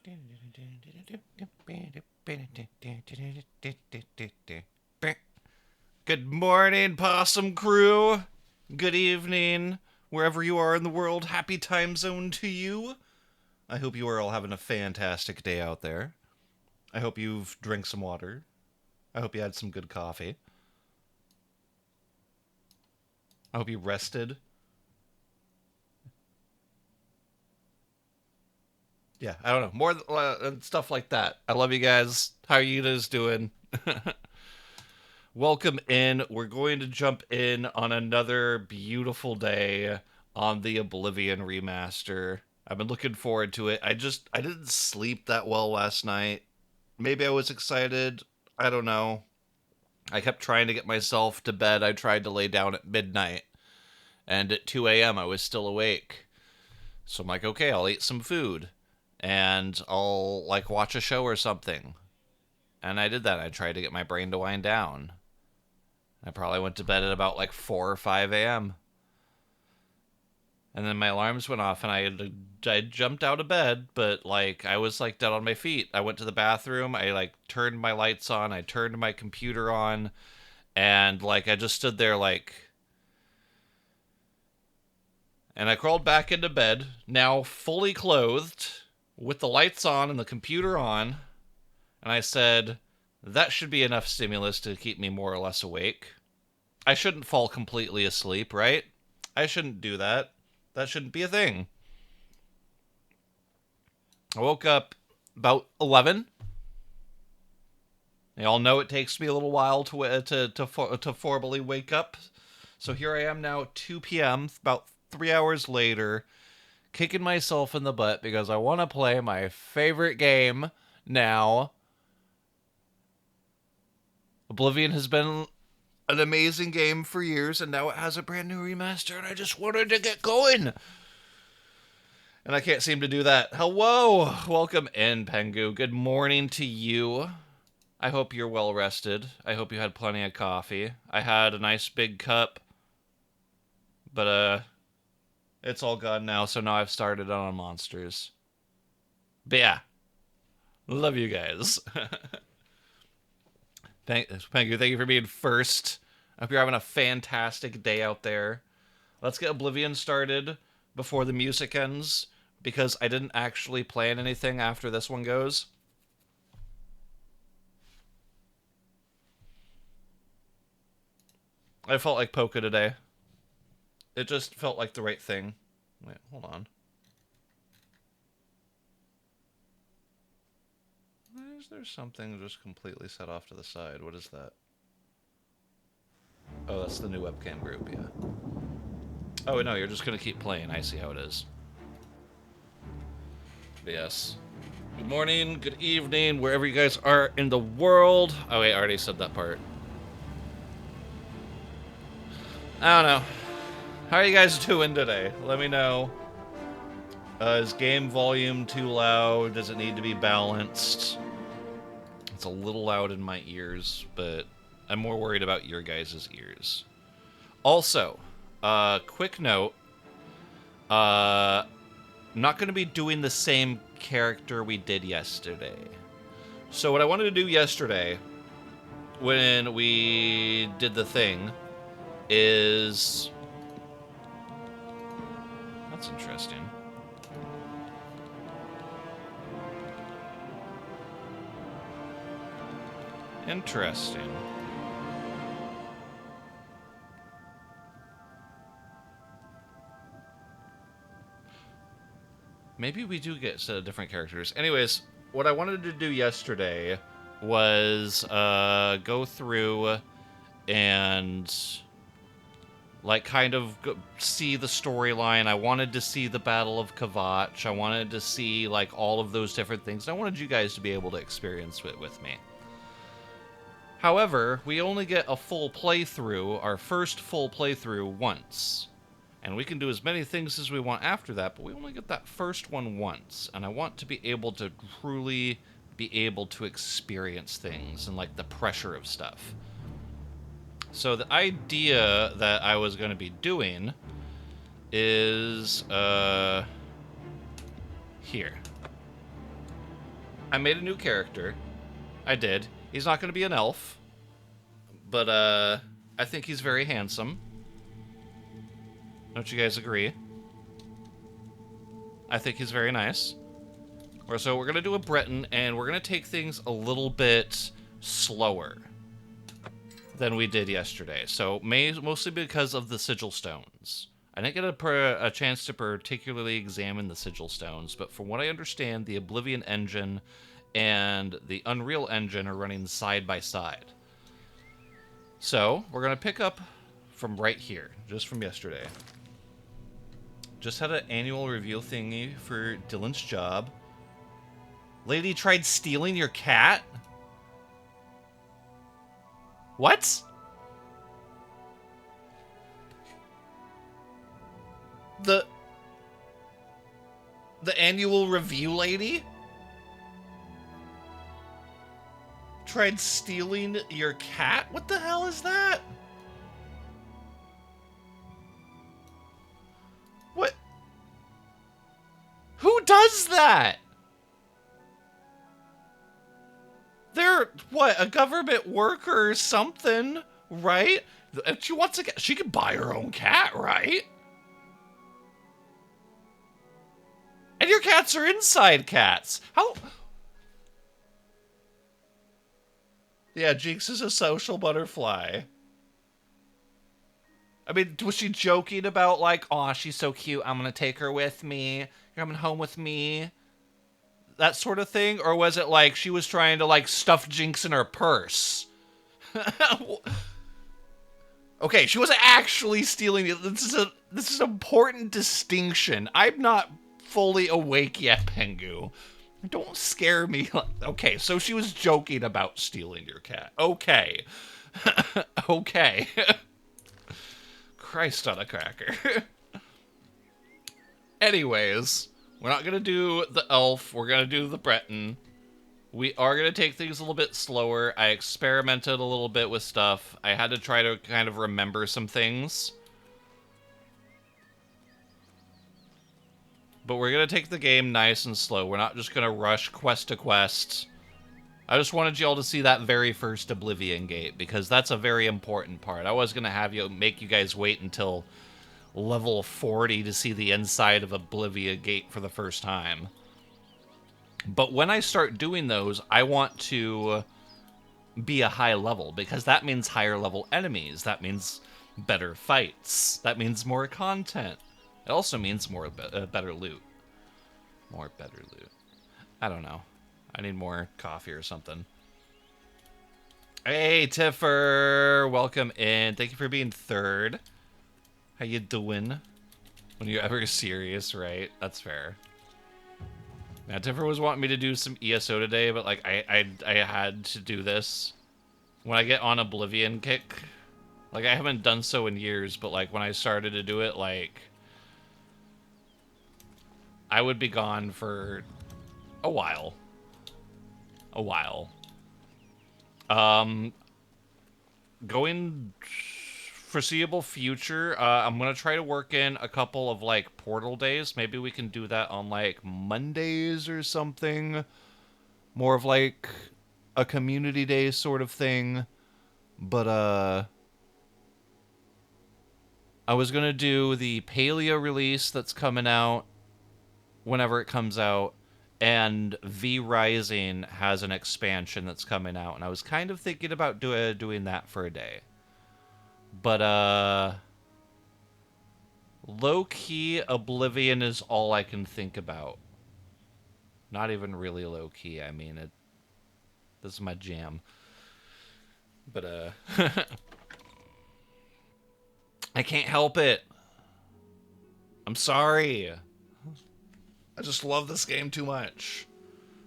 Good morning, Possum Crew. Good evening, wherever you are in the world. Happy time zone to you. I hope you are all having a fantastic day out there. I hope you've drank some water. I hope you had some good coffee. I hope you rested. Yeah, I don't know. More stuff like that. I love you guys. How are you guys doing? Welcome in. We're going to jump in on another beautiful day on the Oblivion Remaster. I've been looking forward to it. I didn't sleep that well last night. Maybe I was excited. I don't know. I kept trying to get myself to bed. I tried to lay down at midnight, and at 2 a.m. I was still awake. So I'm like, okay, I'll eat some food and I'll like watch a show or something. And I did that. I tried to get my brain to wind down. I probably went to bed at about like 4 or 5 a.m. And then my alarms went off and I jumped out of bed, but like I was like dead on my feet. I went to the bathroom, I like turned my lights on, I turned my computer on, and like I just stood there like, and I crawled back into bed, now fully clothed, with the lights on and the computer on, and I said, that should be enough stimulus to keep me more or less awake. I shouldn't fall completely asleep, right? I shouldn't do that. That shouldn't be a thing. I woke up about 11. You all know it takes me a little while to formally wake up. So here I am now at 2 p.m., about 3 hours later, kicking myself in the butt because I want to play my favorite game now. Oblivion has been an amazing game for years, and now it has a brand new remaster, and I just wanted to get going. And I can't seem to do that. Hello! Welcome in, Pengu. Good morning to you. I hope you're well rested. I hope you had plenty of coffee. I had a nice big cup, but it's all gone now, so now I've started on Monsters. But yeah, love you guys. Pengu, thank you for being first. I hope you're having a fantastic day out there. Let's get Oblivion started before the music ends, because I didn't actually plan anything after this one goes. I felt like Polka today. It just felt like the right thing. Wait, hold on. Why is there something just completely set off to the side? What is that? Oh, that's the new webcam group, yeah. Oh, no, you're just going to keep playing. I see how it is. But yes. Good morning, good evening, wherever you guys are in the world. Oh, wait, I already said that part. I don't know. How are you guys doing today? Let me know. Is game volume too loud? Does it need to be balanced? It's a little loud in my ears, but I'm more worried about your guys' ears. Also, quick note. I'm not going to be doing the same character we did yesterday. So what I wanted to do yesterday, when we did the thing, is... That's interesting. Interesting. Maybe we do get different characters. Anyways, what I wanted to do yesterday was go through and like kind of see the storyline. I wanted to see the Battle of Kvatch. I wanted to see like all of those different things. I wanted you guys to be able to experience it with me. However, we only get a full playthrough, our first full playthrough, once. And we can do as many things as we want after that, but we only get that first one once. And I want to be able to truly be able to experience things and like the pressure of stuff. So the idea that I was going to be doing is here. I made a new character. I did. He's not going to be an elf. But, I think he's very handsome. Don't you guys agree? I think he's very nice. So we're going to do a Breton, and we're going to take things a little bit slower than we did yesterday. So mostly because of the sigil stones. I didn't get a chance to particularly examine the sigil stones, but from what I understand, the Oblivion engine and the Unreal engine are running side by side. So we're going to pick up from right here, just from yesterday. Just had an annual review thingy for Dylan's job. Lady tried stealing your cat? What? The annual review lady? Tried stealing your cat? What the hell is that? What? Who does that? They're, what, a government worker or something, right? If she wants a cat, she can buy her own cat, right? And your cats are inside cats. How? Yeah, Jinx is a social butterfly. I mean, was she joking about, like, aw, she's so cute, I'm gonna take her with me, you're coming home with me? That sort of thing? Or was it like she was trying to, like, stuff Jinx in her purse? Okay, she wasn't actually stealing it. This is an important distinction. I'm not fully awake yet, Pengu. Don't scare me. Okay, so she was joking about stealing your cat. Okay. Okay. Christ on a cracker. Anyways, we're not going to do the elf. We're going to do the Breton. We are going to take things a little bit slower. I experimented a little bit with stuff. I had to try to kind of remember some things. But we're going to take the game nice and slow. We're not just going to rush quest to quest. I just wanted y'all to see that very first Oblivion gate, because that's a very important part. I was going to have make you guys wait until level 40 to see the inside of Oblivion gate for the first time. But when I start doing those, I want to be a high level, because that means higher level enemies. That means better fights. That means more content. It also means more better loot. More better loot. I don't know. I need more coffee or something. Hey, Tiffer! Welcome in. Thank you for being third. How you doing? When you're ever serious, right? That's fair. Now, Tiffer was wanting me to do some ESO today, but, like, I had to do this. When I get on Oblivion kick, like, I haven't done so in years, but, like, when I started to do it, like, I would be gone for a while. A while. Going foreseeable future, I'm gonna try to work in a couple of, like, portal days. Maybe we can do that on, like, Mondays or something. More of, like, a community day sort of thing. But, I was gonna do the Paleo release that's coming out whenever it comes out, and V Rising has an expansion that's coming out, and I was kind of thinking about doing that for a day. But, low-key, Oblivion is all I can think about. Not even really low-key, I mean, this is my jam. But, I can't help it. I'm sorry. I just love this game too much.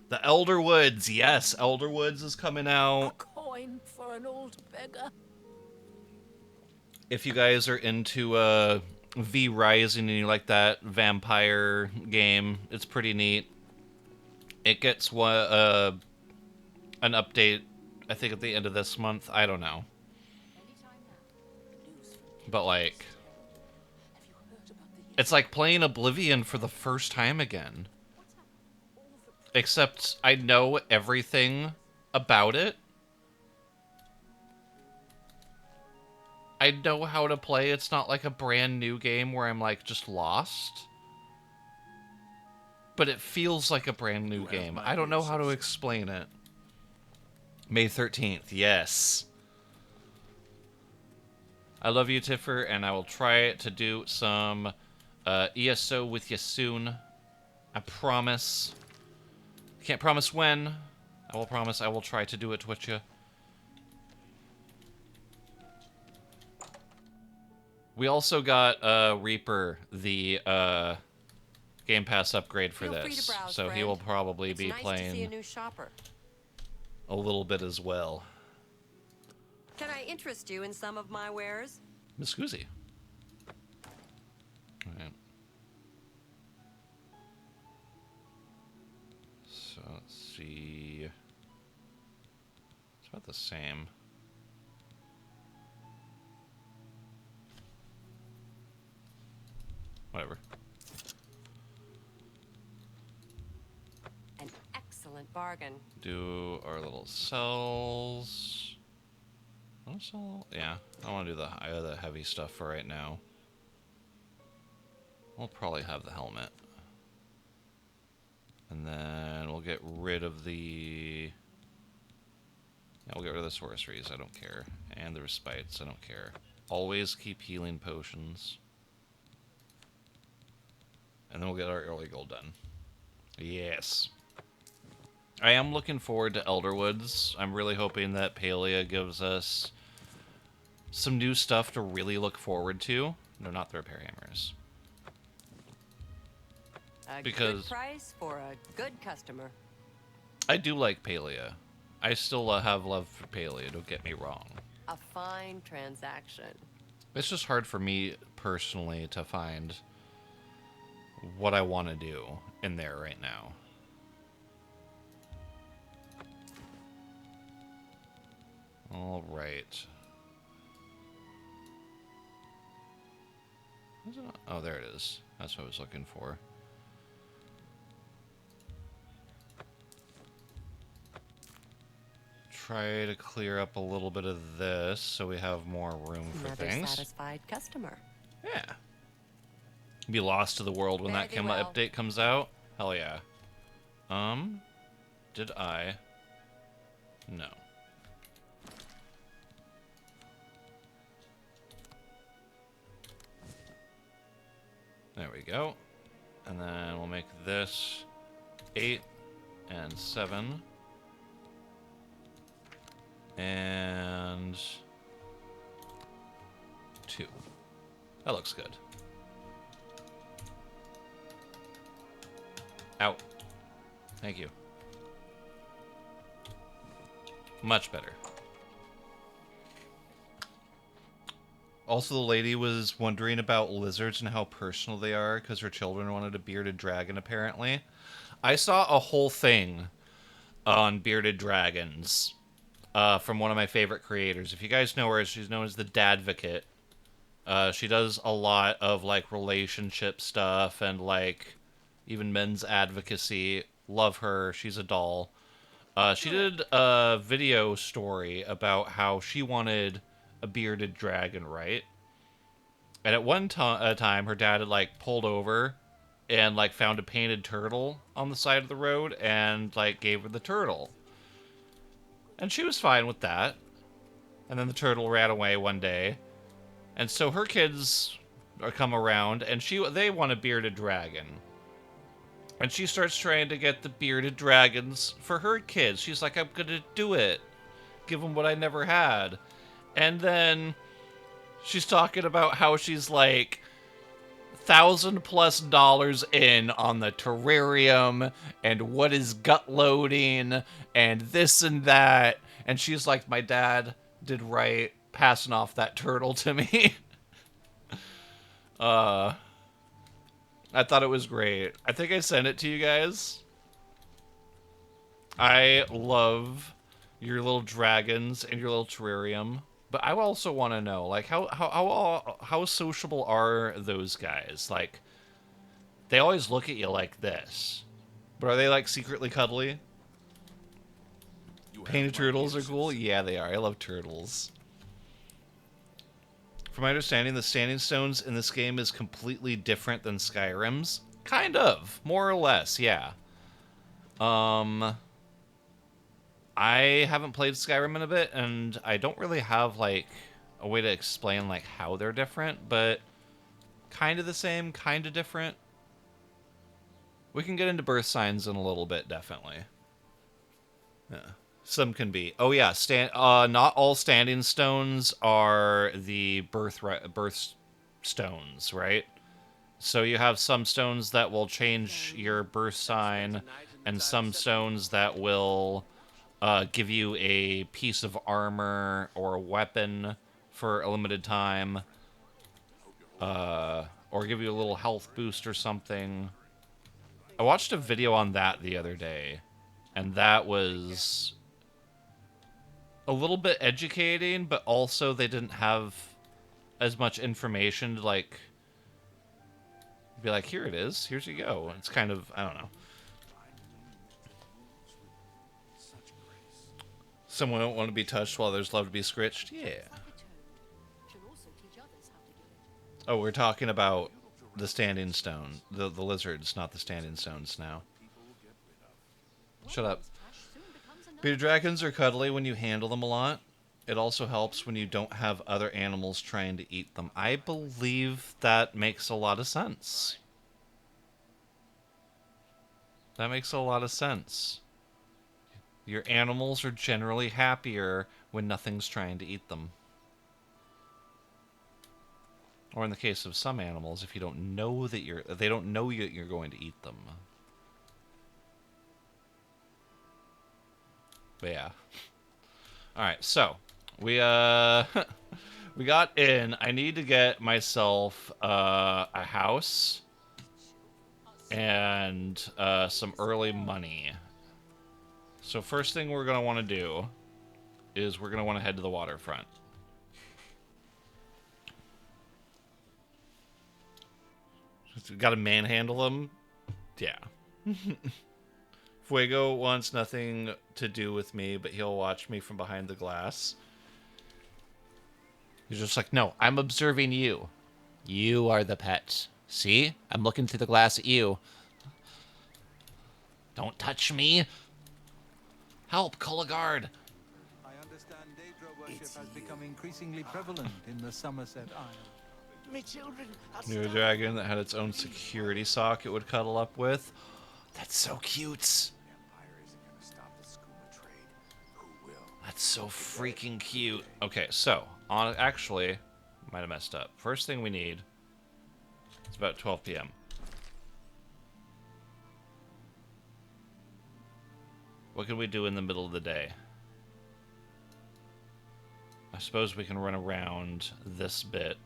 The Elder Woods, yes, Elder Woods is coming out. A coin for an old beggar. If you guys are into V Rising and you like that vampire game, it's pretty neat. It gets an update, I think, at the end of this month. I don't know. But, like, it's like playing Oblivion for the first time again. except I know everything about it. I know how to play. It's not like a brand new game where I'm like just lost. But it feels like a brand new game. I don't know how to explain it. May 13th, yes. I love you, Tiffer, and I will try to do some ESO with you soon. I promise. Can't promise when. I will promise I will try to do it with you. We also got Reaper, the Game Pass upgrade for this, so he will probably be playing a new shopper. a little bit as well. Can I interest you in some of my wares? Miss Guzzi. Alright. So, let's see. It's about the same. Whatever. An excellent bargain. Do our little cells. Want to sell? Yeah, I want to do the heavy stuff for right now. We'll probably have the helmet. And then we'll get rid of the... Yeah, we'll get rid of the sorceries, I don't care. And the respites, I don't care. Always keep healing potions. And then we'll get our early gold done. Yes. I am looking forward to Elderwoods. I'm really hoping that Palia gives us some new stuff to really look forward to. No, not the repair hammers. Because good price for a good customer. I do like Palia. I still have love for Palia, don't get me wrong. A fine transaction. It's just hard for me personally to find what I want to do in there right now. All right. Oh, there it is. That's what I was looking for. Try to clear up a little bit of this so we have more room for things. Satisfied customer. Yeah. Be lost to the world when that update comes out. Hell yeah. Did I? No. There we go. And then we'll make this 8 and 7. And 2. That looks good. Out. Thank you. Much better. Also, the lady was wondering about lizards and how personal they are because her children wanted a bearded dragon, apparently. I saw a whole thing on bearded dragons from one of my favorite creators. If you guys know her, she's known as the Dadvocate. She does a lot of, like, relationship stuff and, like, even men's advocacy. Love her. She's a doll. She did a video story about how she wanted a bearded dragon, right? And at one time, her dad had, like, pulled over and, like, found a painted turtle on the side of the road and, like, gave her the turtle. And she was fine with that. And then the turtle ran away one day. And so her kids come around, and they want a bearded dragon. And she starts trying to get the bearded dragons for her kids. She's like, I'm gonna do it. Give them what I never had. And then she's talking about how she's like $1,000+ in on the terrarium and what is gut loading and this and that. And she's like, my dad did right passing off that turtle to me. I thought it was great. I think I sent it to you guys. I love your little dragons and your little terrarium. But I also want to know, like, how sociable are those guys? Like, they always look at you like this. But are they like secretly cuddly? You have Painted my turtles are ears, cool? citizen. Yeah, they are. I love turtles. From my understanding, the standing stones in this game is completely different than Skyrim's. Kind of. More or less, yeah. I haven't played Skyrim in a bit, and I don't really have, like, a way to explain, like, how they're different, but kind of the same, kind of different. We can get into birth signs in a little bit, definitely. Yeah. Some can be. Oh yeah, not all standing stones are the birth stones, right? So you have some stones that will change your birth sign, and some stones that will give you a piece of armor or a weapon for a limited time, or give you a little health boost or something. I watched a video on that the other day, and that was a little bit educating, but also they didn't have as much information to, like, be like, here it is, here's you go. It's kind of, I don't know. Someone don't want to be touched while there's love to be scritched? Yeah. Oh, we're talking about the standing stone. The lizards, not the standing stones now. Shut up. Bearded dragons are cuddly when you handle them a lot. It also helps when you don't have other animals trying to eat them. I believe that makes a lot of sense. That makes a lot of sense. Your animals are generally happier when nothing's trying to eat them. Or in the case of some animals, if you don't know that they don't know you're going to eat them. But yeah. Alright, so we we got in. I need to get myself a house and some early money. So first thing we're gonna want to do is we're gonna want to head to the waterfront. Got to manhandle them. Yeah. Fuego wants nothing to do with me, but he'll watch me from behind the glass. He's just like, no, I'm observing you. You are the pet. See? I'm looking through the glass at you. Don't touch me. Help, call a guard. I understand Daedra worship has become increasingly prevalent in the Somerset Isle. Me children are New starving. dragon that had its own security sock it would cuddle up with. That's so cute. Empire isn't gonna stop the scuba trade. Who will? That's so freaking cute. Okay, so, actually, might have messed up. First thing we need, it's about 12 p.m. What can we do in the middle of the day? I suppose we can run around this bit.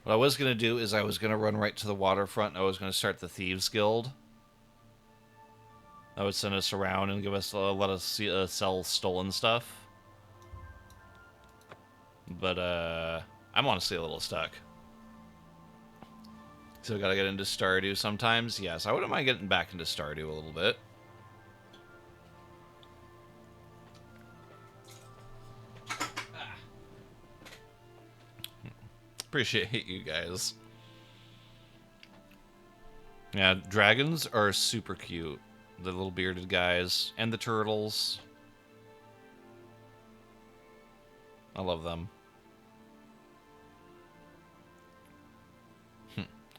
What I was going to do is I was going to run right to the waterfront and I was going to start the Thieves Guild. That would send us around and give us let us sell stolen stuff. But I'm honestly a little stuck. Still gotta get into Stardew sometimes. Yes, I wouldn't mind getting back into Stardew a little bit. Appreciate you guys. Yeah, dragons are super cute. The little bearded guys. And the turtles. I love them.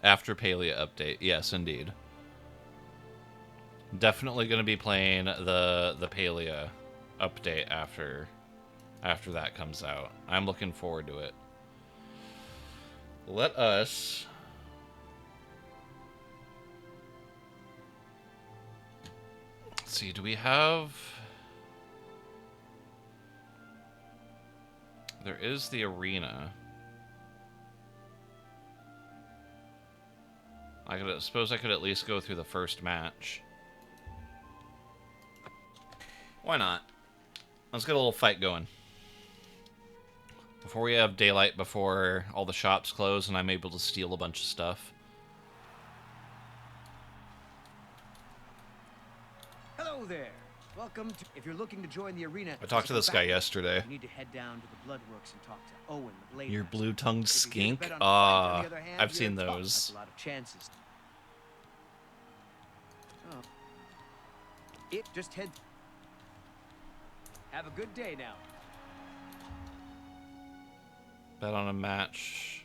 After Palea update. Yes, indeed. Definitely going to be playing the Palea update after that comes out. I'm looking forward to it. Let us... Let's see, do we have... There is the arena. I suppose I could at least go through the first match. Why not? Let's get a little fight going. Before we have daylight, before all the shops close, and I'm able to steal a bunch of stuff. Hello there. Welcome to... If you're looking to join the arena... I talked to this guy yesterday. You need to head down to the Bloodworks and talk to Owen, the Blade Your Master. blue-tongued If you're here to skink? bet on a fight, on the other hand, I've seen that's those. a lot of chances. Oh. It just head... Have a good day now. Bet on a match.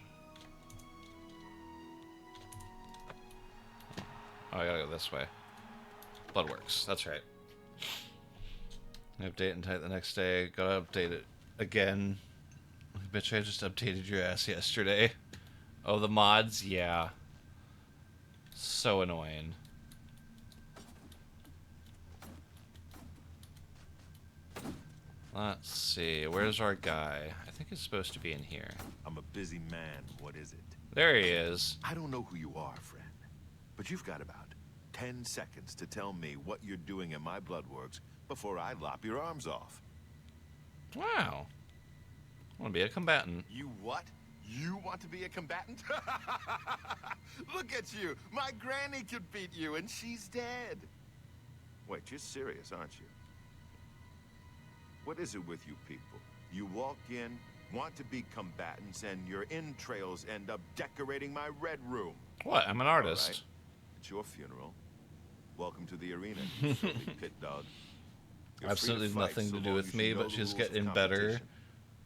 Oh, I gotta go this way. Bloodworks, that's right. Update and type the next day. Gotta update it again. I bet you I just updated your ass yesterday. Oh, the mods? Yeah. So annoying. Let's see. Where's our guy? I think it's supposed to be in here. I'm a busy man. What is it? There he is. I don't know who you are, friend, but you've got about 10 seconds to tell me what you're doing in my Bloodworks before I lop your arms off. Wow. I want to be a combatant. You what? You want to be a combatant? Look at you! My granny could beat you, and she's dead. Wait, you're serious, aren't you? What is it with you people? You walk in, want to be combatants, and your entrails end up decorating my red room. What? I'm an artist. All right. It's your funeral. Welcome to the arena, you filthy pit dog. You're Absolutely free to fight nothing so to do long with as you me, know but the she's rules of getting better. competition.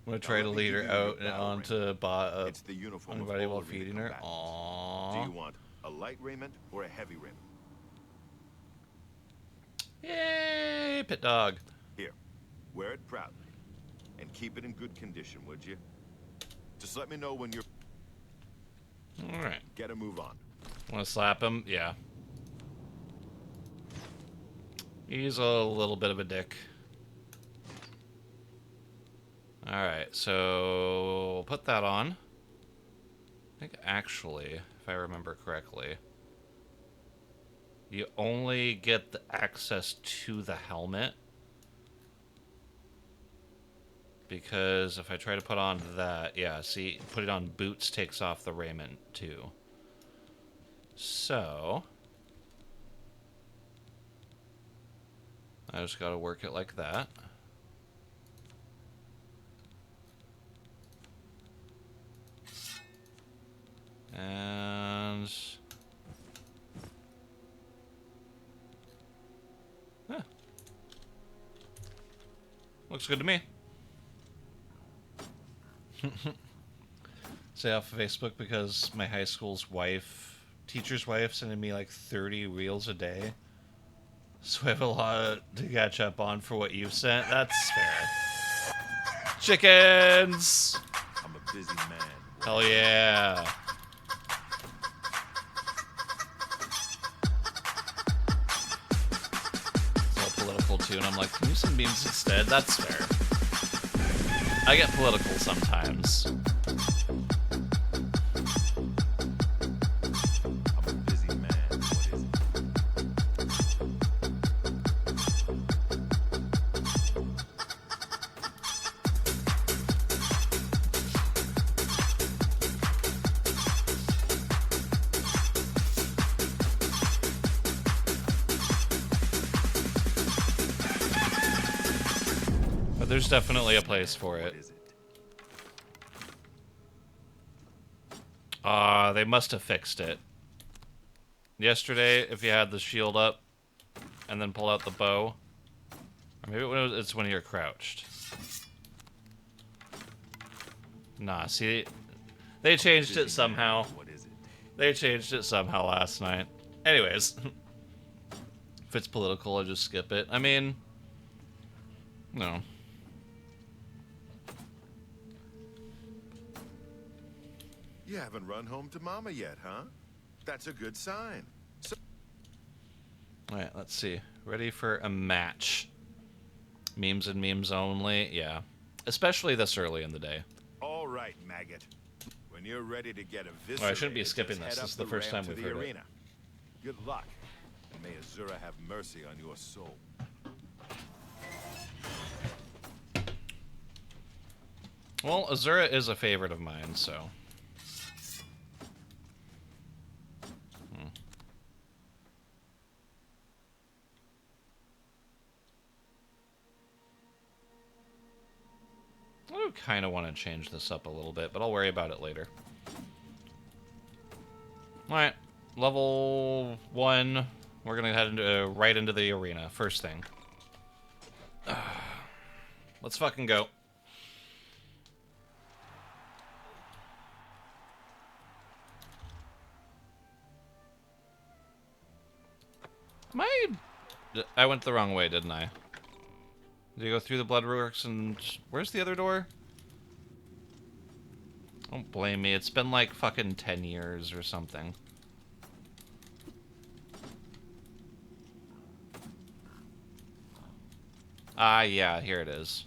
I'm gonna try to let me lead give her you your out and battle onto ring. bot It's the uniform of anybody all while arena feeding her. combatants. Aww. Do you want a light raiment or a heavy raiment? Yay, pit dog. Here, wear it proudly. And keep it in good condition, would you? Just let me know when you're... Alright. Get a move on. Wanna slap him? Yeah. He's a little bit of a dick. Alright, so we'll put that on. I think actually, if I remember correctly, you only get the access to the helmet. Because if I try to put on that, yeah, see, put it on boots takes off the raiment too. So I just gotta work it like that. And yeah. Looks good to me. Stay off of Facebook because my high school's teacher's wife, sending me like 30 reels a day. So I have a lot to catch up on for what you've sent. That's fair. Chickens! I'm a busy man. Hell yeah. It's all political too, and I'm like, can you send memes instead? That's fair. I get political sometimes. I'm a busy man. What is it? But there's definitely a place for it. What is it? They must have fixed it. Yesterday, if you had the shield up and then pull out the bow, or maybe it's when you're crouched. Nah, see, they changed it somehow. What is it? They changed it somehow last night. Anyways, if it's political, I just skip it. I mean, no. You haven't run home to Mama yet, huh? That's a good sign. So Alright, let's see. Ready for a match. Memes and memes only? Yeah. Especially this early in the day. all right, maggot. When you're ready to get a visit, Oh, I shouldn't be skipping this. This is the first time we've heard it. arena. Good luck, and may Azura have mercy on your soul. Well, Azura is a favorite of mine, so... I do kind of want to change this up a little bit, but I'll worry about it later. Alright, level 1. We're gonna head into, right into the arena, first thing. Let's fucking go. I went the wrong way, didn't I? Did you go through the Bloodworks and... Where's the other door? Don't blame me. It's been like fucking 10 years or something. Ah, yeah, here it is.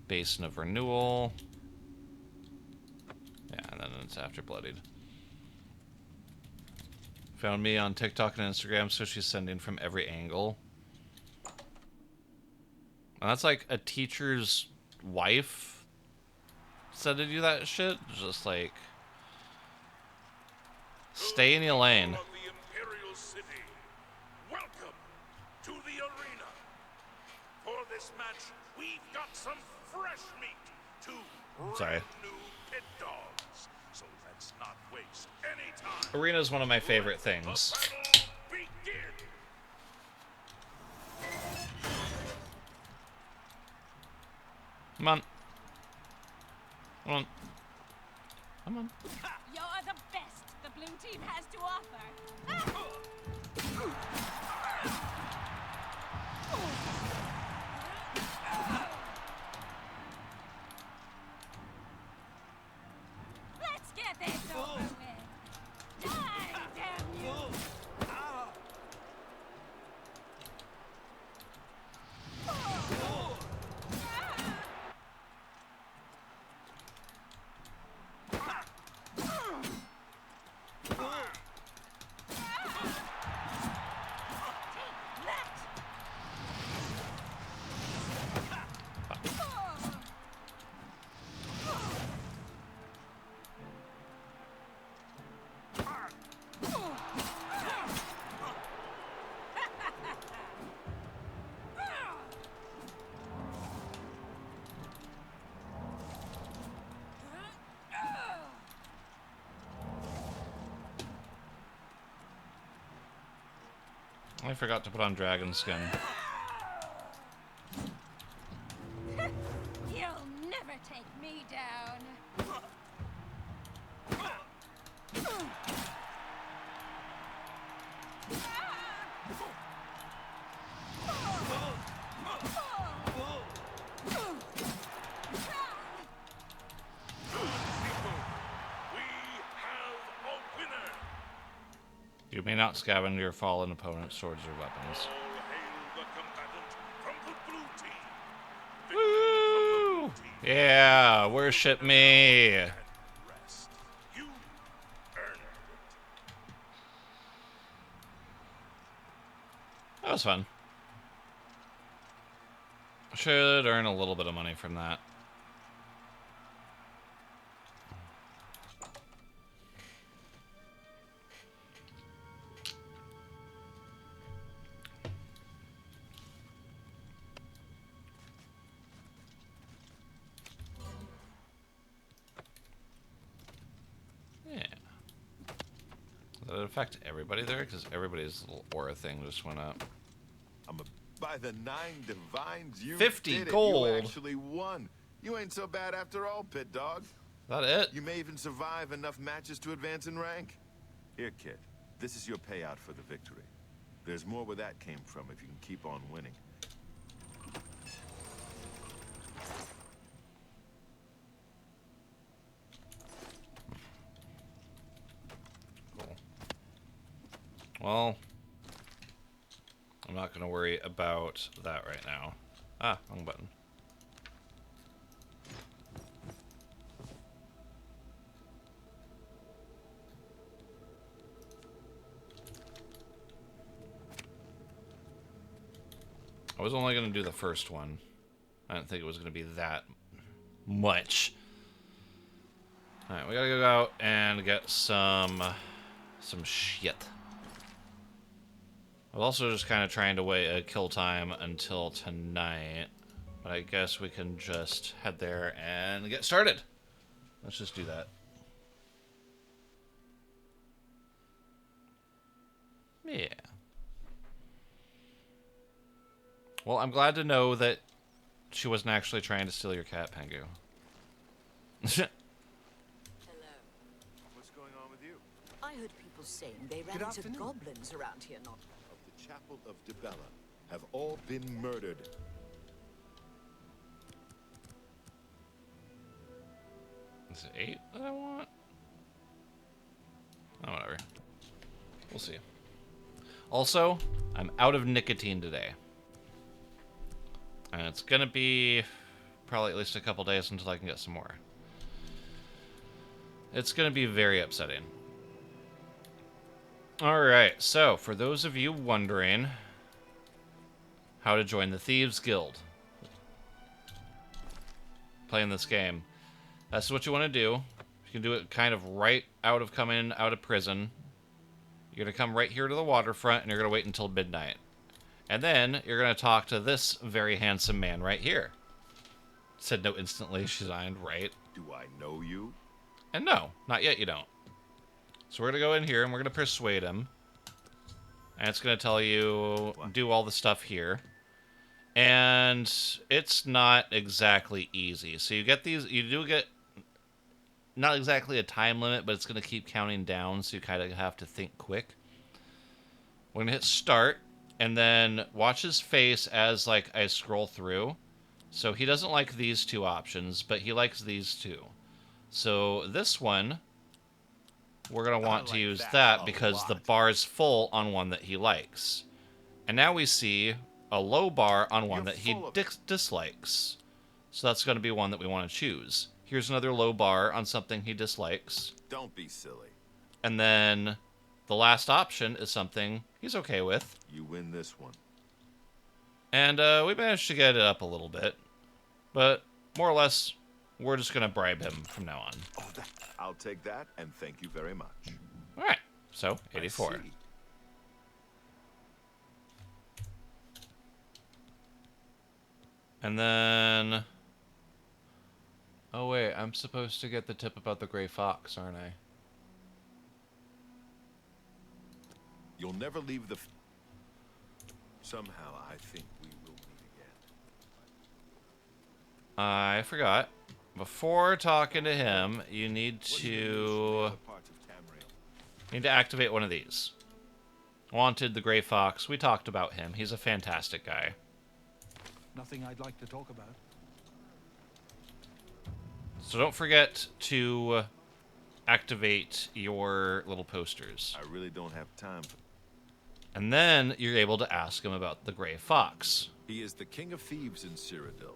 Basin of Renewal. Yeah, and then it's after Bloodied. Found me on TikTok and Instagram, so she's sending from every angle. And that's like a teacher's wife said to do that shit. Just like... Stay in your lane. Of the Imperial City, welcome to the arena. For this match, we've got some fresh meat to Sorry. new pit dogs. So let's not waste any time. Arena is one of my favorite things. The battle begin. Come on. Come on. Come on. You're the best the blue team has to offer. Let's get this over with. Die, damn you! I forgot to put on dragon skin. You'll never take me down. We have a winner. You may not scavenge your fallen opponent's swords or weapons. All hail the combatant from the blue team. Woo! Yeah, worship me. Rest. You earned it. That was fun. Should earn a little bit of money from that. Yeah. Did it affect everybody there? Because everybody's little aura thing just went up. By the 9 divines, you 50 did it. gold. You actually won. You ain't so bad after all, pit dog. Is that it? You may even survive enough matches to advance in rank. Here, kid. This is your payout for the victory. There's more where that came from if you can keep on winning. Cool. Well, I'm not going to worry about that right now. Ah, wrong button. I was only going to do the first one. I didn't think it was going to be that much. Alright, we gotta go out and get some shit. I was also just kind of trying to wait a kill time until tonight. But I guess we can just head there and get started. Let's just do that. Yeah. Well, I'm glad to know that she wasn't actually trying to steal your cat, Pengu. Hello. What's going on with you? I heard people saying they ran Good into afternoon. goblins around here not. Of the Chapel of Dibella have all been murdered. Is it 8 that I want? Oh, whatever. We'll see. Also, I'm out of nicotine today. And it's gonna be probably at least a couple days until I can get some more. It's gonna be very upsetting. Alright, so for those of you wondering how to join the Thieves Guild, playing this game, that's what you want to do. You can do it kind of right out of coming out of prison. You're going to come right here to the waterfront, and you're going to wait until midnight. And then you're going to talk to this very handsome man right here. Said no instantly, she signed, right? Do I know you? And no, not yet you don't. So we're going to go in here, and we're going to persuade him. And it's going to tell you, do all the stuff here. And it's not exactly easy. So you get these, you do get not exactly a time limit, but it's going to keep counting down, so you kind of have to think quick. We're going to hit start, and then watch his face as, like, I scroll through. So he doesn't like these two options, but he likes these two. So this one, we're going to want to use that because the bar's full on one that he likes. And now we see a low bar on one that he dislikes. So that's going to be one that we want to choose. Here's another low bar on something he dislikes. Don't be silly. And then the last option is something he's okay with. You win this one. And we managed to get it up a little bit. But more or less, we're just going to bribe him from now on. Oh, I'll take that, and thank you very much. All right. So, 84. I see. And then... Oh, wait. I'm supposed to get the tip about the gray fox, aren't I? You'll never leave the... Somehow, I think we will meet again. I forgot. Before talking to him, you need What do you use from the to... other parts of Tamriel? Need to activate one of these. Wanted the Gray Fox. We talked about him. He's a fantastic guy. Nothing I'd like to talk about. So don't forget to activate your little posters. I really don't have time for... And then you're able to ask him about the Gray Fox. He is the king of thieves in Cyrodiil.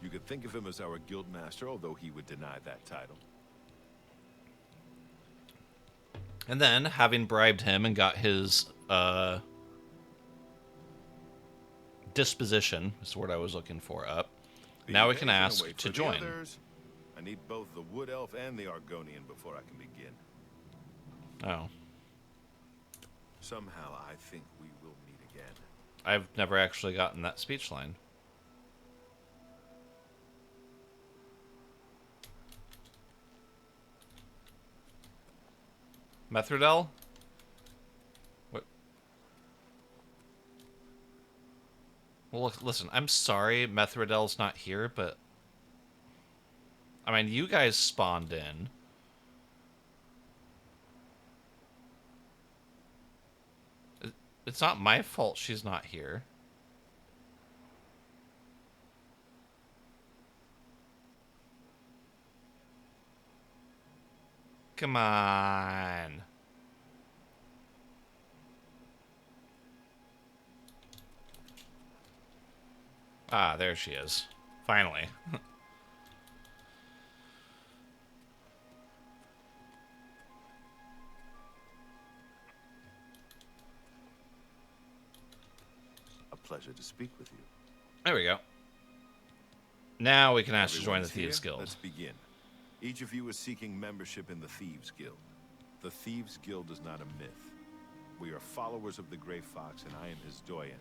You could think of him as our guild master, although he would deny that title. And then, having bribed him and got his disposition, is the word I was looking for, up, now we can ask to join. I need both the Wood Elf and the Argonian before I can begin. Oh. Somehow, I think we will meet again. I've never actually gotten that speech line. Methridel? What? Well, look, listen, I'm sorry Methridel's not here, but... I mean, you guys spawned in. It's not my fault she's not here. Come on. Ah, there she is. Finally. A pleasure to speak with you. There we go. Now we can ask to join the Everyone's here. Thieves Guild. Let's begin. Each of you is seeking membership in the Thieves Guild. The Thieves Guild is not a myth. We are followers of the Grey Fox, and I am his doyen.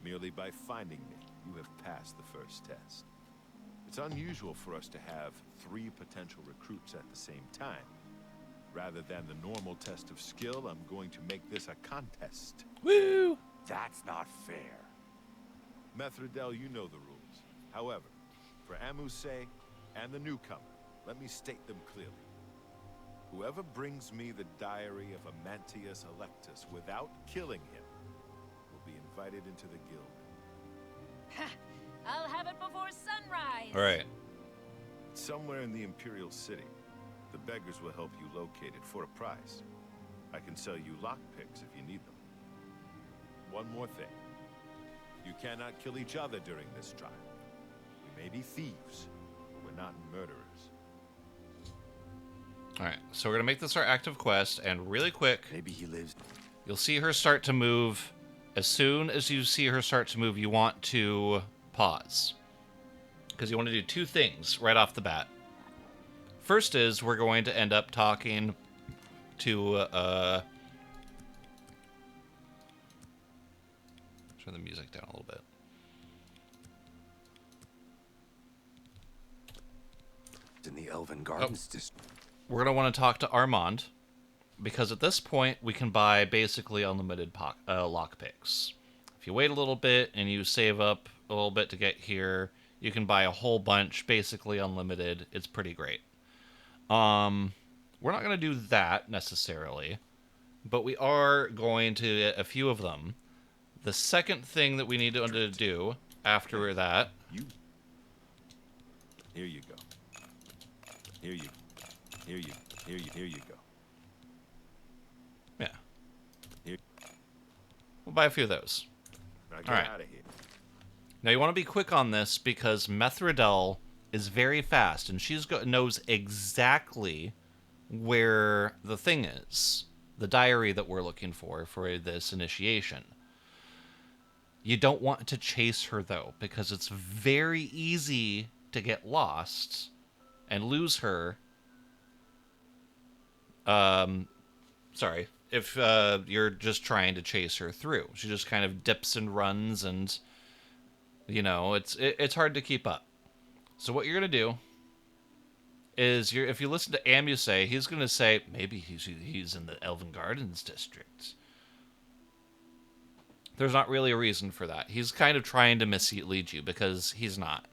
Merely by finding me, you have passed the first test. It's unusual for us to have 3 potential recruits at the same time. Rather than the normal test of skill, I'm going to make this a contest. Woo! That's not fair. Methridel, you know the rules. However, for Amuse and the newcomer, let me state them clearly. Whoever brings me the diary of Amantius Electus without killing him will be invited into the guild. I'll have it before sunrise. All right. Somewhere in the Imperial City, the beggars will help you locate it for a price. I can sell you lockpicks if you need them. One more thing. You cannot kill each other during this trial. We may be thieves, but we're not murderers. All right, so we're gonna make this our active quest, and really quick, Maybe he lives. you'll see her start to move. As soon as you see her start to move, you want to pause, because you want to do 2 things right off the bat. First is we're going to end up talking to turn the music down a little bit. In the Elven Gardens district. We're going to want to talk to Armand, because at this point we can buy basically unlimited lockpicks. If you wait a little bit and you save up a little bit to get here, you can buy a whole bunch, basically unlimited. It's pretty great. We're not going to do that necessarily, but we are going to get a few of them. The second thing that we need to do after that... Here you go. Here you go. Yeah. Here. We'll buy a few of those. Now get All right. out of here. Now you want to be quick on this because Methridel is very fast, and knows exactly where the thing is, the diary that we're looking for this initiation. You don't want to chase her though, because it's very easy to get lost and lose her. Sorry, if you're just trying to chase her through. She just kind of dips and runs, and you know, it's hard to keep up. So what you're gonna do is if you listen to Amuse, he's gonna say maybe he's in the Elven Gardens district. There's not really a reason for that. He's kind of trying to mislead you, because he's not.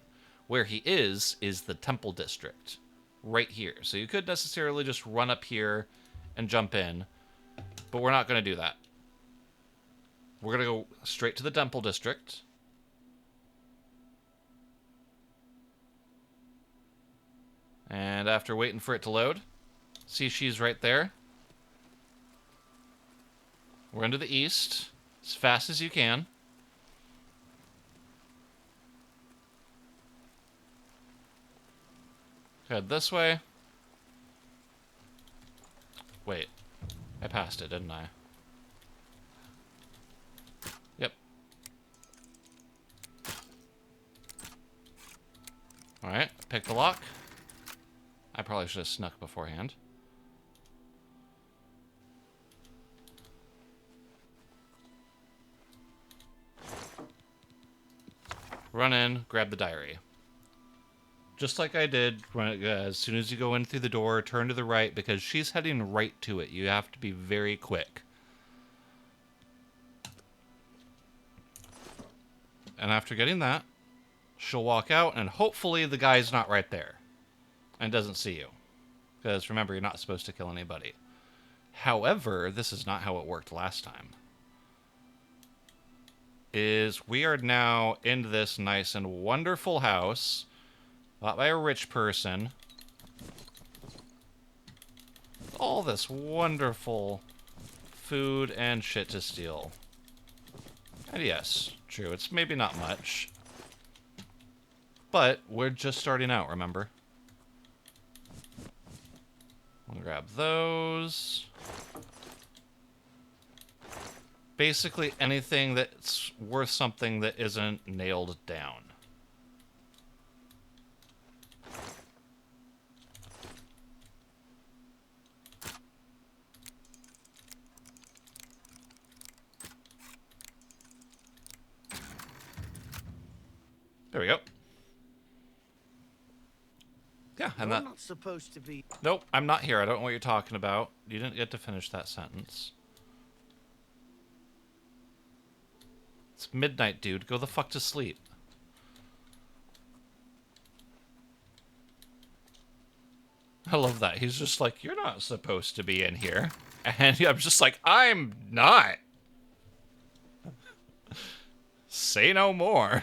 Where he is the Temple District, right here. So you could necessarily just run up here and jump in, but we're not going to do that. We're going to go straight to the Temple District. And after waiting for it to load, see she's right there. We're into the east, as fast as you can. Head this way. Wait. I passed it, didn't I? Yep. Alright, pick the lock. I probably should have snuck beforehand. Run in, grab the diary. Just like I did, as soon as you go in through the door, turn to the right, because she's heading right to it. You have to be very quick. And after getting that, she'll walk out, and hopefully the guy's not right there and doesn't see you. Because remember, you're not supposed to kill anybody. However, this is not how it worked last time. We are now in this nice and wonderful house, bought by a rich person. All this wonderful food and shit to steal. And yes, true, it's maybe not much. But we're just starting out, remember? We'll grab those. Basically anything that's worth something that isn't nailed down. There we go. Yeah, and You're that... not supposed to be. Nope, I'm not here. I don't know what you're talking about. You didn't get to finish that sentence. It's midnight, dude. Go the fuck to sleep. I love that. He's just like, you're not supposed to be in here. And I'm just like, I'm not. Say no more.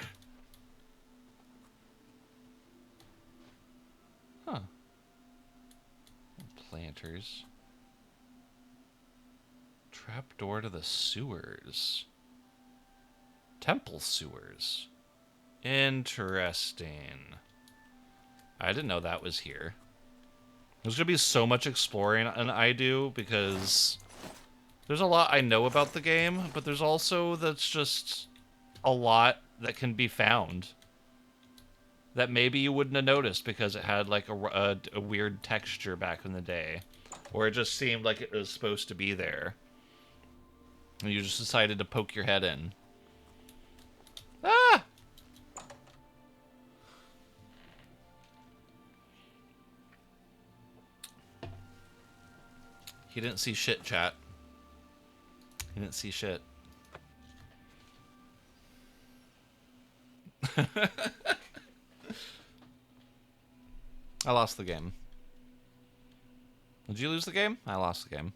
Huh. Planters. Trapdoor to the sewers. Temple sewers. Interesting. I didn't know that was here. There's gonna be so much exploring and I do because there's a lot I know about the game, but there's also that's just a lot that can be found that maybe you wouldn't have noticed because it had like a weird texture back in the day, or it just seemed like it was supposed to be there, and you just decided to poke your head in. Ah! He didn't see shit, chat. He didn't see shit. I lost the game. Did you lose the game? I lost the game.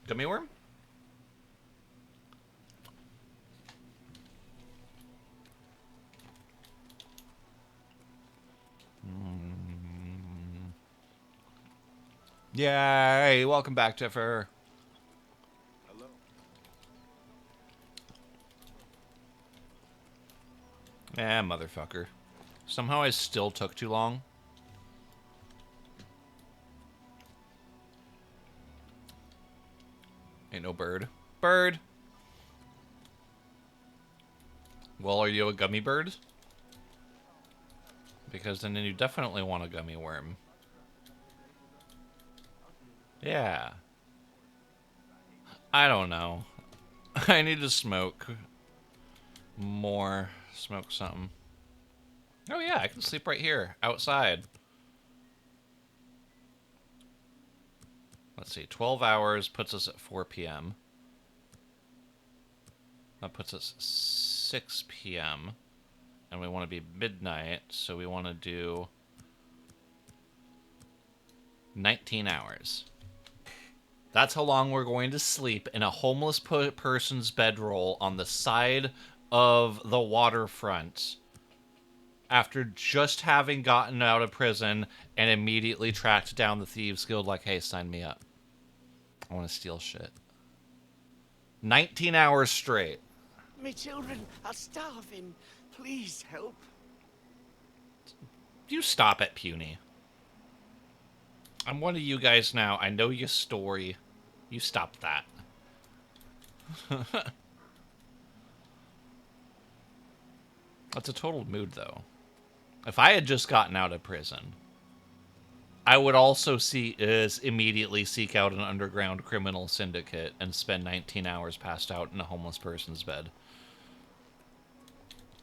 Gummy worm? Yay! Welcome back, Jeffer. Hello. Motherfucker. Somehow I still took too long. Ain't no bird. Bird! Well, are you a gummy bird? Because then you definitely want a gummy worm. Yeah. I don't know. I need to smoke more. Smoke something. Oh yeah, I can sleep right here, outside. Let's see, 12 hours puts us at 4 p.m. That puts us 6 p.m. And we want to be midnight, so we want to do 19 hours. That's how long we're going to sleep in a homeless person's bedroll on the side of the waterfront after just having gotten out of prison and immediately tracked down the Thieves Guild like, hey, sign me up. I want to steal shit. 19 hours straight. My children are starving. Please help. You stop it, Puny. I'm one of you guys now. I know your story. You stop that. That's a total mood, though. If I had just gotten out of prison, I would also immediately seek out an underground criminal syndicate and spend 19 hours passed out in a homeless person's bed.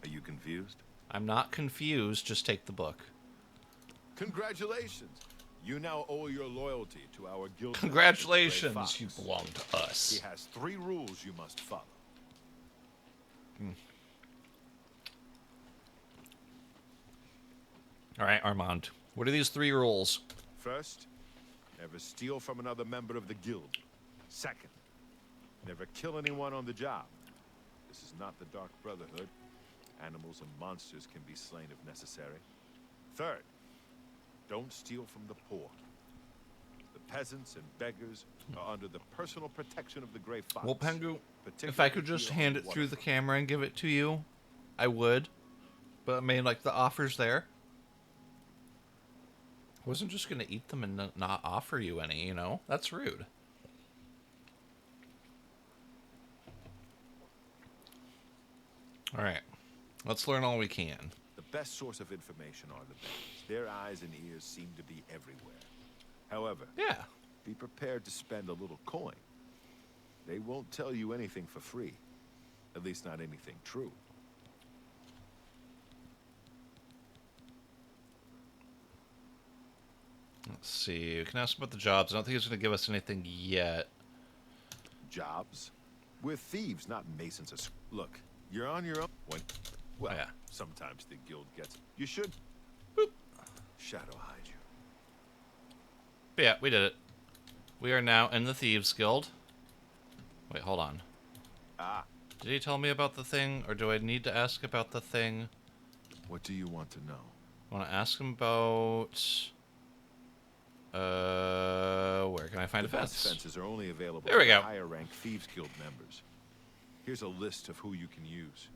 Are you confused? I'm not confused. Just take the book. Congratulations! You now owe your loyalty to our guild. Congratulations, you belong to us. He has 3 rules you must follow. All right, Armand. What are these 3 rules? First, never steal from another member of the guild. Second, never kill anyone on the job. This is not the Dark Brotherhood. Animals and monsters can be slain if necessary. Third, don't steal from the poor. The peasants and beggars are under the personal protection of the Grey Fox. Well, Pengu, if I could just hand it through the camera and give it to you, I would. But I mean, like, the offer's there. I wasn't just going to eat them and not offer you any, you know? That's rude. All right. Let's learn all we can. The best source of information are the beggars. Their eyes and ears seem to be everywhere. However, Yeah. be prepared to spend a little coin. They won't tell you anything for free. At least not anything true. Let's see. We can ask about the jobs. I don't think he's going to give us anything yet. Jobs? We're thieves, not masons. Look, you're on your own. Well, yeah. sometimes the guild gets... You should... Boop. Shadow hide you. But yeah, we did it. We are now in the Thieves Guild. Wait, hold on. Ah. Did he tell me about the thing, or do I need to ask about the thing? What do you want to know? I want to ask him about... where can I find a fence? Fences are only available There we to go. higher rank Thieves Guild members. Here's a list of who you can use.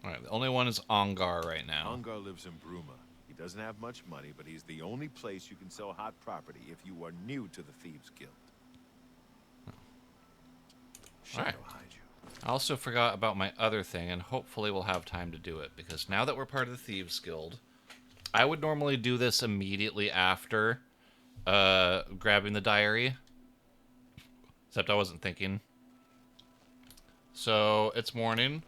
Alright, the only one is Ongar right now. Ongar lives in Bruma. He doesn't have much money, but he's the only place you can sell hot property if you are new to the Thieves Guild. Shadow Alright. hide you. I also forgot about my other thing, and hopefully we'll have time to do it, because now that we're part of the Thieves Guild, I would normally do this immediately after grabbing the diary, except I wasn't thinking. So, it's morning.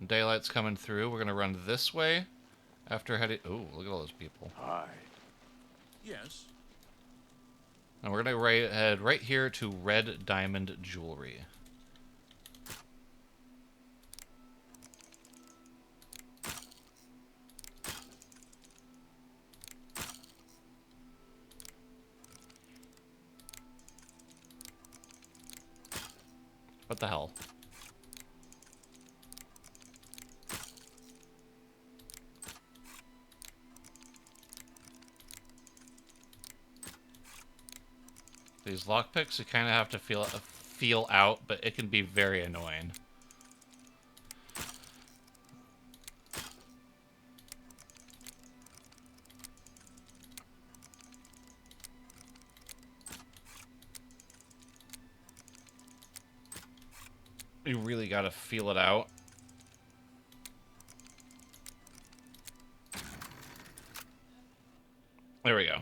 Daylight's coming through. We're going to run this way after heading... Ooh, look at all those people. Hi. Yes. And we're going to head right here to Red Diamond Jewelry. What the hell? These lockpicks, you kind of have to feel out, but it can be very annoying. You really gotta feel it out. There we go.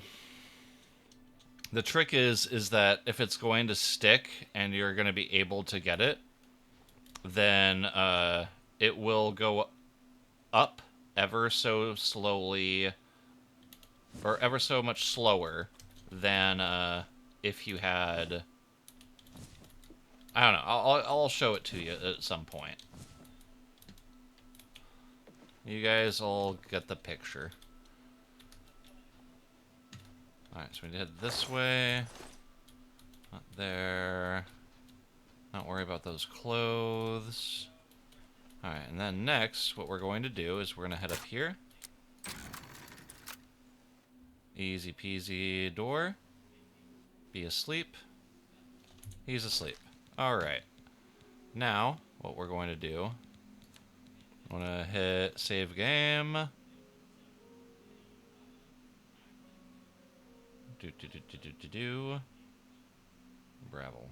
The trick is that if it's going to stick and you're going to be able to get it, then it will go up ever so slowly, or ever so much slower than if you had... I don't know. I'll show it to you at some point. You guys all get the picture. Alright, so we need to head this way. Not there. Not worry about those clothes. Alright, and then next, what we're going to do is we're going to head up here. Easy peasy door. Be asleep. He's asleep. Alright. Now, what we're going to do... I'm going to hit save game. Bravo.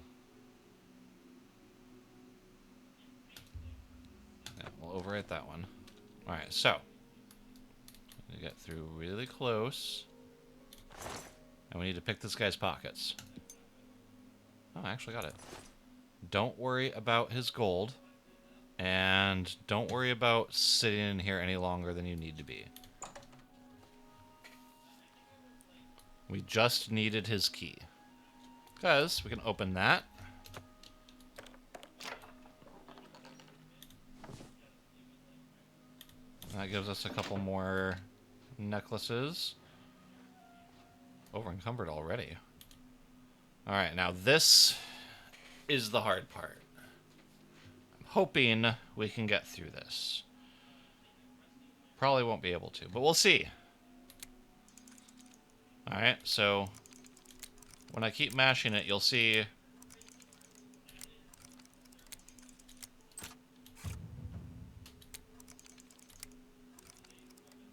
Yeah, we'll overwrite that one. Alright, so. We get through really close. And we need to pick this guy's pockets. Oh, I actually got it. Don't worry about his gold. And don't worry about sitting in here any longer than you need to be. We just needed his key. Because we can open that. That gives us a couple more necklaces. Over encumbered already. Alright, now this is the hard part. I'm hoping we can get through this. Probably won't be able to, but we'll see. Alright, so when I keep mashing it, you'll see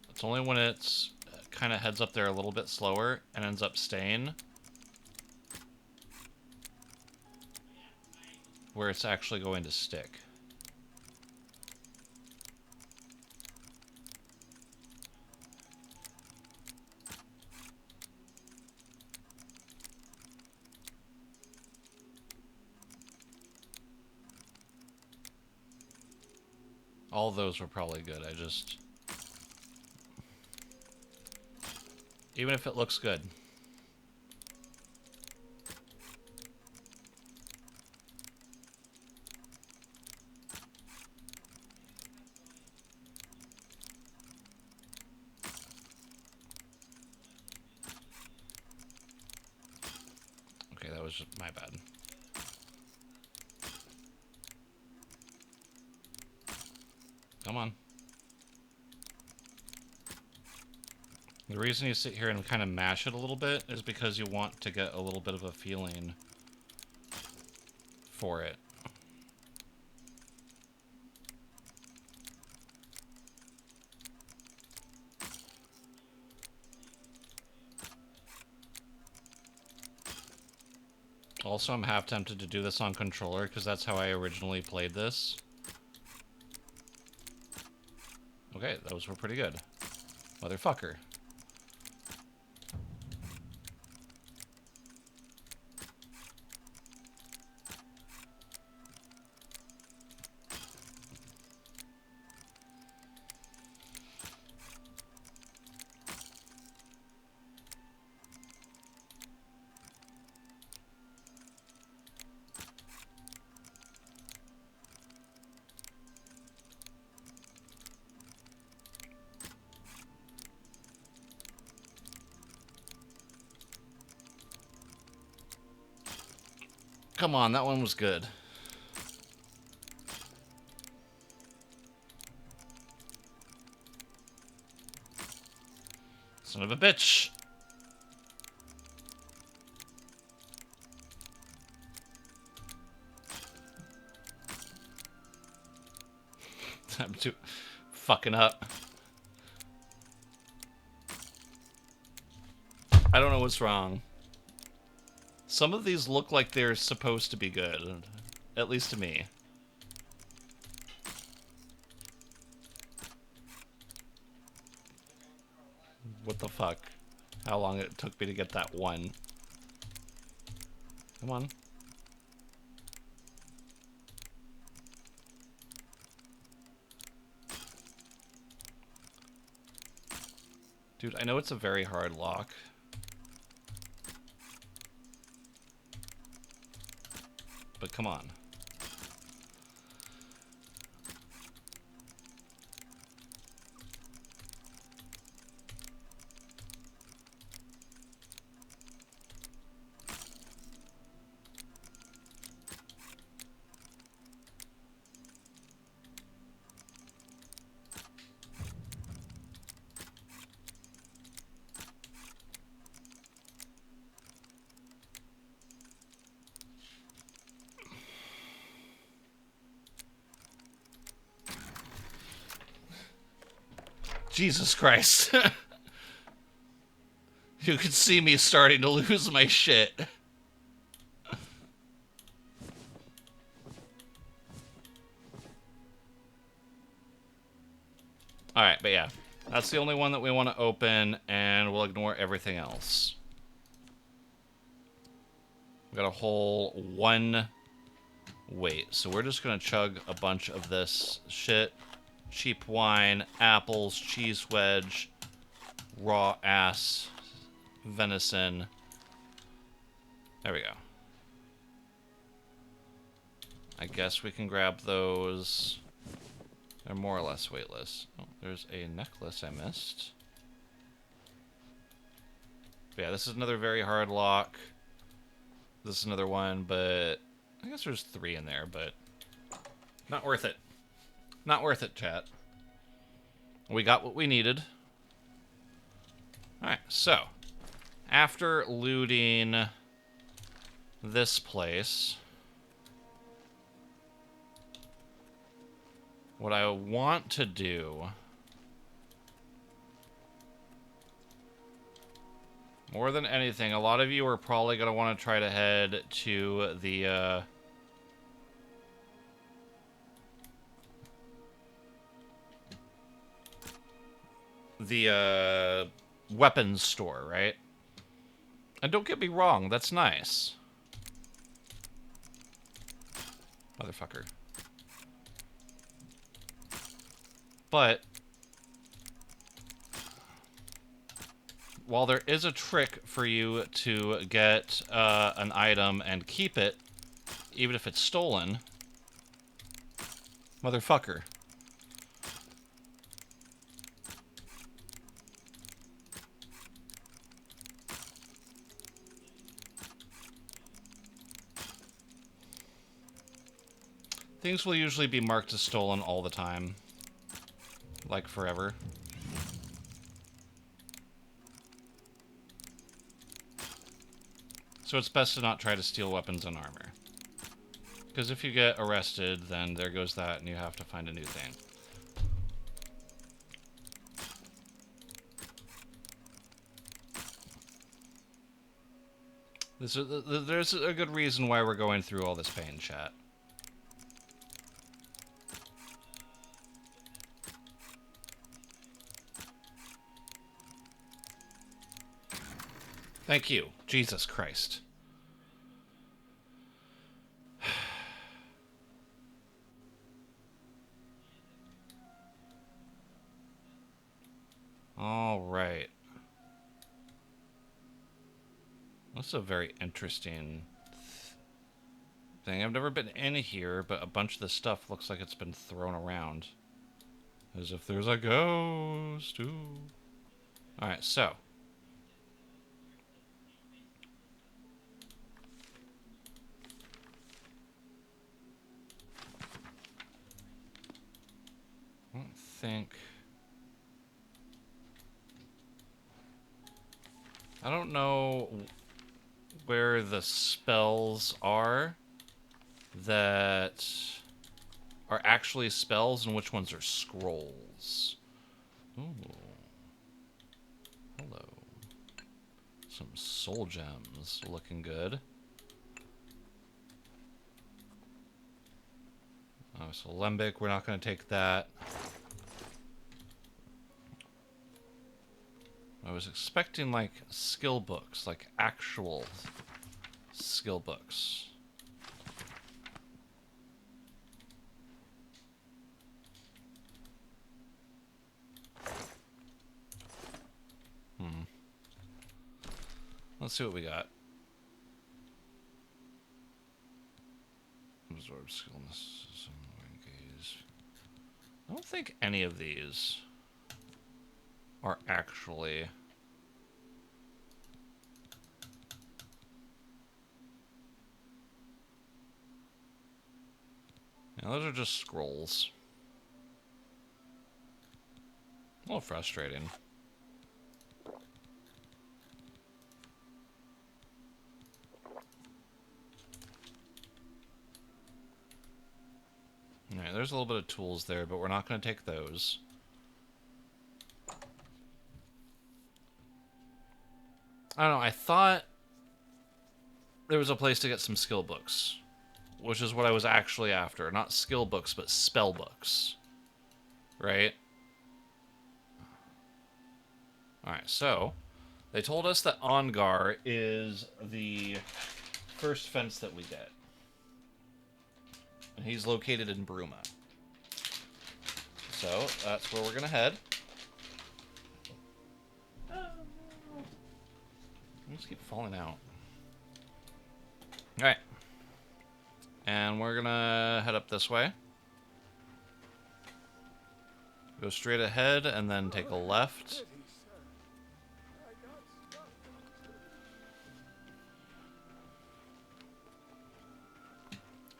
it's only when it's kind of heads up there a little bit slower and ends up staying where it's actually going to stick. All those were probably good. I just... Even if it looks good. Okay, that was just my bad. Come on. The reason you sit here and kind of mash it a little bit is because you want to get a little bit of a feeling for it. Also, I'm half tempted to do this on controller because that's how I originally played this. Okay, those were pretty good. Motherfucker. Come on, that one was good. Son of a bitch. I'm too fucking up. I don't know what's wrong. Some of these look like they're supposed to be good, at least to me. What the fuck? How long it took me to get that one. Come on. Dude, I know it's a very hard lock. But come on. Jesus Christ. You could see me starting to lose my shit. Alright, but yeah. That's the only one that we want to open, and we'll ignore everything else. We got a whole one wait. So we're just going to chug a bunch of this shit. Cheap wine, apples, cheese wedge, raw ass, venison. There we go. I guess we can grab those. They're more or less weightless. Oh, there's a necklace I missed. But yeah, this is another very hard lock. This is another one, but I guess there's 3 in there, but not worth it. Not worth it, chat. We got what we needed. Alright, so after looting this place, what I want to do, more than anything, a lot of you are probably going to want to try to head to the weapons store, right? And don't get me wrong, that's nice. Motherfucker. But while there is a trick for you to get an item and keep it, even if it's stolen, motherfucker. Things will usually be marked as stolen all the time. Like forever. So it's best to not try to steal weapons and armor. Because if you get arrested, then there goes that and you have to find a new thing. There's a good reason why we're going through all this pain, chat. Thank you. Jesus Christ. All right. That's a very interesting thing. I've never been in here, but a bunch of this stuff looks like it's been thrown around. As if there's a ghost. Ooh. Alright, so. I don't think... I don't know where the spells are that are actually spells and which ones are scrolls. Ooh. Hello. Some soul gems looking good. Oh, so Lembic, we're not going to take that. I was expecting, like, skill books, like actual skill books. Let's see what we got. Absorb skillness. I don't think any of these are actually... Yeah, those are just scrolls. A little frustrating. Alright, there's a little bit of tools there, but we're not going to take those. I don't know, I thought there was a place to get some skill books, which is what I was actually after. Not skill books, but spell books. Right? Alright, so they told us that Ongar is the first fence that we get. And he's located in Bruma. So, that's where we're going to head. I just keep falling out. Alright. And we're going to head up this way. Go straight ahead and then take a left.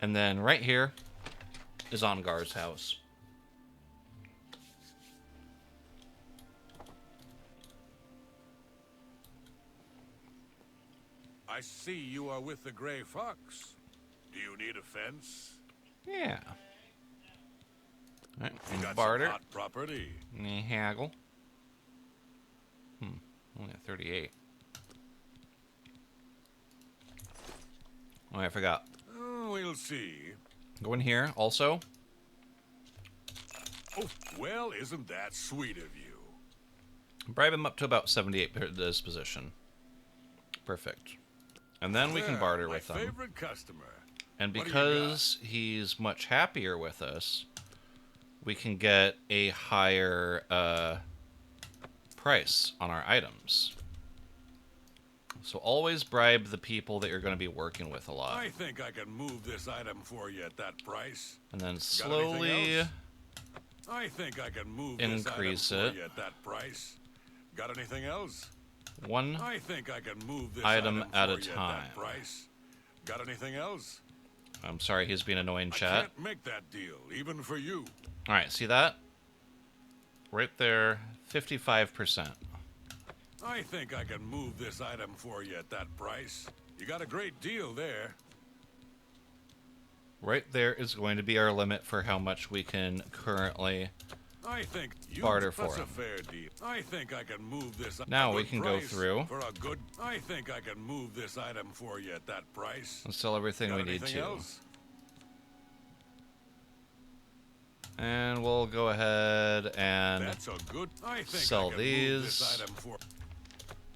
And then right here is Ongar's house. I see you are with the Gray Fox. Do you need a fence? Yeah. Alright, You got barter. some hot property. Haggle. Only at 38. Oh, I forgot. We'll see. Go in here, also. Oh, well, isn't that sweet of you? Bribe him up to about 78 disposition. Perfect. And then we can barter with my him. favorite customer. And What do you because he's much happier with us, we can get a higher price on our items. So always bribe the people that you're going to be working with a lot. I think I can move this item for you at that price. And then Got slowly anything else? I think I can move increase this item it. for you at that price. Got anything else? One I think I can move this item at a for you time. At that price. Got anything else? I'm sorry, he's being annoying, I chat. can't make that deal, even for you. Alright, see that? Right there, 55%. I think I can move this item for you at that price. You got a great deal there. Right there is going to be our limit for how much we can currently I think you barter for that's him. a fair deal. I think I can move this Now a we good can go price through. for a good. I think I can move this item for you at that price. and sell everything Got we need anything to. else? And we'll go ahead and That's a good. I think sell I can these. Move this item for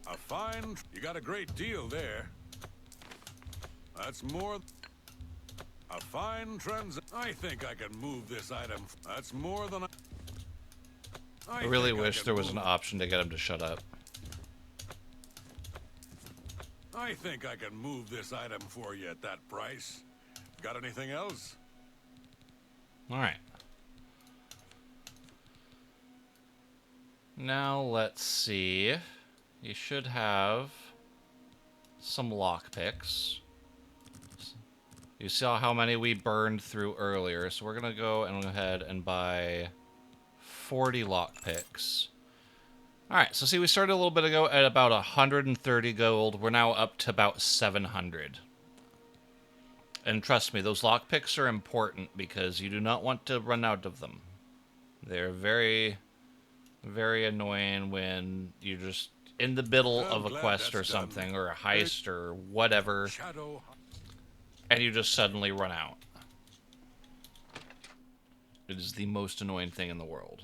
a fine. You got a great deal there. That's more. A fine trans. I think I can move this item. That's more than. I really think I wish can there was move an option to get him to shut up. I think I can move this item for you at that price. Got anything else? Alright. Now let's see. You should have some lockpicks. You saw how many we burned through earlier, so we're gonna go ahead and buy 40 lockpicks. Alright, so see, we started a little bit ago at about 130 gold. We're now up to about 700. And trust me, those lockpicks are important because you do not want to run out of them. They're very, very annoying when you're just in the middle Well, of a glad quest or that's done. something, or a heist or whatever, Shadow. and you just suddenly run out. It is the most annoying thing in the world.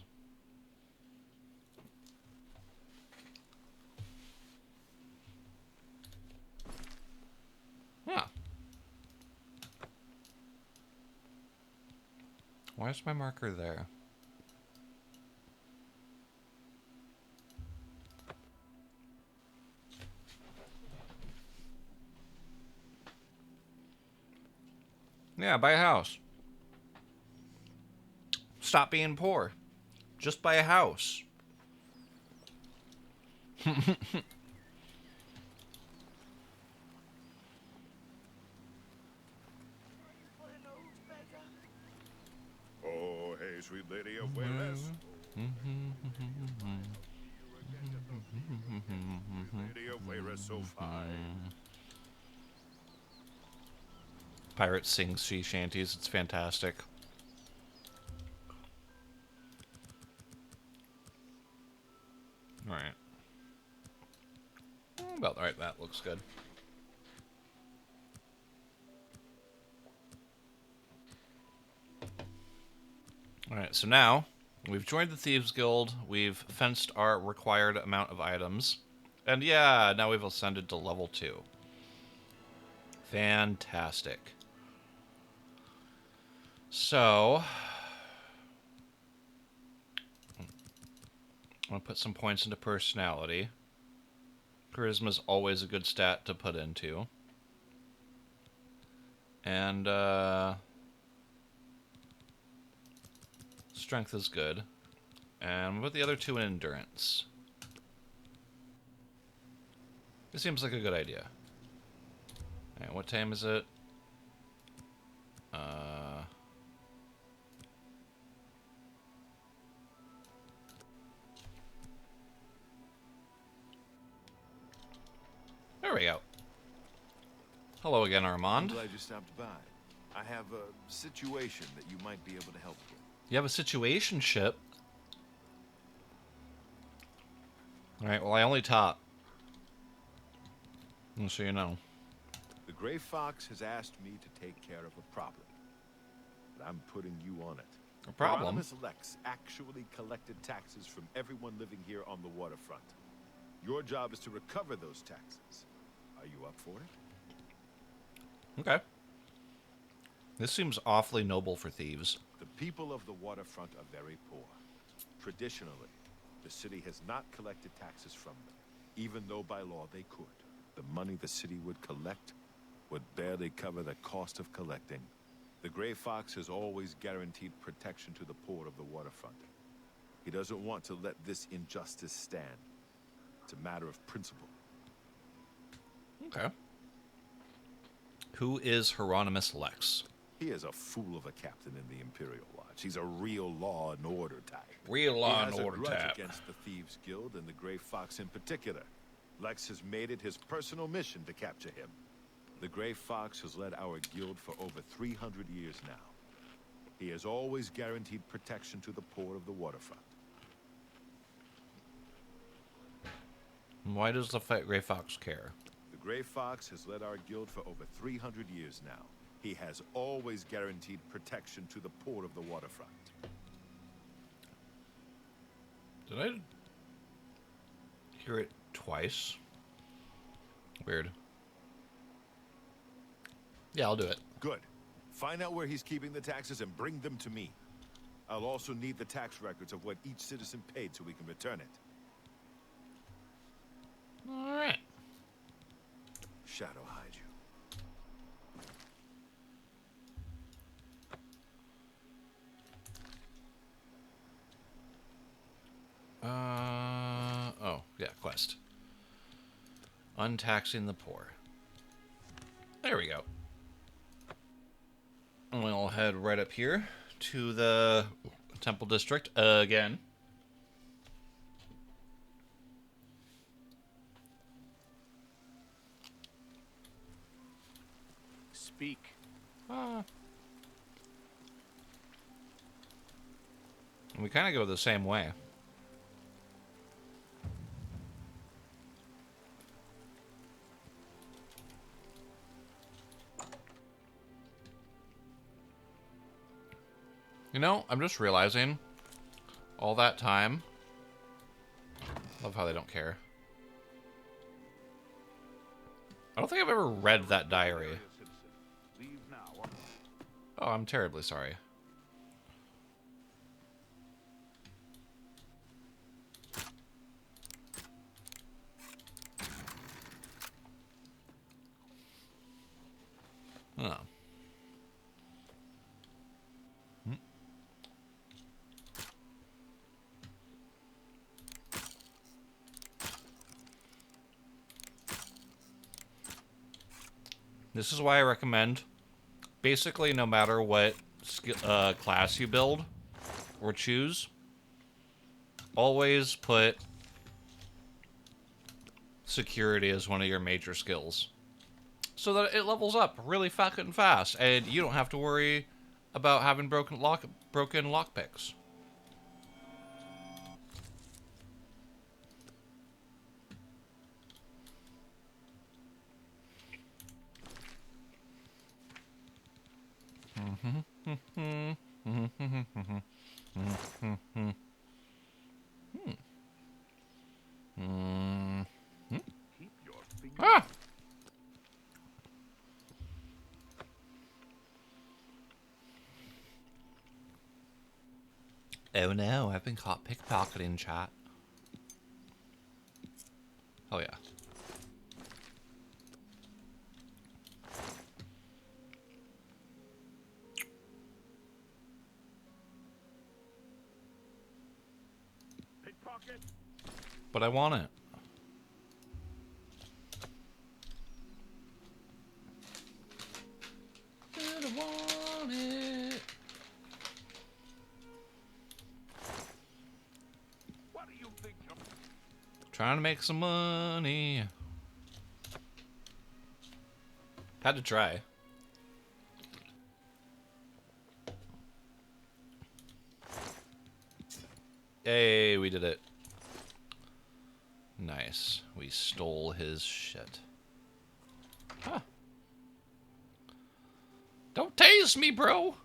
Yeah. Where's my marker there? Yeah, buy a house. Stop being poor. Just buy a house. Oh, hey, sweet lady of Waylass. Lady of Waylass, so fine. Pirates sing sea shanties. It's fantastic. Alright. Well, alright, that looks good. Alright, so now we've joined the Thieves Guild, we've fenced our required amount of items, and yeah, now we've ascended to level 2. Fantastic. So, I'm going to put some points into personality. Charisma's always a good stat to put into. And, strength is good. And we'll put the other two in endurance. This seems like a good idea. Alright, what time is it? There we go. Hello again, I'm Armand. glad you stopped by. I have a situation that you might be able to help with. You have a situationship. Alright, well, I only top. Just so you know. The Gray Fox has asked me to take care of a problem. But I'm putting you on it. A problem? Hieronymus Lex actually collected taxes from everyone living here on the waterfront. Your job is to recover those taxes. Are you up for it? Okay. This seems awfully noble for thieves. The people of the waterfront are very poor. Traditionally, the city has not collected taxes from them, even though by law they could. The money the city would collect would barely cover the cost of collecting. The Gray Fox has always guaranteed protection to the poor of the waterfront. He doesn't want to let this injustice stand. It's a matter of principle. Okay. Who is Hieronymus Lex? He is a fool of a captain in the Imperial Watch. He's a real law and order type. Real law and He has order a grudge type. against the Thieves Guild and the Gray Fox in particular. Lex has made it his personal mission to capture him. The Gray Fox has led our guild for over 300 years now. He has always guaranteed protection to the poor of the waterfront. Why does the Gray Fox care? The Gray Fox has led our guild for over 300 years now. He has always guaranteed protection to the poor of the waterfront. Did I hear it twice? Weird. Yeah, I'll do it. Good. Find out where he's keeping the taxes and bring them to me. I'll also need the tax records of what each citizen paid so we can return it. All right. Shadow hide you. Oh, yeah, quest. Untaxing the poor. There we go. And we'll head right up here to the Temple District again. Speak. And we kind of go the same way. You know, I'm just realizing all that time. Love how they don't care. I don't think I've ever read that diary. Oh, I'm terribly sorry. Oh. This is why I recommend, basically, no matter what class you build or choose, always put security as one of your major skills, so that it levels up really fucking fast, and you don't have to worry about having broken lockpicks. Ah! Oh no, I've been caught pickpocketing, chat. Oh yeah. But I want it. But I want it. What do you think? Trying to make some money. Had to try. Hey, we did it. Nice. We stole his shit. Huh. Don't tase me, bro.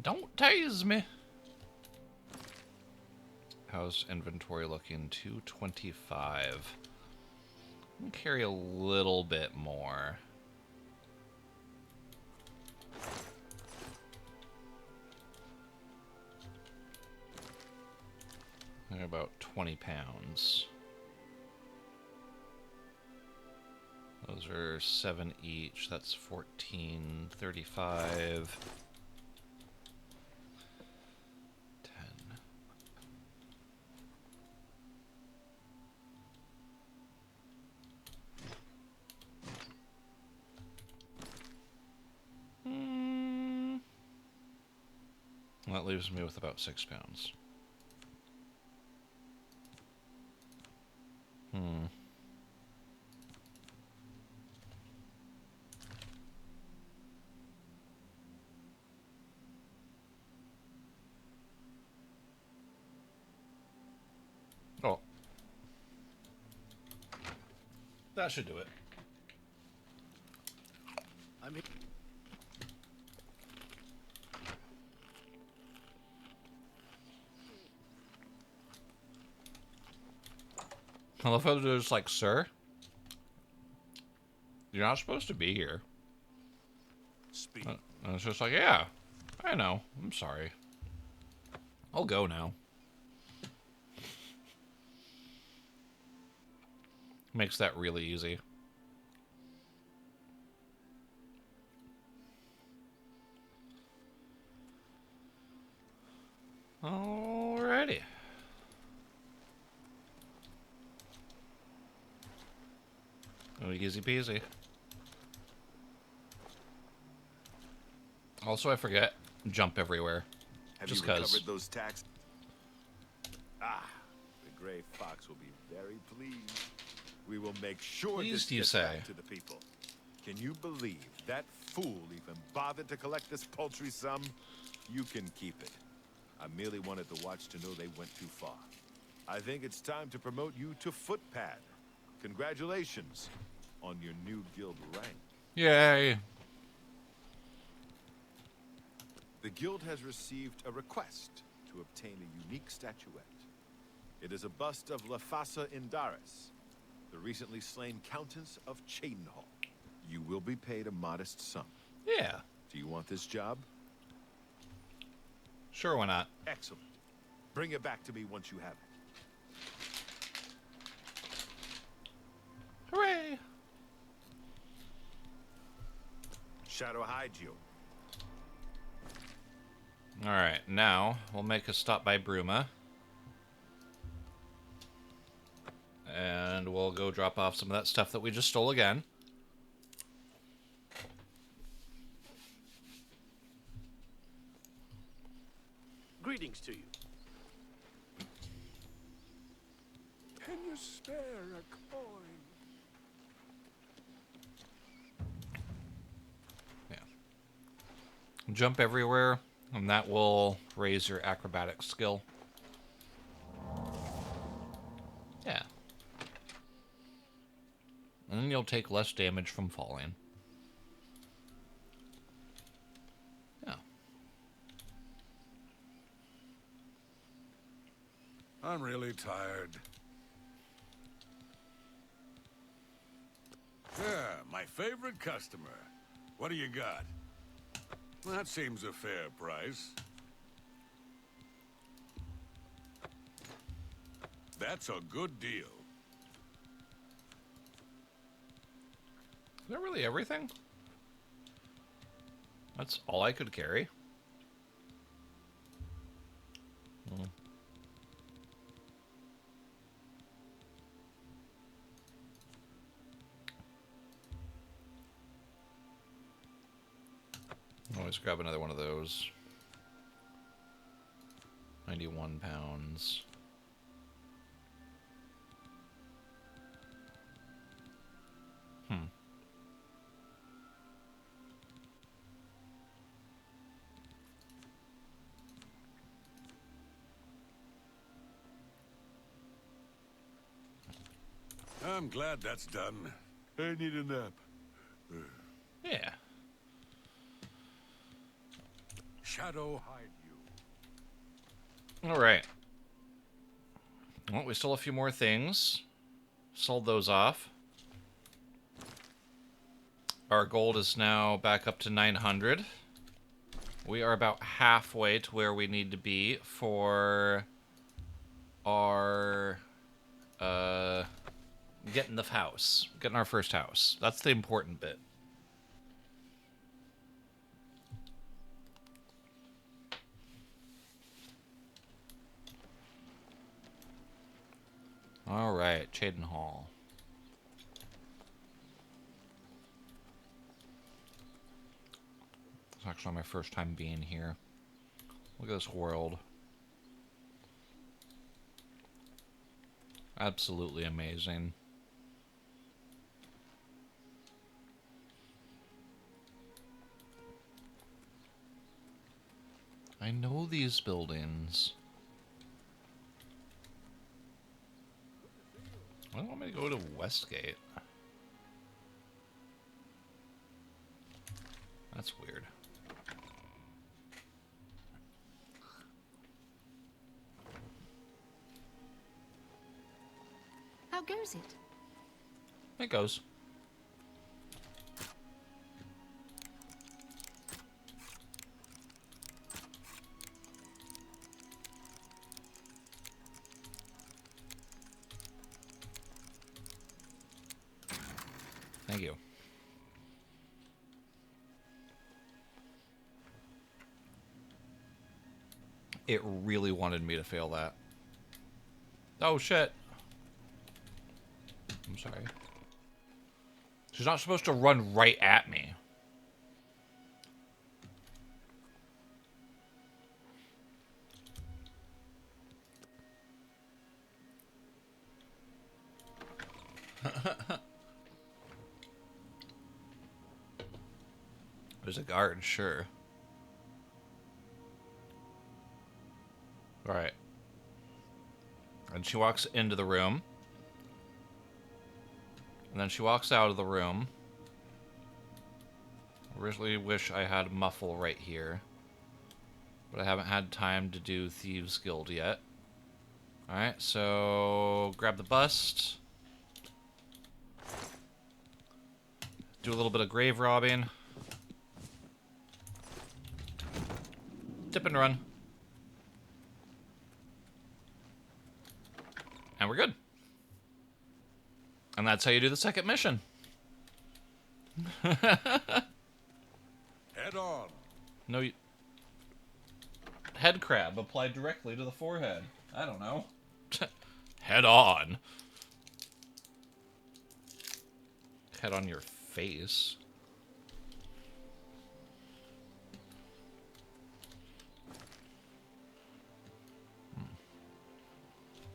Don't tase me. How's inventory looking? 225. I'm gonna carry a little bit more. They're about 20 pounds. Those are 7 each. That's 14, 35. 10. That leaves me with about 6 pounds. Oh. That should do it. I mean, I love how they're just like, sir, you're not supposed to be here. Speak. And it's just like, yeah, I know. I'm sorry. I'll go now. Makes that really easy. Alrighty. Oh, easy peasy. Also, I forget, jump everywhere. Have Just you 'cause. recovered those tax? Ah, the Gray Fox will be very pleased. We will make sure this Pleased, you gets say? back to the people. Can you believe that fool even bothered to collect this paltry sum? You can keep it. I merely wanted the watch to know they went too far. I think it's time to promote you to footpad. Congratulations on your new guild rank. Yay. The guild has received a request to obtain a unique statuette. It is a bust of Lafasa Indaris, the recently slain Countess of Chadenhall. You will be paid a modest sum. Yeah. Do you want this job? Sure, why not? Excellent. Bring it back to me once you have it. Hooray. Shadow hide you. Alright, now we'll make a stop by Bruma. And we'll go drop off some of that stuff that we just stole again. greetings to you. Can you spare a coin? Yeah. Jump everywhere, and that will raise your acrobatic skill. Yeah. And then you'll take less damage from falling. Yeah. I'm really tired. Yeah, my favorite customer. What do you got? That seems a fair price. That's a good deal. Is that really everything? That's all I could carry. Always grab another one of those. 91 pounds. I'm glad that's done. I need a nap. Yeah. Shadow hide you. Alright. Well, we stole a few more things. Sold those off. Our gold is now back up to 900. We are about halfway to where we need to be for are getting the house. Getting our first house. That's the important bit. Alright, Chaden Hall. It's actually my first time being here. Look at this world. Absolutely amazing. I know these buildings. Why don't want me to go to Westgate? That's weird. How goes it? It goes. Thank you. It really wanted me to fail that. Oh, shit. I'm sorry. She's not supposed to run right at me. There's a guard, sure. Alright. And she walks into the room. And then she walks out of the room. I really wish I had Muffle right here. But I haven't had time to do Thieves Guild yet. Alright, so grab the bust. Do a little bit of grave robbing. Dip and run. And we're good. And that's how you do the second mission. Head on. No, you... Head crab applied directly to the forehead. I don't know. Head on. Head on your face.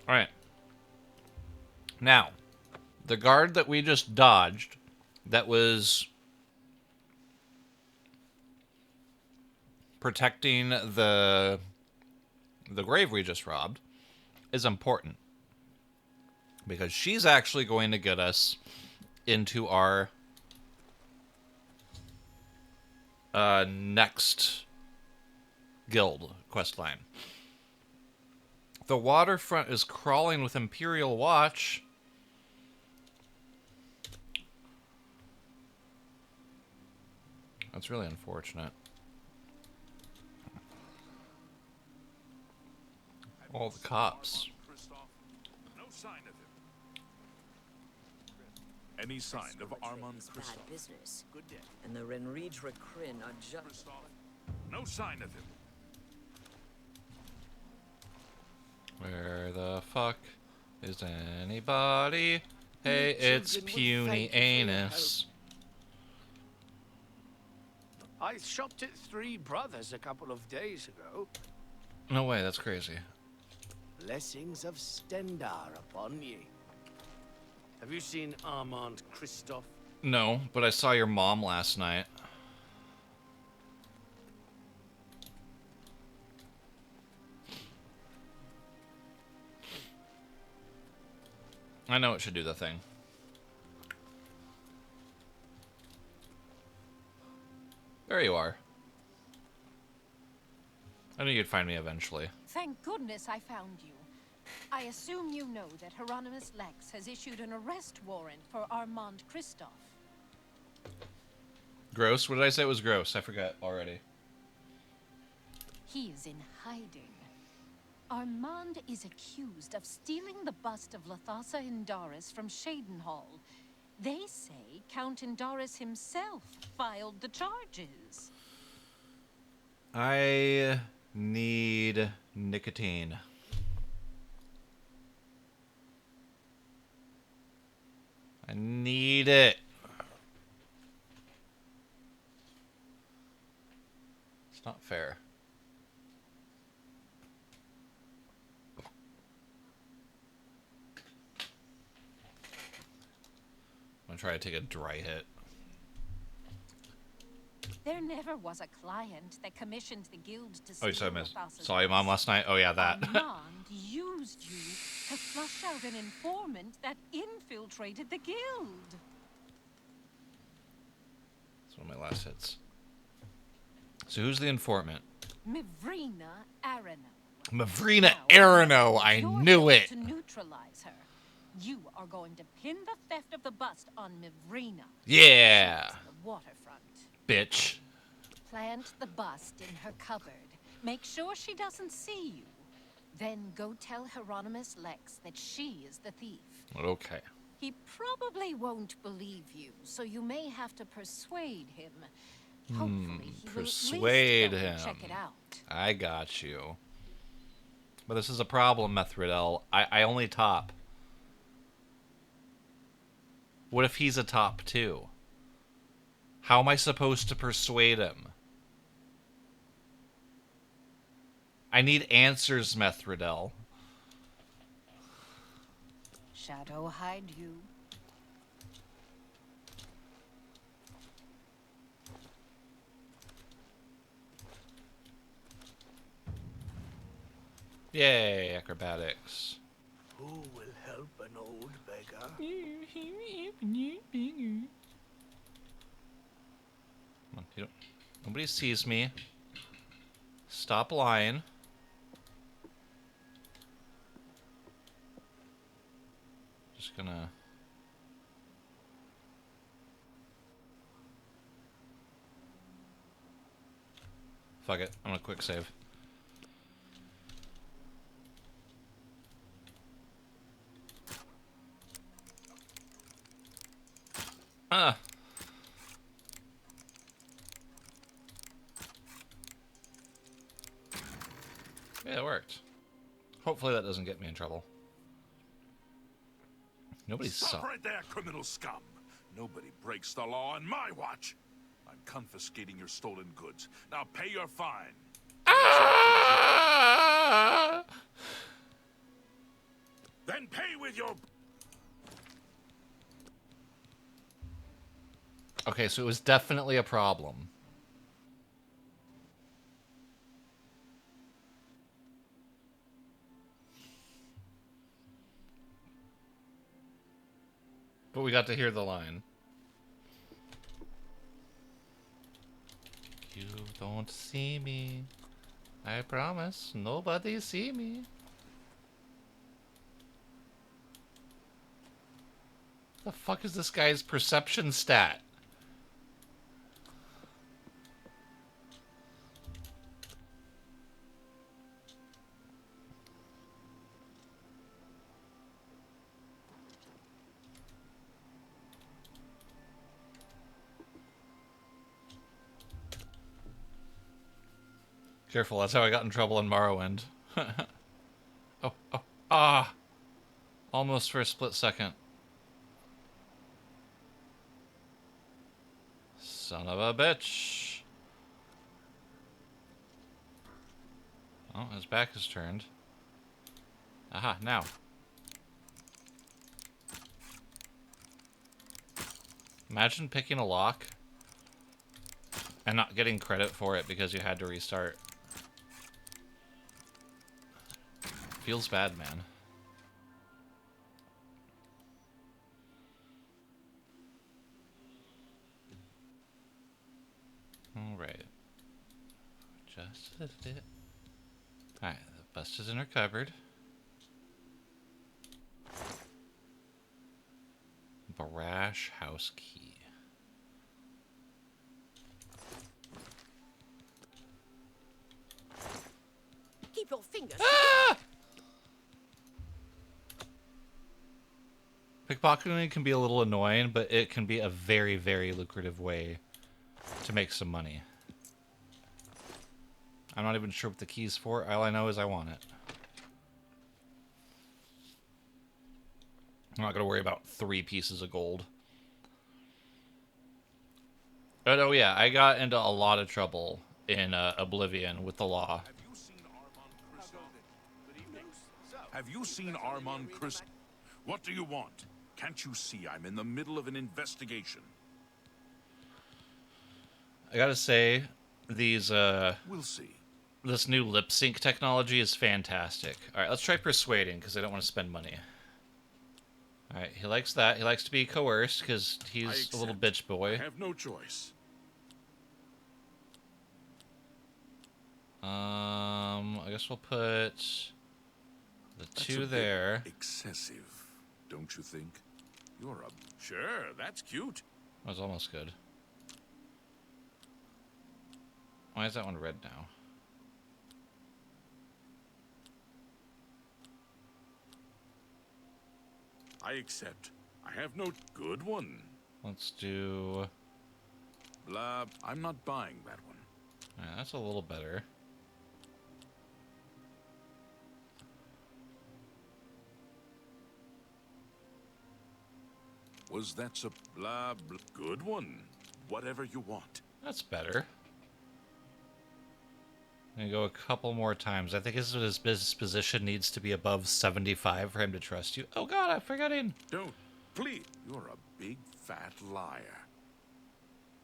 Alright. Now, the guard that we just dodged, that was protecting the grave we just robbed, is important. Because she's actually going to get us into our next guild questline. The waterfront is crawling with Imperial Watch. That's really unfortunate. All the cops. No sign of him. Any sign of Armand Bad Christoph? business. Good day. And the Renridra Kryn are just... No sign of him. Where the fuck is anybody? Hey, it's Children will puny thank you for your anus. I shopped at Three Brothers a couple of days ago. No way, that's crazy. Blessings of Stendar upon ye. Have you seen Armand Christoph? No, but I saw your mom last night. I know it should do the thing. There you are. I knew you'd find me eventually. Thank goodness I found you. I assume you know that Hieronymus Lex has issued an arrest warrant for Armand Christoph. Gross? What did I say it was gross? I forgot already. He is in hiding. Armand is accused of stealing the bust of Lathasa Indaris from Shadenhall. They say Count Indaris himself filed the charges. I need nicotine. I need it. It's not fair. I'm gonna try to take a dry hit. There never was a client that commissioned the guild to Oh, you steal saw I Lathasa's saw your mom bust. last night? Oh, yeah, that. Armand used you to flush out an informant that infiltrated the guild. That's one of my last hits. So who's the informant? Mivrina Arano. Mavrina Now, Arano. I you're knew going it. to neutralize her. You are going to pin the theft of the bust on Mivrina. Yeah. She's the waterfront. Bitch. Plant the bust in her cupboard. Make sure she doesn't see you. Then go tell Hieronymus Lex that she is the thief. Okay. He probably won't believe you, so you may have to persuade him. Hopefully he persuade will at least go him. and check it out. I got you. But this is a problem, Methridel. I only top. What if he's a top too? How am I supposed to persuade him? I need answers, Methridel. Shadow hide you. Yay, acrobatics. Who will help an old beggar? Come on, you don't, nobody sees me. Stop lying. Just gonna... Fuck it, I'm gonna quick save. Ah! Yeah, it worked. Hopefully that doesn't get me in trouble. Nobody saw. Stop right there, criminal scum! Nobody breaks the law on my watch. I'm confiscating your stolen goods. Now pay your fine. Ah! Then pay with your... Okay, so it was definitely a problem. But we got to hear the line. You don't see me. I promise, nobody see me. The fuck is this guy's perception stat? Careful, that's how I got in trouble in Morrowind. Ah! Almost for a split second. Son of a bitch. Oh, his back is turned. Aha, now. Imagine picking a lock and not getting credit for it because you had to restart. Feels bad, man. Alright. Just a little bit. Alright, the bust is in her cupboard. Barash house key. Keep your fingers. Ah! pickpocketing can be a little annoying, but it can be a very, very lucrative way to make some money. I'm not even sure what the key's for. All I know is I want it. I'm not going to worry about 3 pieces of gold. But oh yeah, I got into a lot of trouble in Oblivion with the law. Have you seen Armand Chris? What do you want? Can't you see I'm in the middle of an investigation? I gotta say, these We'll see. this new lip sync technology is fantastic. All right, let's try persuading because I don't want to spend money. All right, he likes that. He likes to be coerced because he's a little bitch boy. I have no choice. I guess we'll put the That's 2 a there. bit excessive, don't you think? You're a... Sure, that's cute. That was almost good. Why is that one red now? I accept. I have no... Good one. Let's do... Blah. I'm not buying that one. Yeah, that's a little better. Was that so... Blah, blah. Good one. Whatever you want. That's better. I'm gonna go a couple more times. I think his business position needs to be above 75 for him to trust you. Oh god, I'm forgetting. Don't. Please. You're a big fat liar.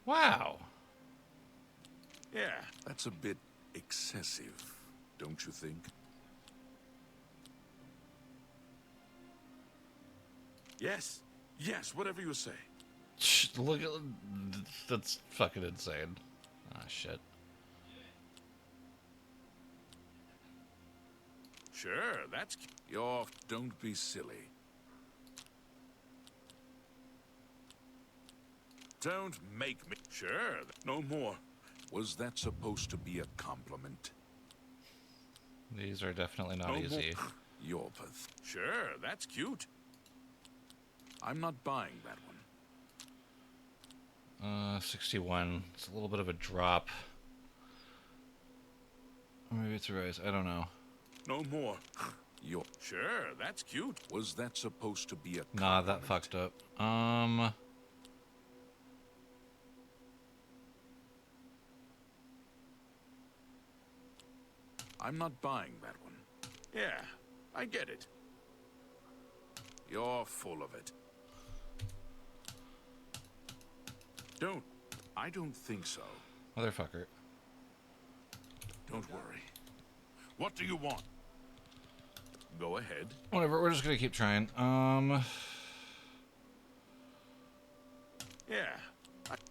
Wow. Yeah, that's a bit excessive, don't you think? Yes. Yes, whatever you say. Look at... That's fucking insane. Ah, shit. Sure, that's... You're... Don't be silly. Don't make me... Sure, no more. Was that supposed to be a compliment? These are definitely not easy. You're Sure, that's cute. I'm not buying that one. 61. It's a little bit of a drop. Or maybe it's a rise. I don't know. No more. You're... Sure, that's cute. Was that supposed to be a compliment? Nah, that fucked up. I'm not buying that one. Yeah, I get it. You're full of it. I don't think so. Motherfucker. Don't worry. What do you want? Go ahead. Whatever, we're just gonna keep trying. Yeah.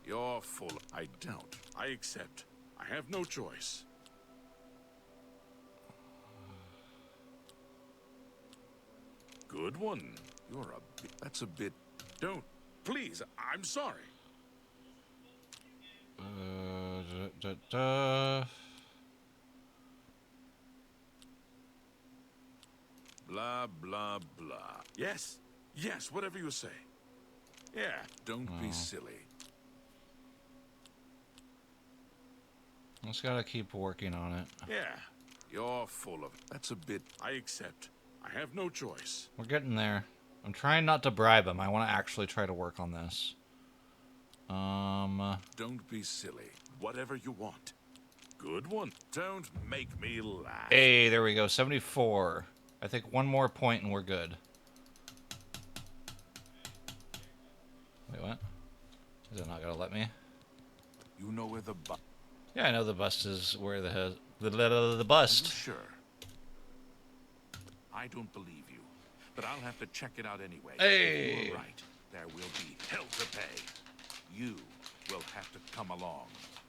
You're full of... I don't. I accept. I have no choice. Good one. You're a bit... That's a bit... Don't. Please, I'm sorry. Blah, blah, blah. Yes. Yes, whatever you say. Yeah. Don't be silly. Just gotta keep working on it. Yeah. You're full of... That's a bit... I accept. I have no choice. We're getting there. I'm trying not to bribe him. I want to actually try to work on this. Don't be silly. Whatever you want. Good one. Don't make me laugh. Hey, there we go. 74. I think one more point and we're good. Wait, what? Is it not gonna let me? You know where the bust... Yeah, I know the bust is where the bust. Sure. I don't believe you, but I'll have to check it out anyway. Hey! If you're right, there will be hell to pay. You will have to come along.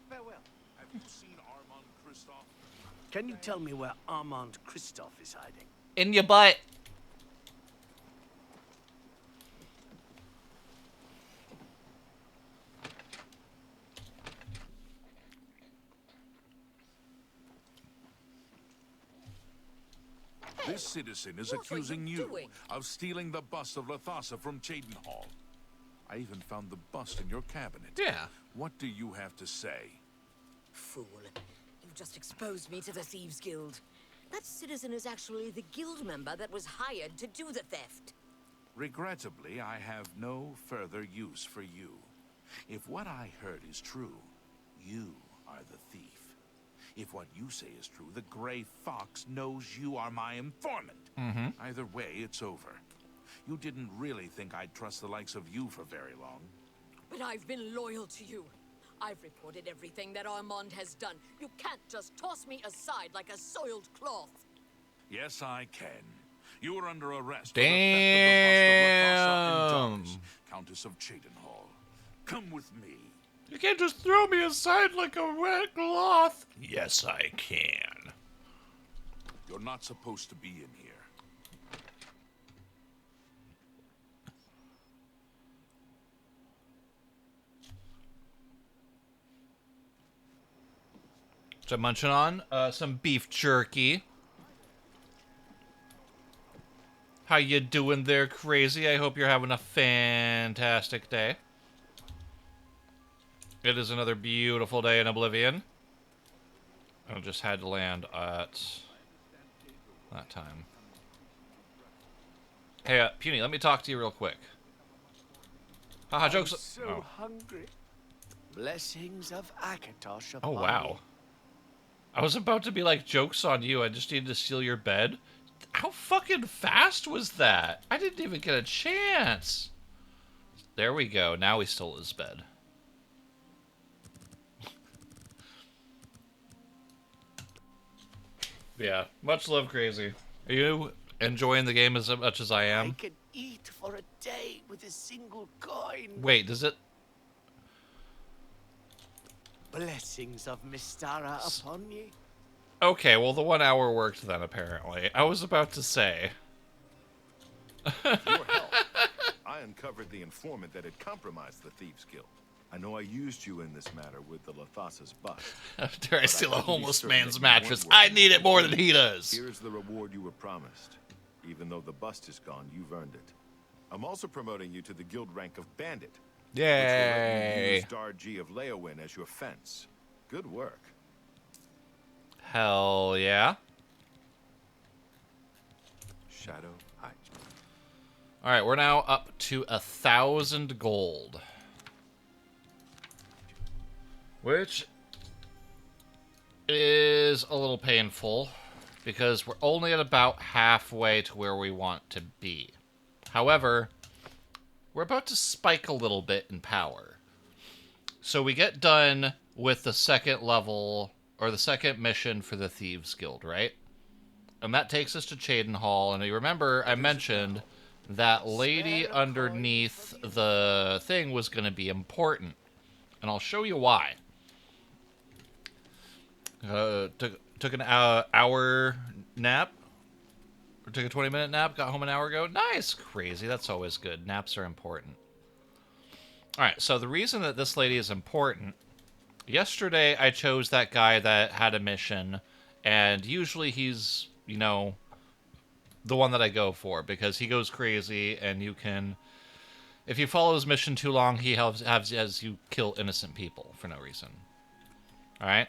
Farewell. Have you seen Armand Christoph? Can you tell me where Armand Christoph is hiding? In your butt. This citizen is What are accusing you you doing? of stealing the bust of Lathasa from Cheydinhal. I even found the bust in your cabinet. Yeah. What do you have to say? Fool. You've just exposed me to the Thieves Guild. That citizen is actually the guild member that was hired to do the theft. Regrettably, I have no further use for you. If what I heard is true, you are the thief. If what you say is true, the Gray Fox knows you are my informant. Either way, it's over. You didn't really think I'd trust the likes of you for very long. But I've been loyal to you. I've reported everything that Armand has done. You can't just toss me aside like a soiled cloth. Yes, I can. You are under arrest Damn. for the theft of the bust of Lathasa Indoris, Countess of Cheydinhal. Come with me. You can't just throw me aside like a wet cloth. Yes, I can. You're not supposed to be in here. So I'm munching on some beef jerky. How you doing there, crazy? I hope you're having a fantastic day. It is another beautiful day in Oblivion. I just had to land at that time. Hey, Puny, let me talk to you real quick. Haha, jokes. I'm so hungry. Blessings of Akatosh Oh, upon wow. me. I was about to be like, joke's on you, I just needed to steal your bed. How fucking fast was that? I didn't even get a chance. There we go, now he stole his bed. Yeah, much love, crazy. Are you enjoying the game as much as I I am? can eat for a day with a single coin. Wait, does it... Blessings of Mystara upon ye. Okay, well the 1 hour worked then, apparently. I was about to say. Your help. I uncovered the informant that had compromised the Thieves Guild. I know I used you in this matter with the Lathasa's bust. After I steal a couldn't be homeless certain man's that you mattress, weren't I working need it with more me. than he does. Here's the reward you were promised. Even though the bust is gone, you've earned it. I'm also promoting you to the guild rank of Bandit. Which will let you Yay. use Darji of Leowin as your fence. Good work. Hell yeah. Shadow. Alright, we're now up to 1,000 gold. Which is a little painful, because we're only at about halfway to where we want to be. However, we're about to spike a little bit in power. So we get done with the second level, or the second mission for the Thieves Guild, right? And that takes us to Cheydinhal, and you remember I mentioned that lady underneath the thing was going to be important. And I'll show you why. Took an hour nap. Or took a 20-minute nap, got home an hour ago. Nice, crazy. That's always good. Naps are important. Alright, so the reason that this lady is important... Yesterday, I chose that guy that had a mission, and usually he's, you know, the one that I go for, because he goes crazy, and you can... If you follow his mission too long, he has you kill innocent people for no reason. Alright?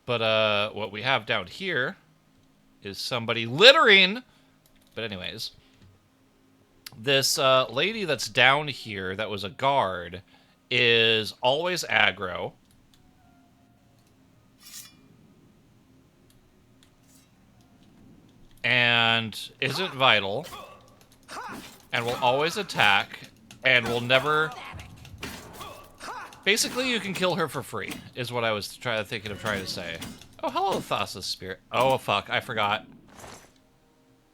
But, what we have down here is somebody littering! But anyways, this lady that's down here that was a guard is always aggro. And isn't vital. And will always attack. And will never... Basically, you can kill her for free, is what I was thinking of trying to say. Oh, hello, Thassa's spirit. Oh, fuck, I forgot.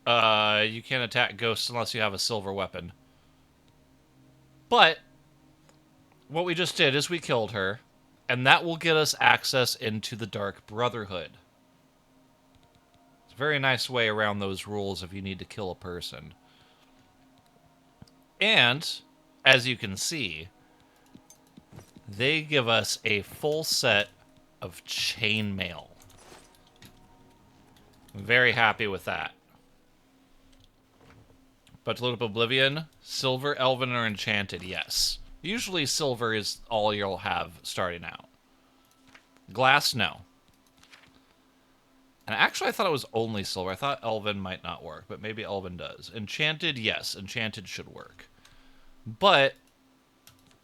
You can't attack ghosts unless you have a silver weapon. But, what we just did is we killed her, and that will get us access into the Dark Brotherhood. It's a very nice way around those rules if you need to kill a person. And, as you can see, they give us a full set of chainmail. I'm very happy with that. About to load up Oblivion. Silver, Elven, or Enchanted, yes. Usually silver is all you'll have starting out. Glass, no. And actually I thought it was only silver. I thought Elven might not work, but maybe Elven does. Enchanted, yes. Enchanted should work. But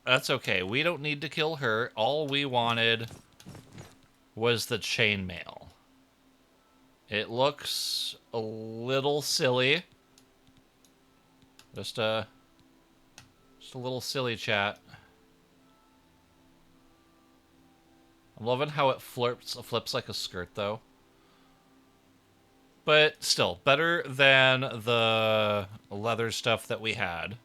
that's okay. We don't need to kill her. All we wanted was the chainmail. It looks a little silly. Just a little silly, chat. I'm loving how it flips like a skirt, though. But still, better than the leather stuff that we had.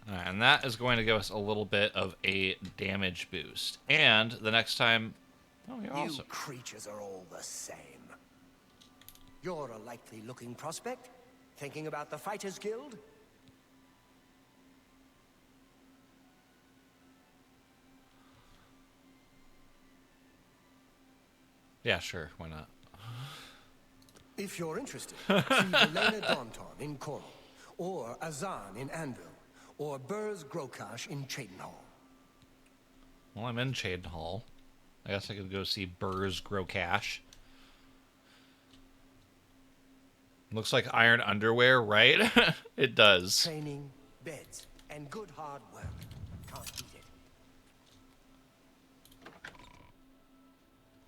Alright, and that is going to give us a little bit of a damage boost. And the next time... Oh, you're awesome. You creatures are all the same. You're a likely-looking prospect? Thinking about the Fighters Guild? Yeah, sure. Why not? If you're interested, see Velena Daunton in Coral, or Azan in Anvil, or Burz Grokash in Cheydinhal. Well, I'm in Cheydinhal. I guess I could go see Burz Grokash. Looks like iron underwear, right? It does. Training, beds, and good hard work. Can't beat it.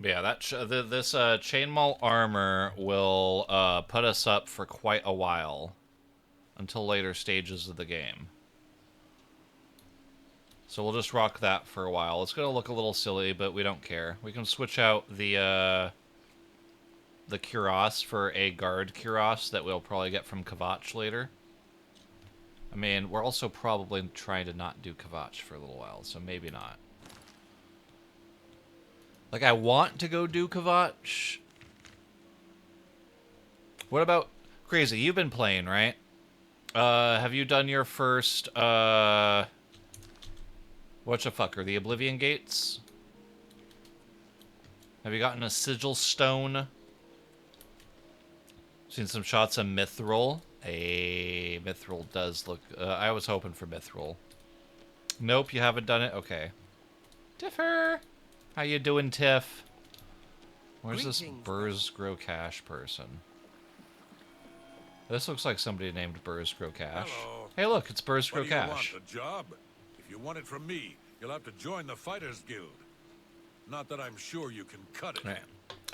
Yeah, that this chainmail armor will put us up for quite a while until later stages of the game. So we'll just rock that for a while. It's gonna look a little silly, but we don't care. We can switch out the cuirass for a guard cuirass that we'll probably get from Kvatch later. I mean, we're also probably trying to not do Kvatch for a little while, so maybe not. Like, I want to go do Kvatch. What about... Crazy, you've been playing, right? Have you done your first, whatchafucker, the Oblivion Gates? Have you gotten a sigil stone? Seen some shots of Mithril. Hey, Mithril does look... I was hoping for Mithril. Nope, you haven't done it? Okay. Tiffer! How you doing, Tiff? Where's this Burz Grokash person? This looks like somebody named Burz Grokash. Hello. Hey, look, it's Burz What do you want, Grokash. a job? If you want it from me, you'll have to join the Fighters Guild. Not that I'm sure you can cut it. Right.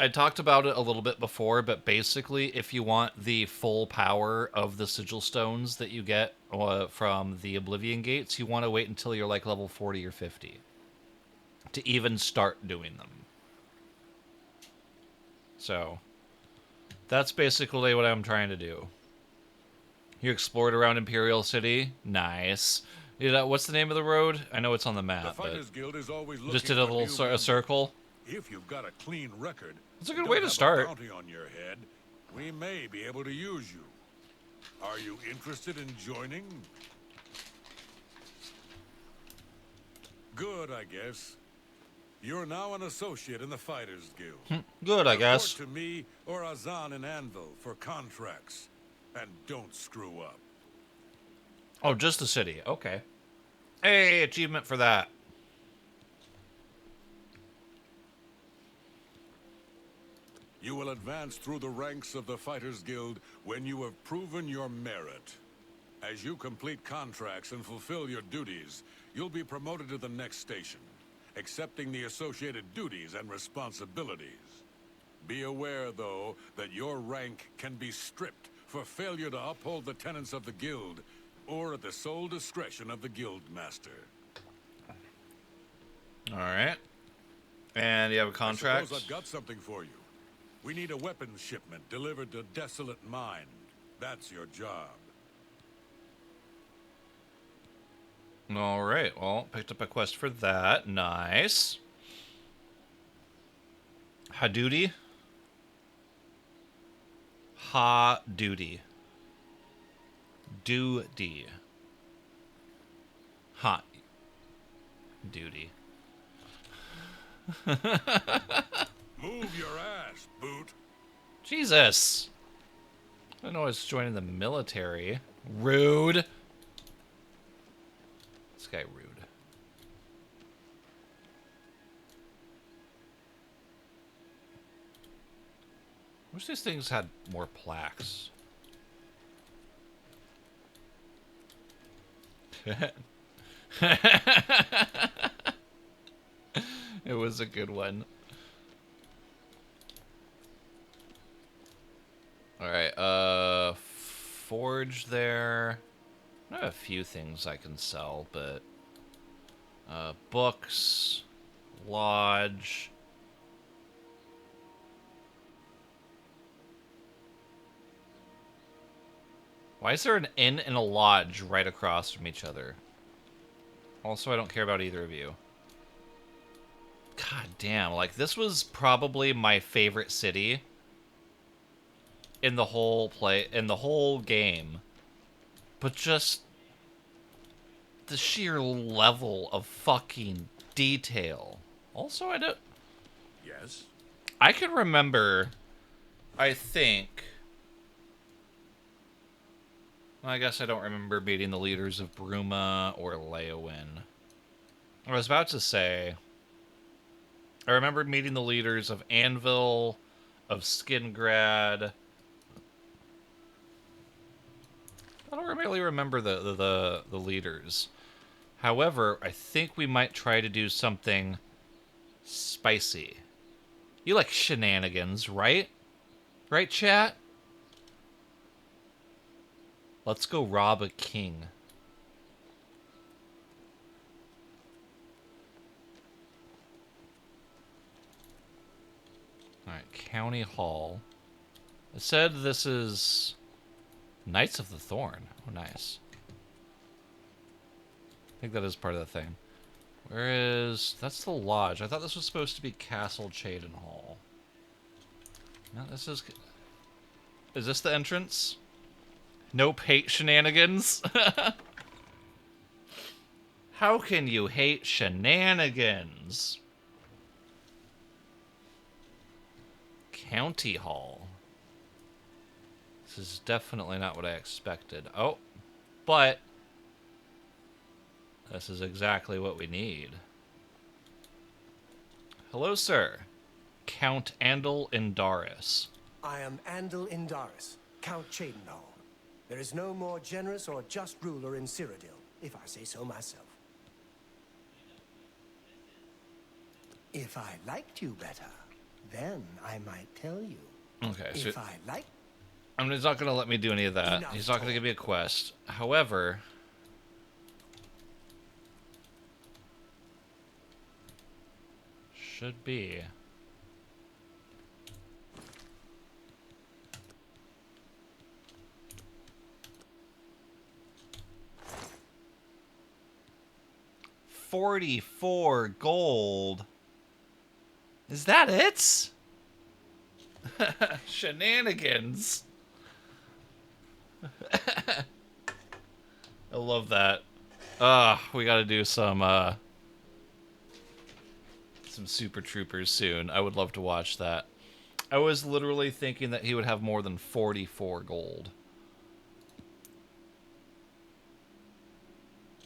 I talked about it a little bit before, but basically, if you want the full power of the sigil stones that you get from the Oblivion Gates, you want to wait until you're like level 40 or 50 to even start doing them. So, that's basically what I'm trying to do. You explored around Imperial City? Nice. You know, what's the name of the road? I know it's on the map, The but Fighters Guild is always looking just did a for little new members. circle. If you've got a clean record, That's a good and way don't to have start. a bounty on your head, we may be able to use you. Are you interested in joining? Good, I guess. You're now an associate in the Fighters Guild. Good, I guess. Report to me or Azan and Anvil for contracts. And don't screw up. Oh, just the city. Okay. Hey, achievement for that. You will advance through the ranks of the Fighters Guild when you have proven your merit. As you complete contracts and fulfill your duties, you'll be promoted to the next station, accepting the associated duties and responsibilities. Be aware, though, that your rank can be stripped for failure to uphold the tenets of the guild, or at the sole discretion of the guild master. All right. And you have a contract? I suppose I've got something for you. We need a weapons shipment delivered to Desolate Mine. That's your job. All right. Well, picked up a quest for that. Nice. Ha-duty? Ha-duty. Duty. Hot. Duty. Move your ass, boot. Jesus. I didn't know I was joining the military. Rude. This guy rude. Wish these things had more plaques. It was a good one. Alright, forge there. I have a few things I can sell, but books, lodge. Why is there an inn and a lodge right across from each other? Also, I don't care about either of you. God damn, like, this was probably my favorite city in the whole game. But just the sheer level of fucking detail. Also, Yes? I can remember, I think... Well, I guess I don't remember meeting the leaders of Bruma or Leowin. I was about to say... I remember meeting the leaders of Anvil, of Skingrad. I don't really remember the leaders. However, I think we might try to do something spicy. You like shenanigans, right? Right, chat? Let's go rob a king. Alright, County Hall. It said this is Knights of the Thorn. Oh, nice. I think that is part of the thing. Where is... That's the lodge. I thought this was supposed to be Castle Cheydinhal. No, this is... Is this the entrance? Nope, hate shenanigans. How can you hate shenanigans? County Hall. This is definitely not what I expected. Oh, but this is exactly what we need. Hello, sir. Count Andal Indaris. I am Andal Indaris, Count Cheydinhal. There is no more generous or just ruler in Cyrodiil, if I say so myself. If I liked you better, then I might tell you. Okay, so If I like... he's not going to let me do any of that. Enough He's not going to give me a quest. However... Should be... $44 gold. Is that it? Shenanigans. I love that. We gotta do some Super Troopers soon. I would love to watch that. I was literally thinking that he would have more than 44 gold.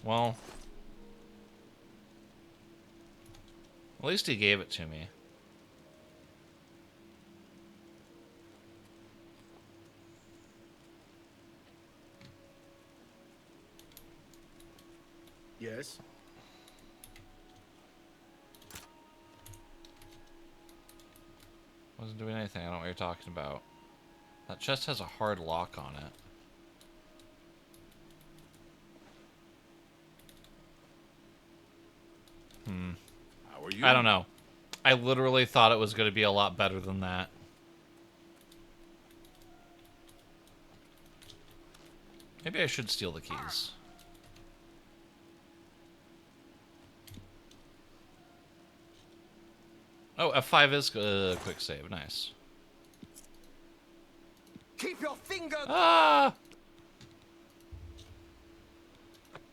Well... At least he gave it to me. Yes? Wasn't doing anything. I don't know what you're talking about. That chest has a hard lock on it. How are you? I don't know. I literally thought it was going to be a lot better than that. Maybe I should steal the keys. Oh, F5 is quick save. Nice. Keep your finger... Ah!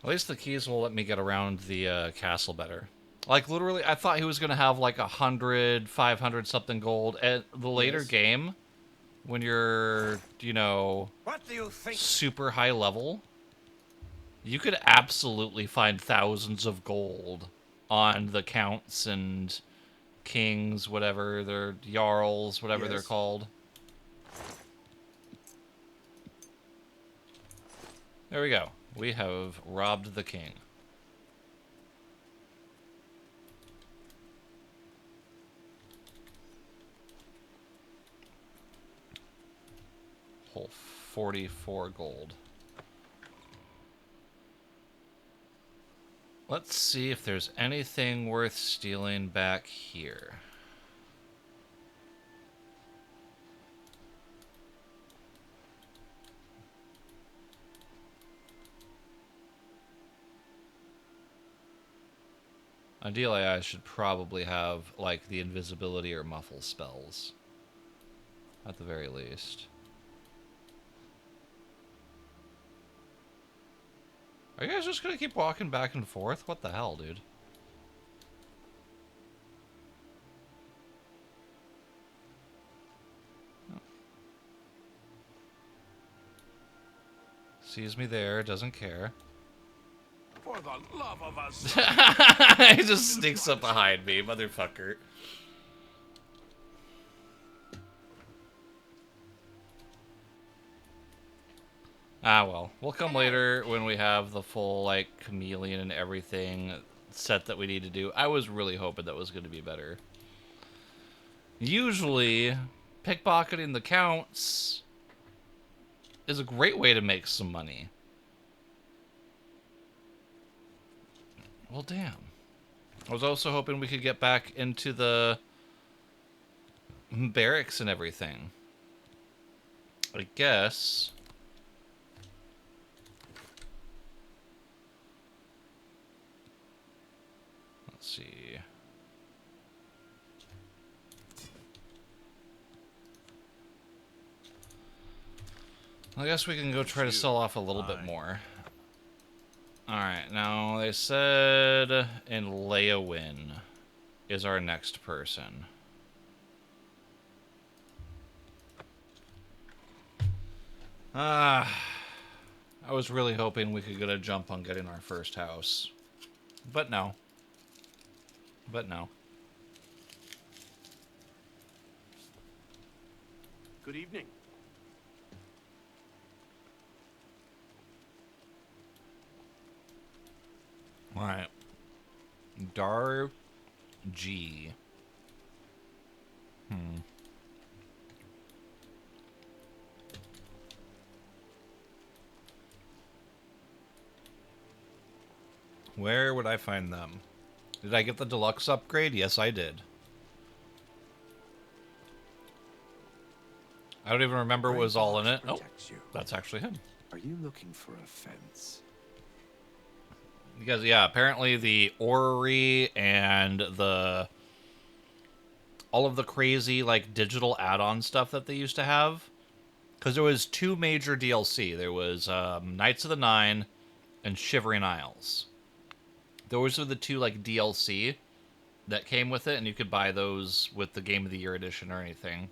At least the keys will let me get around the castle better. Like, literally, I thought he was going to have, like, 100, 500 something gold. At the later game, when you're, you know, What do you think? super high level, you could absolutely find thousands of gold on the counts and kings, whatever, they're jarls, whatever they're called. There we go. We have robbed the king. Whole 44 gold. Let's see if there's anything worth stealing back here. Ideally, I should probably have, like, the invisibility or muffle spells. At the very least. Are you guys just gonna keep walking back and forth? What the hell, dude? Oh. Sees me there, doesn't care. For the love of us. He just sneaks up behind me, motherfucker. Ah, well. We'll come later when we have the full, like, chameleon and everything set that we need to do. I was really hoping that was going to be better. Usually, pickpocketing the counts is a great way to make some money. Well, damn. I was also hoping we could get back into the barracks and everything. I guess. Let's see. I guess we can go try to sell off a little bit more. Alright, now they said in Leowin is our next person. I was really hoping we could get a jump on getting our first house. But no. But no. Good evening. Alright. Dar G. Where would I find them? Did I get the deluxe upgrade? Yes, I did. I don't even remember what was all in it. Oh, that's actually him. Are you looking for a fence? Because, yeah, apparently the orrery and the... all of the crazy, like, digital add-on stuff that they used to have. Because there was two major DLC. There was Knights of the Nine and Shivering Isles. Those are the two, like, DLC that came with it, and you could buy those with the Game of the Year edition or anything.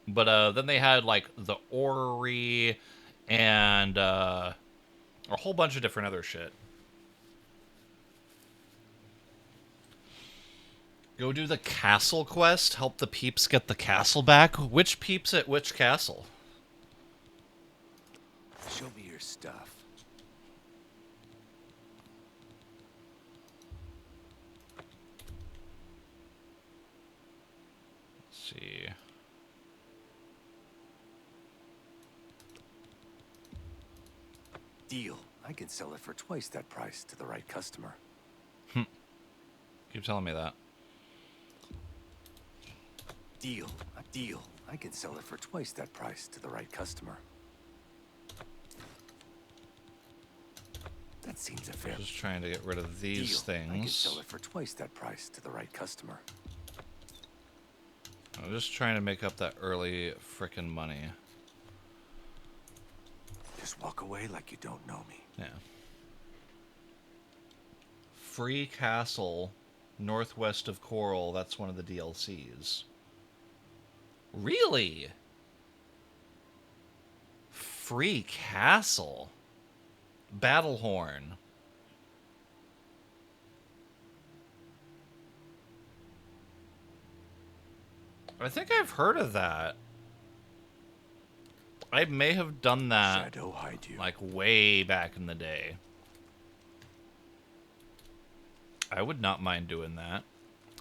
But then they had, like, the orrery and a whole bunch of different other shit. Go do the castle quest. Help the peeps get the castle back. Which peeps at which castle? Show me your stuff. Let's see. Deal. I can sell it for twice that price to the right customer. Keep telling me that. Deal. Deal. I can sell it for twice that price to the right customer. That seems a fair. Just trying to get rid of these things. I can sell it for twice that price to the right customer. I'm just trying to make up that early frickin' money. Just walk away like you don't know me. Yeah. Free castle Northwest of Coral. That's one of the DLCs. Really? Free Castle. Battlehorn. I think I've heard of that. I may have done that Shadow hide you. like way back in the day. I would not mind doing that.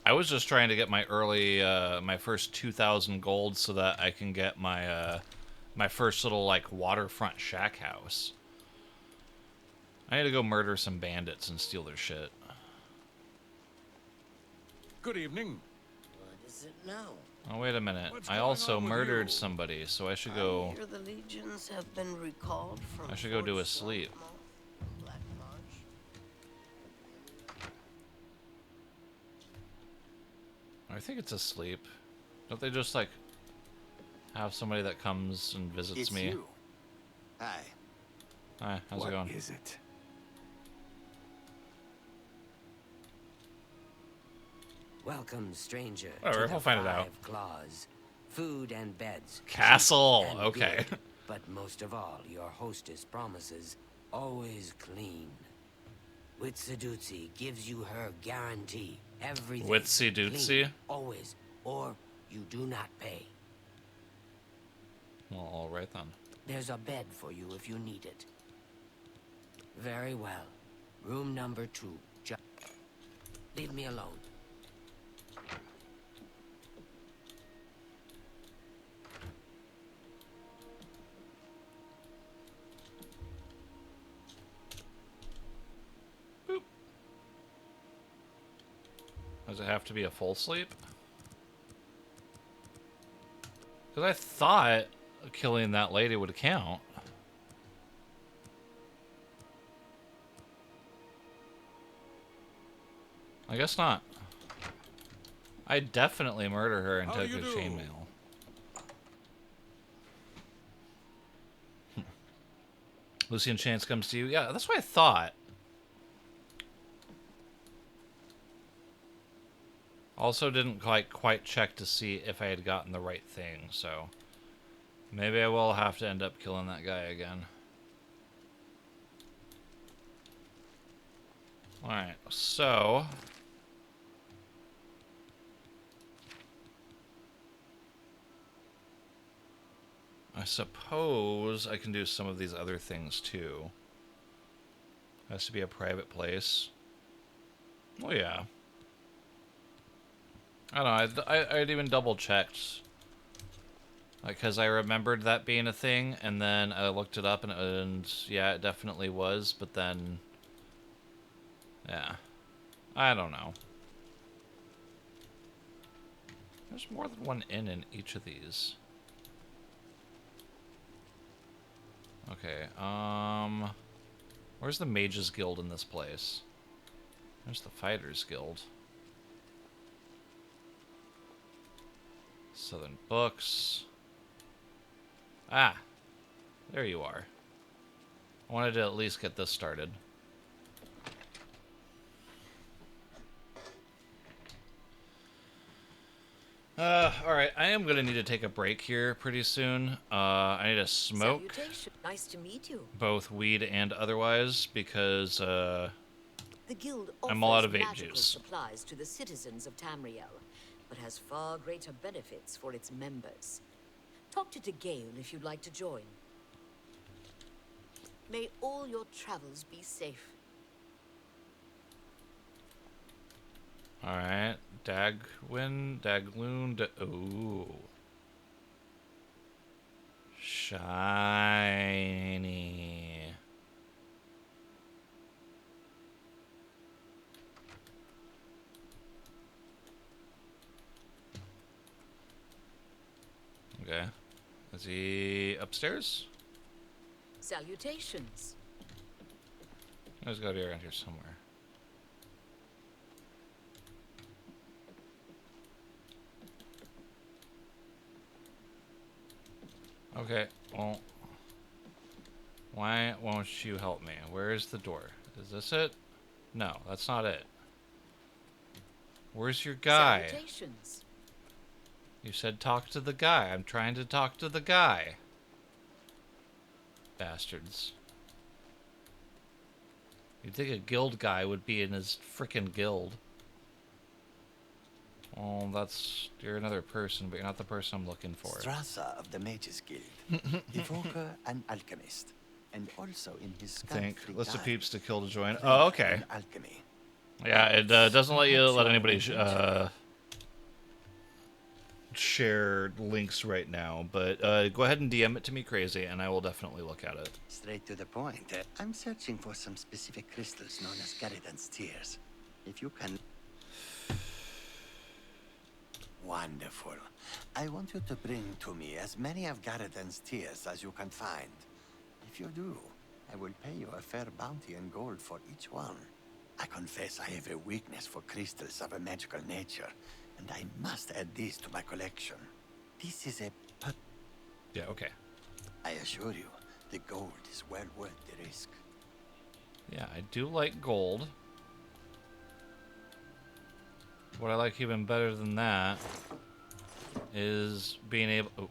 I was just trying to get my early, my first 2,000 gold so that I can get my, my first little, like, waterfront shack house. I need to go murder some bandits and steal their shit. Good evening. What is it now? Oh, wait a minute. What's I going also on with murdered you? somebody, so I should go... I hear the legions have been recalled from I should go do a Fort sleep. Swartmouth, Black Marsh. I think it's asleep. Don't they just, like, have somebody that comes and visits It's me? you. Hi. Hi, how's it going? What is it? Welcome, stranger. Whatever, to the we'll find it out. 5 Claws. Food and beds. Castle, cheap and okay. good. But most of all, your hostess promises always clean. Witsadutsi gives you her guarantee. Everything. Witsi-dutsi? clean, always. Or you do not pay. Well, alright then. There's a bed for you if you need it. Very well. Room number 2. Just leave me alone. Does it have to be a full sleep? Because I thought killing that lady would count. I guess not. I definitely murdered her and How took do you the do? chainmail. Lucian Chance comes to you. Yeah, that's what I thought. Also didn't quite check to see if I had gotten the right thing, so maybe I will have to end up killing that guy again. Alright, so I suppose I can do some of these other things too. Has to be a private place. Oh yeah. I don't know, I'd even double checked. Because I remembered that being a thing, and then I looked it up, and yeah, it definitely was, but then... Yeah. I don't know. There's more than one inn in each of these. Okay, where's the Mages Guild in this place? There's the Fighters Guild. Southern Books. Ah, there you are. I wanted to at least get this started. Alright, I am gonna need to take a break here pretty soon. I need to smoke. Salutation. Nice to meet you. Both weed and otherwise, because, The guild offers I'm all out of vape magical juice. supplies to the citizens of Tamriel, but has far greater benefits for its members. Talk to DeGale if you'd like to join. May all your travels be safe. Alright, Dagloon, ooh. Shiny. Okay. Is he upstairs? Salutations. He's got to be around here somewhere. Okay, well, why won't you help me? Where is the door? Is this it? No, that's not it. Where's your guy? Salutations. You said talk to the guy. I'm trying to talk to the guy. Bastards. You'd think a guild guy would be in his frickin' guild. Oh, you're another person, but you're not the person I'm looking for. Strasser of the Mages Guild, evoker and alchemist, and also in his I think. country List of died. peeps to kill to join. Oh, okay. In alchemy. Yeah, it doesn't let you let anybody share links right now, but go ahead and DM it to me, Crazy, and I will definitely look at it. Straight to the point. I'm searching for some specific crystals known as Garidan's Tears. If you can... Wonderful. I want you to bring to me as many of Garidan's Tears as you can find. If you do, I will pay you a fair bounty in gold for each one. I confess I have a weakness for crystals of a magical nature, and I must add these to my collection. This is a... Yeah, okay. I assure you, the gold is well worth the risk. Yeah, I do like gold. What I like even better than that is being able...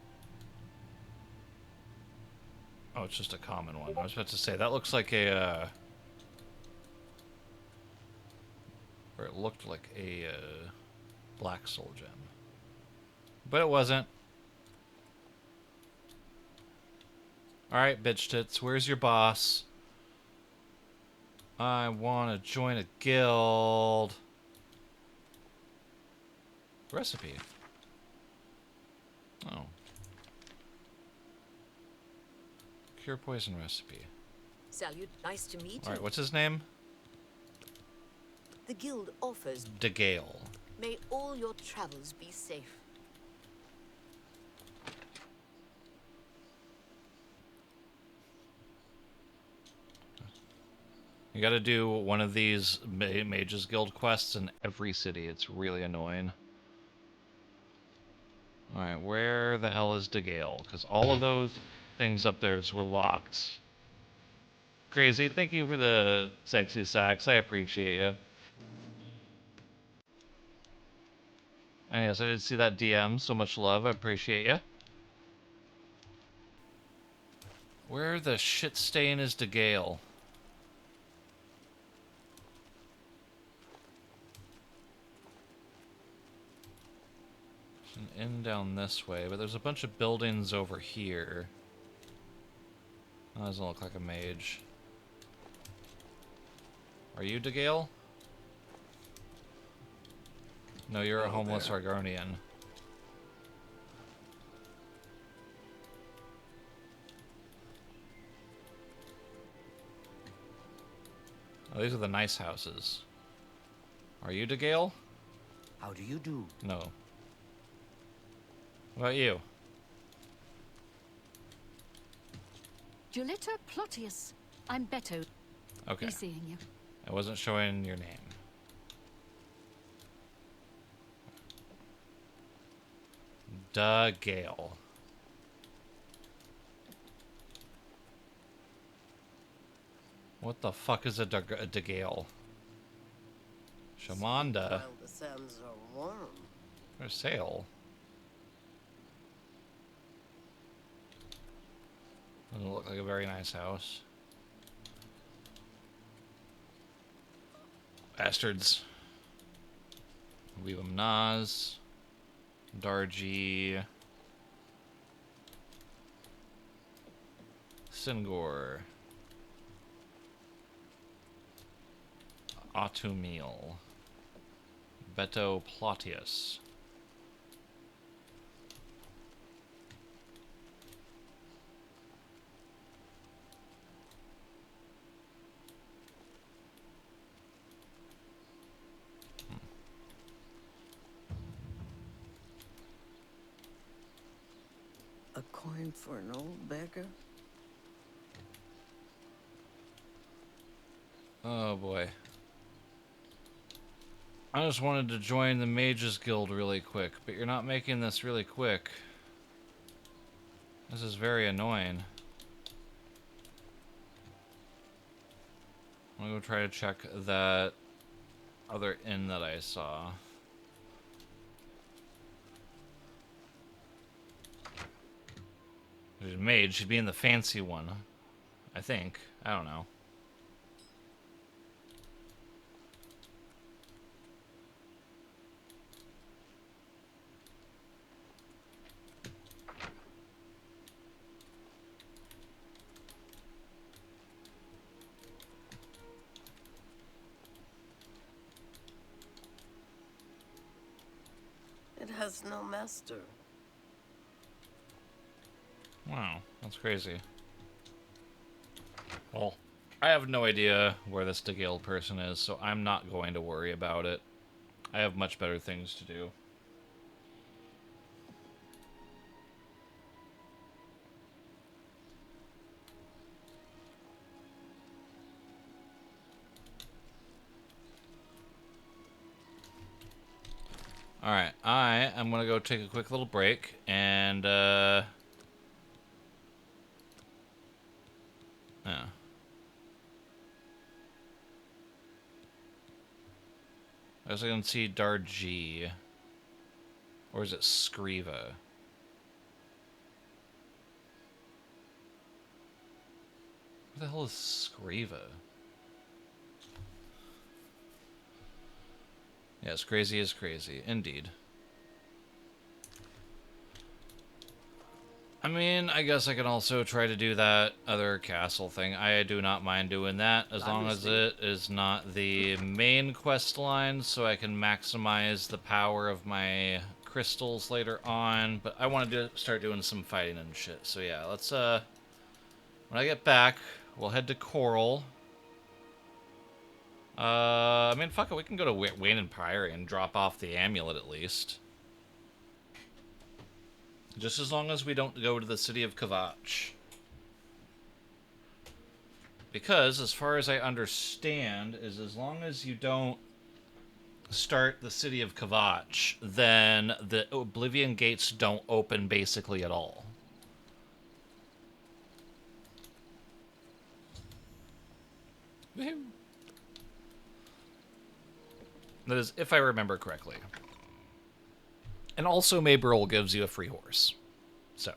Oh, it's just a common one. I was about to say, that looks like a... Or it looked like a black soul gem. But it wasn't. Alright, bitch tits, where's your boss? I want to join a guild. Recipe. Oh. Cure poison recipe. Salute. Nice to meet you. Alright, what's his name? The guild offers... DeGale. May all your travels be safe. You gotta do one of these Mages Guild quests in every city. It's really annoying. Alright, where the hell is DeGale? Because all of those things up there were locked. Crazy, thank you for the sexy sacks. I appreciate you. And yes, I did see that DM. So much love. I appreciate you. Where the shit stain is DeGale? There's an inn down this way, but there's a bunch of buildings over here. That doesn't look like a mage. Are you DeGale? No, you're a homeless Argonian. Oh, these are the nice houses. Are you DeGale? How do you do? No. What about you? Julita Plotius. I'm Beto. Okay. Be seeing you. I wasn't showing your name. DeGale. What the fuck is a DeGale? Shamanda. While the sands are warm. There's sail. Doesn't look like a very nice house. Bastards. Leave them Nas. Darji. Singor. Autumil. Beto Plotius. A coin for an old beggar? Oh boy. I just wanted to join the Mages Guild really quick, but you're not making this really quick. This is very annoying. I'm gonna go try to check that other inn that I saw. She's a mage. She'd be in the fancy one. I think. I don't know. It has no master. Wow, that's crazy. Well, I have no idea where this Degale person is, so I'm not going to worry about it. I have much better things to do. Alright, I am going to go take a quick little break, and, yeah. I was going to see Darji. Or is it Skriva? What the hell is Skriva? Yes, crazy is crazy, indeed. I mean, I guess I can also try to do that other castle thing. I do not mind doing that, as long as it is not the main quest line, so I can maximize the power of my crystals later on. But I want to start doing some fighting and shit. So yeah, let's, when I get back, we'll head to Coral. I mean, fuck it, we can go to Wayne and Priory and drop off the amulet at least. Just as long as we don't go to the city of Kvatch. Because, as far as I understand, is as long as you don't start the city of Kvatch, then the Oblivion gates don't open basically at all. That is, if I remember correctly. And also, Mayberl gives you a free horse. So.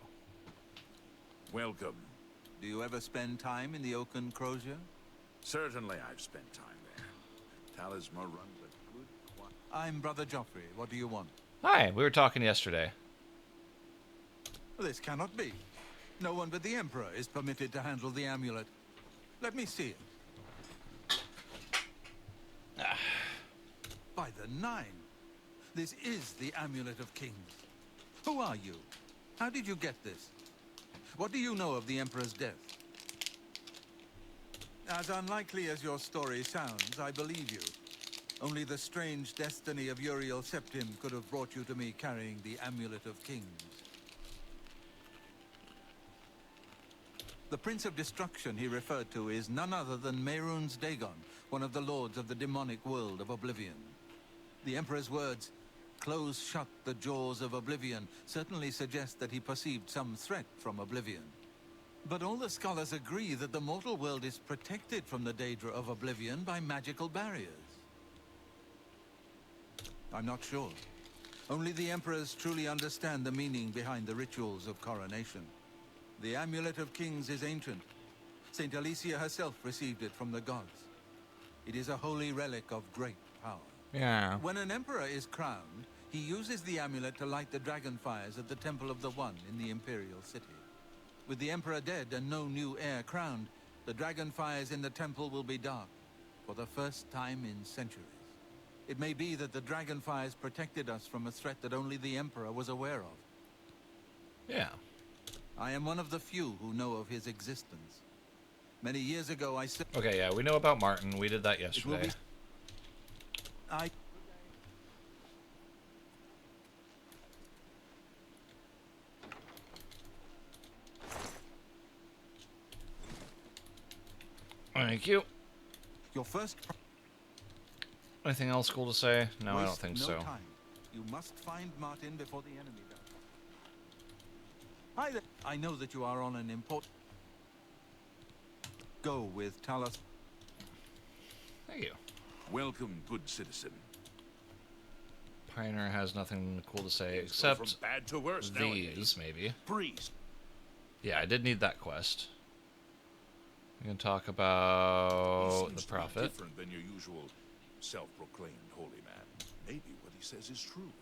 Welcome. Do you ever spend time in the Oaken Crozier? Certainly I've spent time there. Talisma runs a good... I'm Brother Joffrey. What do you want? Hi, we were talking yesterday. This cannot be. No one but the Emperor is permitted to handle the amulet. Let me see it. By the Nine! This is the Amulet of Kings. Who are you? How did you get this? What do you know of the Emperor's death? As unlikely as your story sounds, I believe you. Only the strange destiny of Uriel Septim could have brought you to me carrying the Amulet of Kings. The Prince of Destruction he referred to is none other than Mehrunes Dagon, one of the lords of the demonic world of Oblivion. The Emperor's words, "Close shut the jaws of Oblivion," certainly suggest that he perceived some threat from Oblivion. But all the scholars agree that the mortal world is protected from the Daedra of Oblivion by magical barriers. I'm not sure. Only the Emperors truly understand the meaning behind the rituals of coronation. The Amulet of Kings is ancient. Saint Alicia herself received it from the gods. It is a holy relic of great power. Yeah. When an emperor is crowned, he uses the amulet to light the dragon fires at the Temple of the One in the Imperial City. With the emperor dead and no new heir crowned, the dragon fires in the temple will be dark, for the first time in centuries. It may be that the dragon fires protected us from a threat that only the emperor was aware of. Yeah. I am one of the few who know of his existence. Many years ago, I said... Okay, yeah, we know about Martin. We did that yesterday. Thank you. Your first... Anything else cool to say? No, I don't think no so. Time. You must find Martin before the enemy does. Hi there. I know that you are on an important... Go with Talos. Thank you. Welcome, good citizen. Pioneer has nothing cool to say Things go except from bad to worse these, nowadays. maybe. Priest. Yeah, I did need that quest. We can talk about the prophet. Different than your usual self-proclaimed holy man. Maybe what he says is true.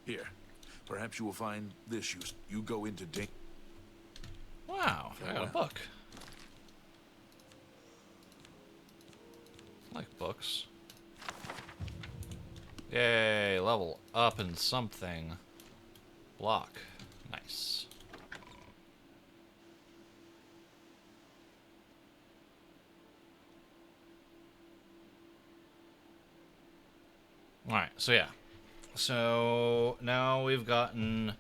Here, perhaps you will find this use. You go into Wow, I got a book. I like books. Yay, level up in something. Block. Nice. Alright, so yeah. So now we've gotten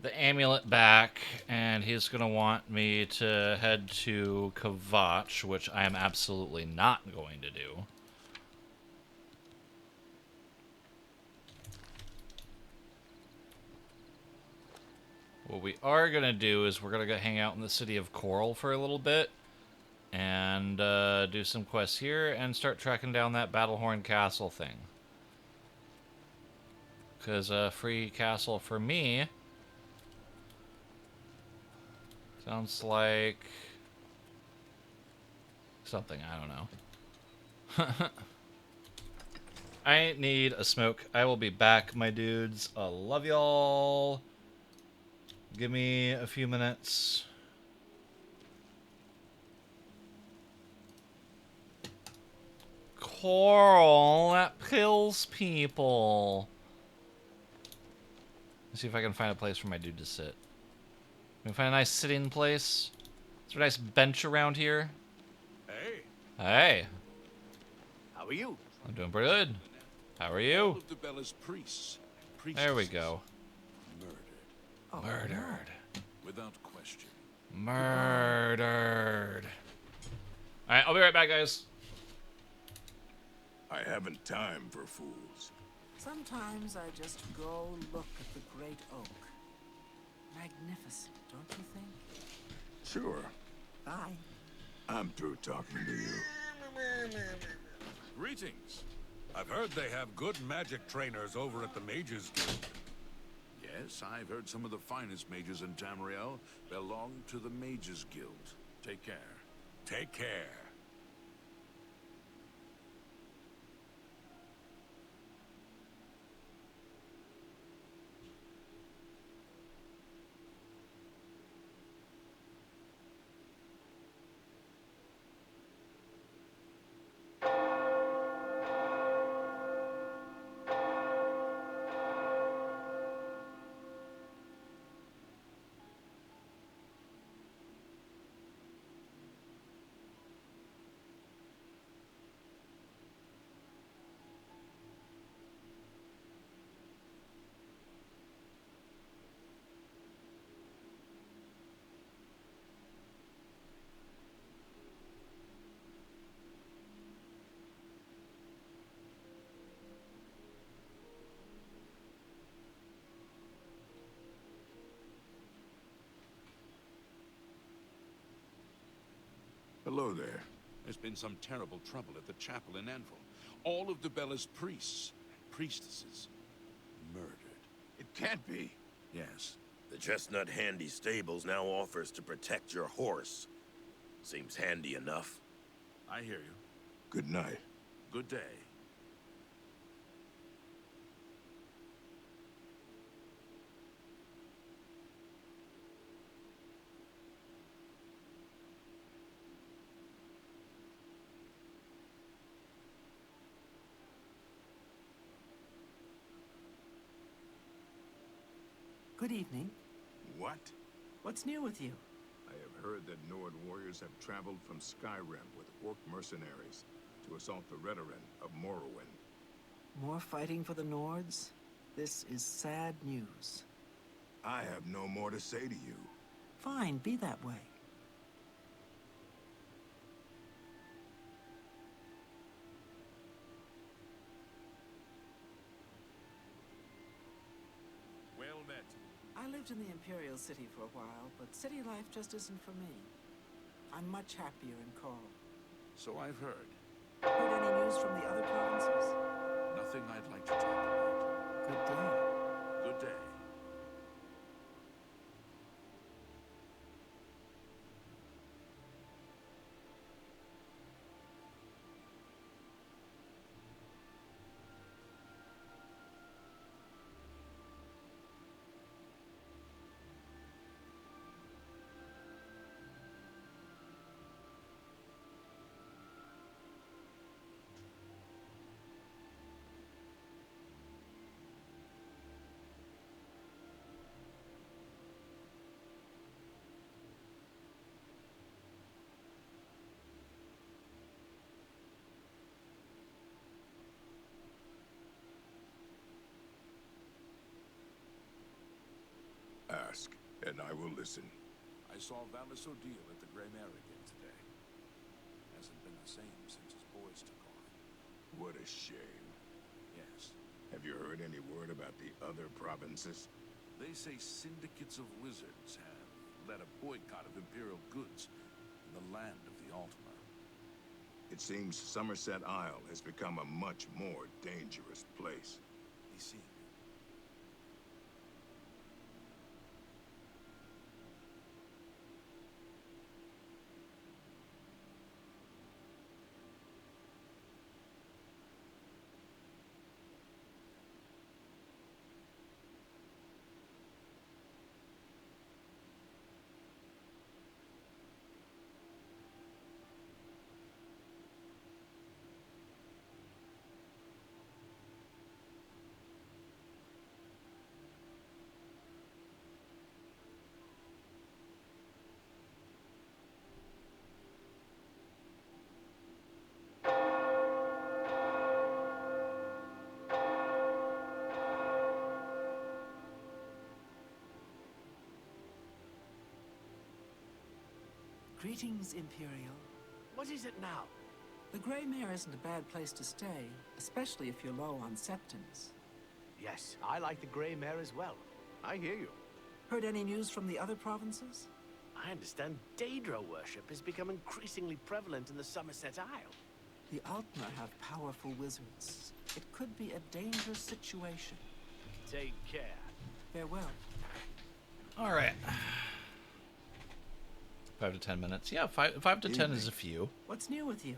the amulet back, and he's going to want me to head to Kvatch, which I am absolutely not going to do. What we are going to do is we're going to go hang out in the city of Coral for a little bit, and do some quests here, and start tracking down that Battlehorn Castle thing. Because a free castle for me sounds like something, I don't know. I need a smoke. I will be back, my dudes. I love y'all. Give me a few minutes. Coral, that kills people. Let's see if I can find a place for my dude to sit. Can we find a nice sitting place? Is there a nice bench around here? Hey. Hey. How are you? I'm doing pretty good. How are you? All of the Bella's priests. There we go. Murdered. Murdered. Without question. Murdered. Alright, I'll be right back, guys. I haven't time for fools. Sometimes I just go look at the great oak. Magnificent, don't you think? Sure. Bye. I'm through talking to you. Greetings. I've heard they have good magic trainers over at the Mages Guild. Yes, I've heard some of the finest mages in Tamriel belong to the Mages Guild. Take care. Take care. Hello there. There's been some terrible trouble at the chapel in Anvil. All of the Bella's priests, priestesses, murdered. It can't be. Yes. The Chestnut Handy Stables now offers to protect your horse. Seems handy enough. I hear you. Good night. Good day. Good evening. What? What's new with you? I have heard that Nord warriors have traveled from Skyrim with orc mercenaries to assault the Redoran of Morrowind. More fighting for the Nords? This is sad news. I have no more to say to you. Fine, be that way. Well met. I lived in the Imperial City for a while, but city life just isn't for me. I'm much happier in Coral. So I've heard. Heard any news from the other provinces? Nothing I'd like to talk about. good day. Good day. Ask, and I will listen. I saw Valis O'Deal at the Grey Mare again today. Hasn't been the same since his boys took off. What a shame. Yes. Have you heard any word about the other provinces? They say syndicates of wizards have led a boycott of Imperial goods in the land of the Ultima. It seems Somerset Isle has become a much more dangerous place. They seem. Greetings, Imperial. What is it now? The Grey Mare isn't a bad place to stay, especially if you're low on septons. Yes, I like the Grey Mare as well. I hear you. Heard any news from the other provinces? I understand Daedra worship has become increasingly prevalent in the Somerset Isle. The Altmer have powerful wizards. It could be a dangerous situation. Take care. Farewell. All right. 5 to 10 minutes. Yeah, five to 10 is a few. What's new with you?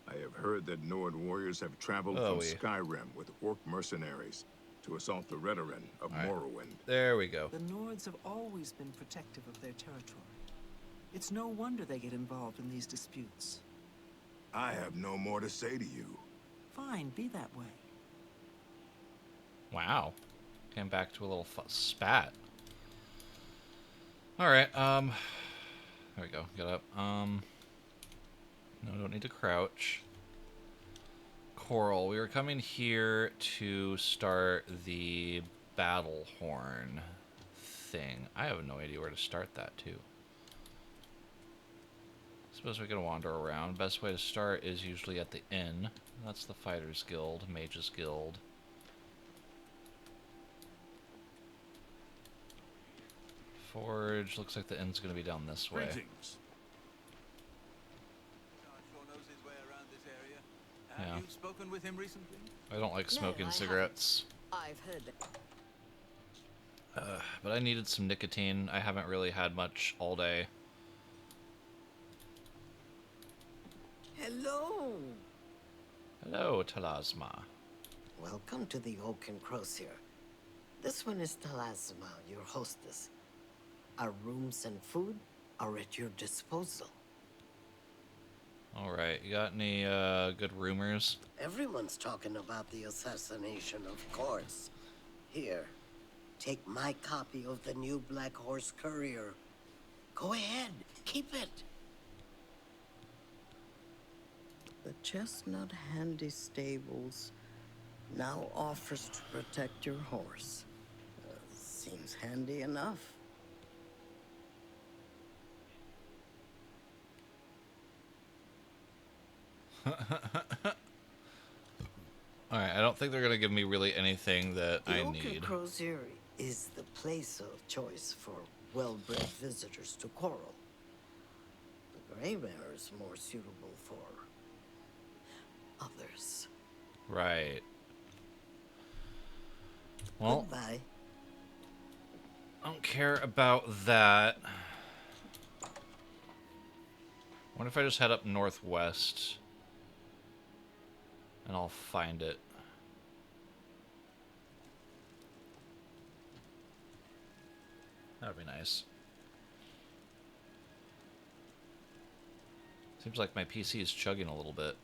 I have heard that Nord warriors have traveled from Skyrim with orc mercenaries to assault the Redoran of Morrowind. There we go. The Nords have always been protective of their territory. It's no wonder they get involved in these disputes. I have no more to say to you. Fine, be that way. Wow. Came back to a little spat. All right, there we go. Get up. No, don't need to crouch. Coral. We were coming here to start the battle horn thing. I have no idea where to start that, too. Suppose we can wander around. Best way to start is usually at the inn. That's the Fighters Guild, Mages Guild. Forge. Looks like the inn's going to be down this way. Greetings. Have Yeah. you spoken with him recently? I don't like smoking No, I cigarettes. I've heard that. But I needed some nicotine. I haven't really had much all day. Hello. Hello, Talasma. Welcome to the Oak and Crosier. This one is Talasma, your hostess. Our rooms and food are at your disposal. Alright, you got any good rumors? Everyone's talking about the assassination, of course. Here, take my copy of the new Black Horse Courier. Go ahead, keep it. The Chestnut Handy Stables now offers to protect your horse. Seems handy enough. Alright, I don't think they're gonna give me really anything that I The Oak need. and Crosier is the place of choice for well-bred visitors to Coral. The Grey Mare is more suitable for others. Right. Well, Goodbye. I don't care about that. What if I just head up northwest? And I'll find it. That would be nice. Seems like my PC is chugging a little bit.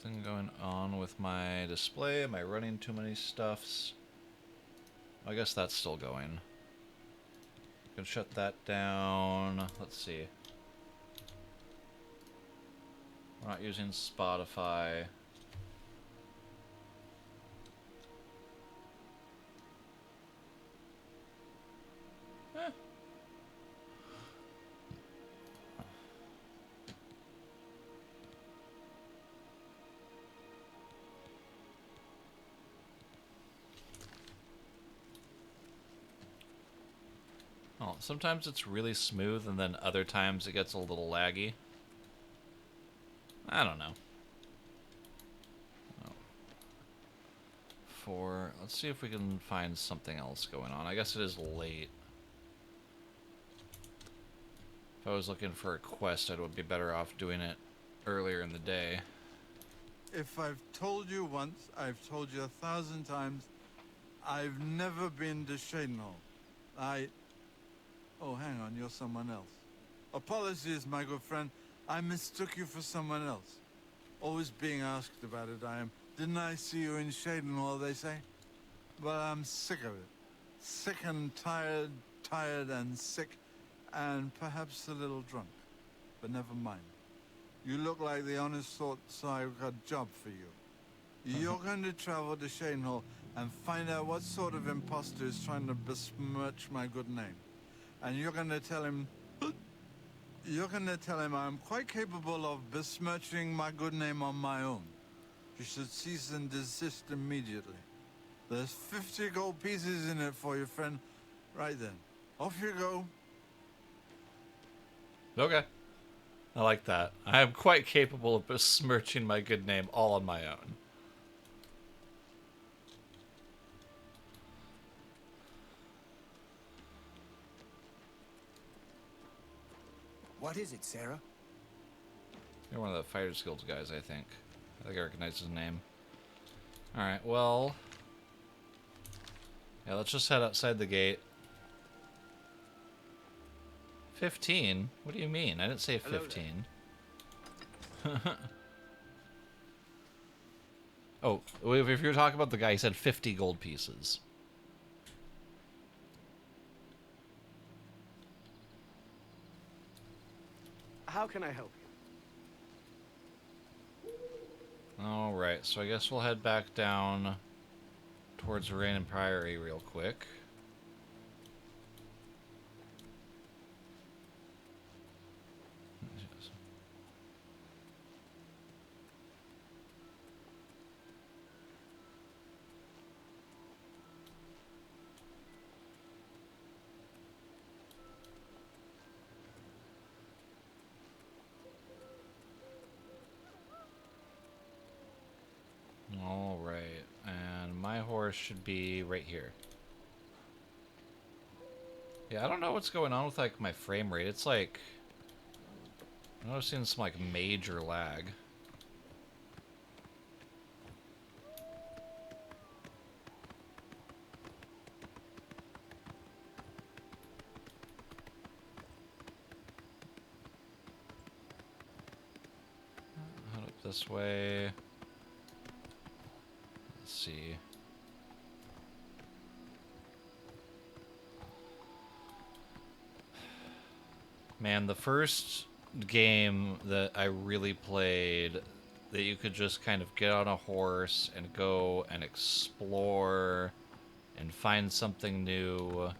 Something going on with my display. Am I running too many stuffs? I guess that's still going. Can shut that down. Let's see. We're not using Spotify. Oh, sometimes it's really smooth, and then other times it gets a little laggy. I don't know. Oh. Let's see if we can find something else going on. I guess it is late. If I was looking for a quest, I would be better off doing it earlier in the day. If I've told you once, I've told you 1,000 times, I've never been to Shadenhall. Oh, hang on, you're someone else. Apologies, my good friend. I mistook you for someone else. Always being asked about it, I am. Didn't I see you in Shadenhall, they say? But I'm sick of it. Sick and tired, tired and sick, and perhaps a little drunk. But never mind. You look like the honest sort, so I've got a job for you. You're going to travel to Shadenhall and find out what sort of imposter is trying to besmirch my good name. And you're going to tell him... You're going to tell him I'm quite capable of besmirching my good name on my own. You should cease and desist immediately. There's 50 gold pieces in it for you, friend. Right then. Off you go. Okay. I like that. I am quite capable of besmirching my good name all on my own. What is it, Sarah? You're one of the Fighters Guild guys, I think. I think I recognize his name. Alright, well... yeah, let's just head outside the gate. 15? What do you mean? I didn't say 15. Oh, if you're talking about the guy, he said 50 gold pieces. How can I help you? Alright, so I guess we'll head back down towards Rain and Priory real quick. Alright, and my horse should be right here. Yeah, I don't know what's going on with, like, my frame rate. It's like... I'm noticing some, like, major lag. Head up this way. Let's see. Man, the first game that I really played that you could just kind of get on a horse and go and explore and find something new.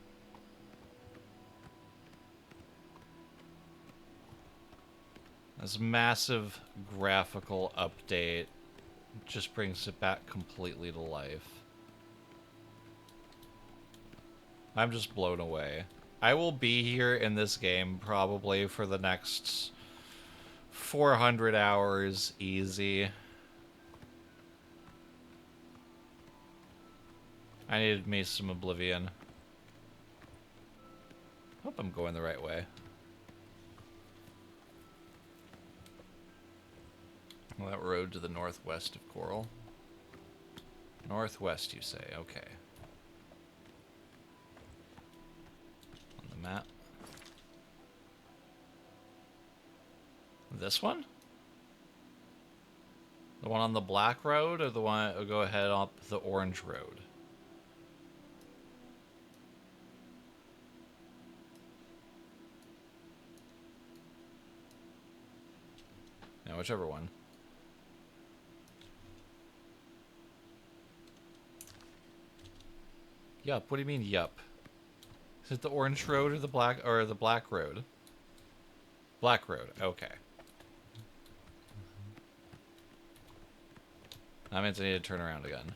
This massive graphical update just brings it back completely to life. I'm just blown away. I will be here in this game probably for the next 400 hours, easy. I needed me some Oblivion. Hope I'm going the right way. Well, that road to the northwest of Coral. Northwest, you say? Okay. On the map. This one? The one on the black road, or the one that go ahead up the orange road? Yeah, whichever one. Yup. What do you mean, yup? Is it the orange road or the black road? Black road. Okay. That means I need to turn around again.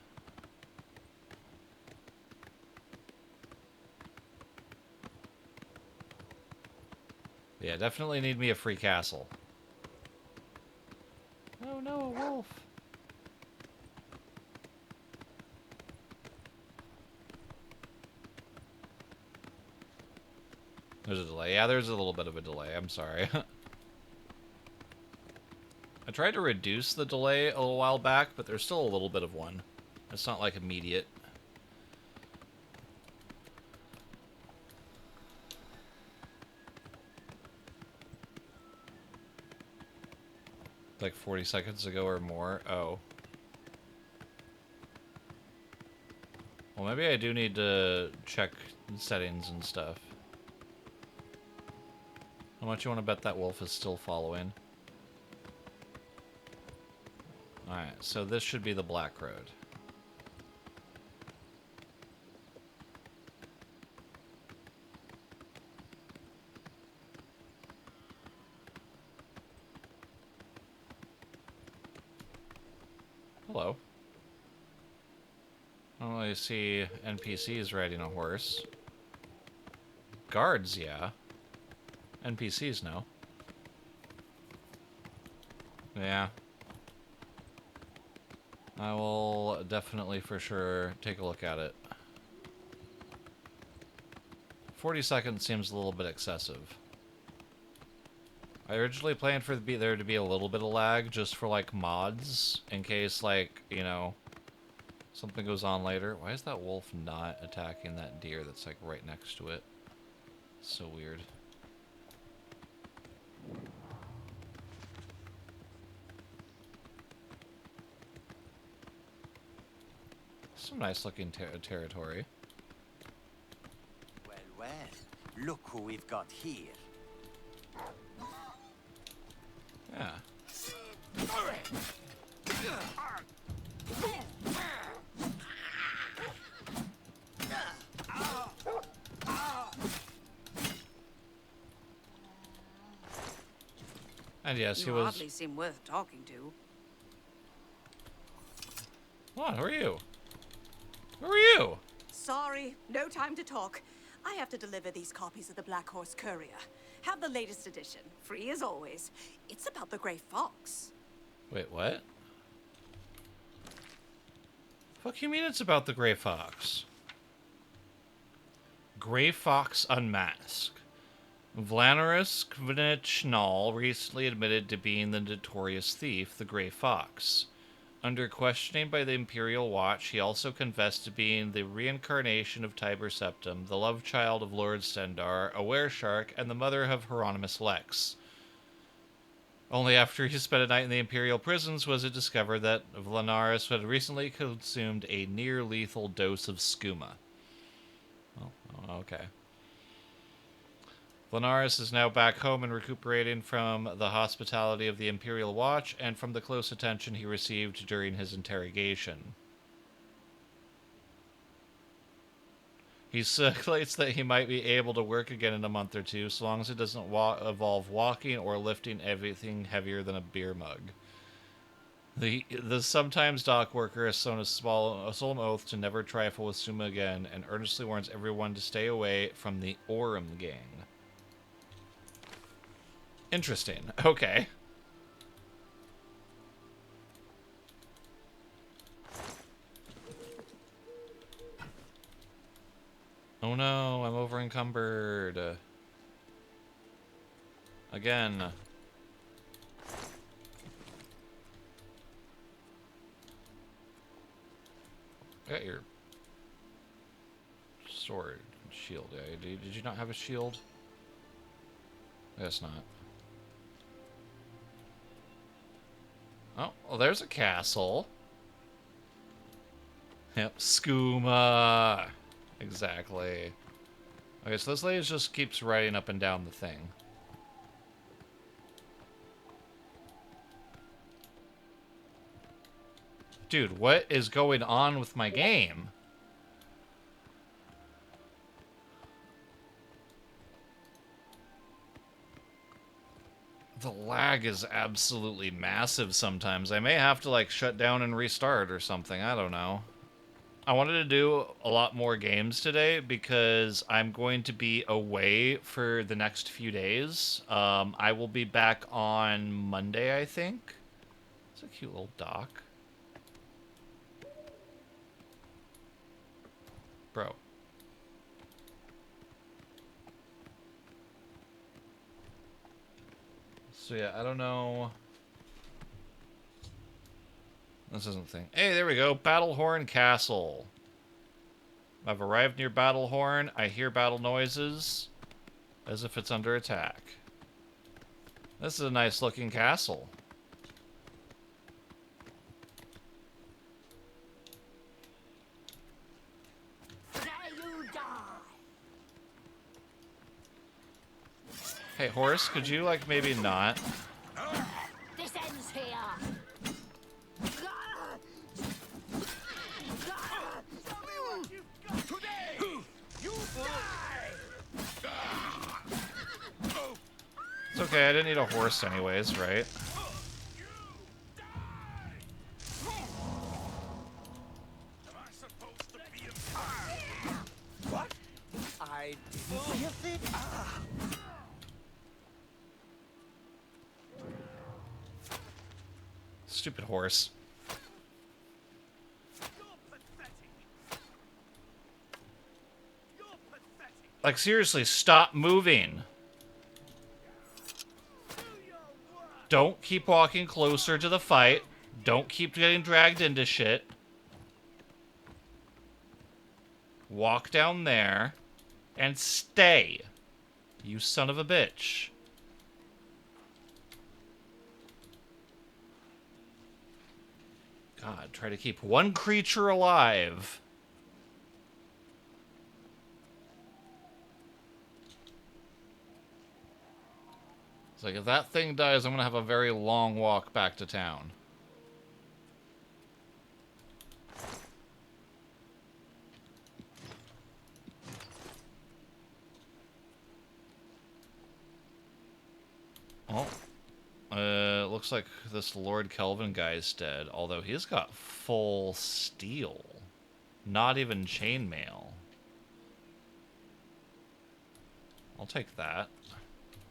Yeah, definitely need me a free castle. Oh no, a wolf. There's a delay. Yeah, there's a little bit of a delay. I'm sorry. I tried to reduce the delay a little while back, but there's still a little bit of one. It's not like immediate. Like 40 seconds ago or more. Oh. Well, maybe I do need to check settings and stuff. How much you want to bet that wolf is still following? Alright, so this should be the black road. Hello. I don't really see NPCs riding a horse. Guards, yeah. NPCs, no. Yeah. I will definitely for sure take a look at it. 40 seconds seems a little bit excessive. I originally planned for there to be a little bit of lag just for like mods in case like, you know, something goes on later. Why is that wolf not attacking that deer that's like right next to it? So weird. Some nice looking territory. Well, well, look who we've got here. Yeah. And yes, he You was... hardly seem worth talking to. What? Who are you? Who are you? Sorry, no time to talk. I have to deliver these copies of the Black Horse Courier. Have the latest edition, free as always. It's about the Grey Fox. Wait, what? Fuck you mean it's about the Grey Fox? Grey Fox Unmasked. Vlanaris Kvinichnal recently admitted to being the notorious thief, the Grey Fox. Under questioning by the Imperial Watch, he also confessed to being the reincarnation of Tiber Septim, the love child of Lord Stendar, a wereshark, and the mother of Hieronymus Lex. Only after he spent a night in the Imperial prisons was it discovered that Vlanaris had recently consumed a near-lethal dose of skooma. Oh, okay. Vlanaris is now back home and recuperating from the hospitality of the Imperial Watch and from the close attention he received during his interrogation. He speculates that he might be able to work again in a month or two, so long as it doesn't involve walking or lifting everything heavier than a beer mug. The sometimes dock worker has sworn a solemn oath to never trifle with Suma again, and earnestly warns everyone to stay away from the Orem gang. Interesting. Okay. Oh no, I'm over encumbered. Again. Got your sword and shield. Yeah, did you not have a shield? I guess not. Oh, well, there's a castle. Yep, skooma. Exactly. Okay, so this lady just keeps riding up and down the thing. Dude, what is going on with my game? The lag is absolutely massive sometimes. I may have to, like, shut down and restart or something. I don't know. I wanted to do a lot more games today because I'm going to be away for the next few days. I will be back on Monday, I think. It's a cute little dock. Bro. So yeah, I don't know. This isn't the thing. Hey, there we go. Battlehorn Castle. I've arrived near Battlehorn. I hear battle noises as if it's under attack. This is a nice looking castle. There you die. Hey, Horace, could you, like, maybe not? This ends here. It's okay, I didn't need a horse anyways, right? What? I didn't see a thing. Ah. Stupid horse. Like, seriously, stop moving. Don't keep walking closer to the fight. Don't keep getting dragged into shit. Walk down there and stay. You son of a bitch. God, try to keep one creature alive. It's like, if that thing dies, I'm gonna have a very long walk back to town. Oh. Looks like this Lord Kelvin guy's dead, although he's got full steel. Not even chainmail. I'll take that.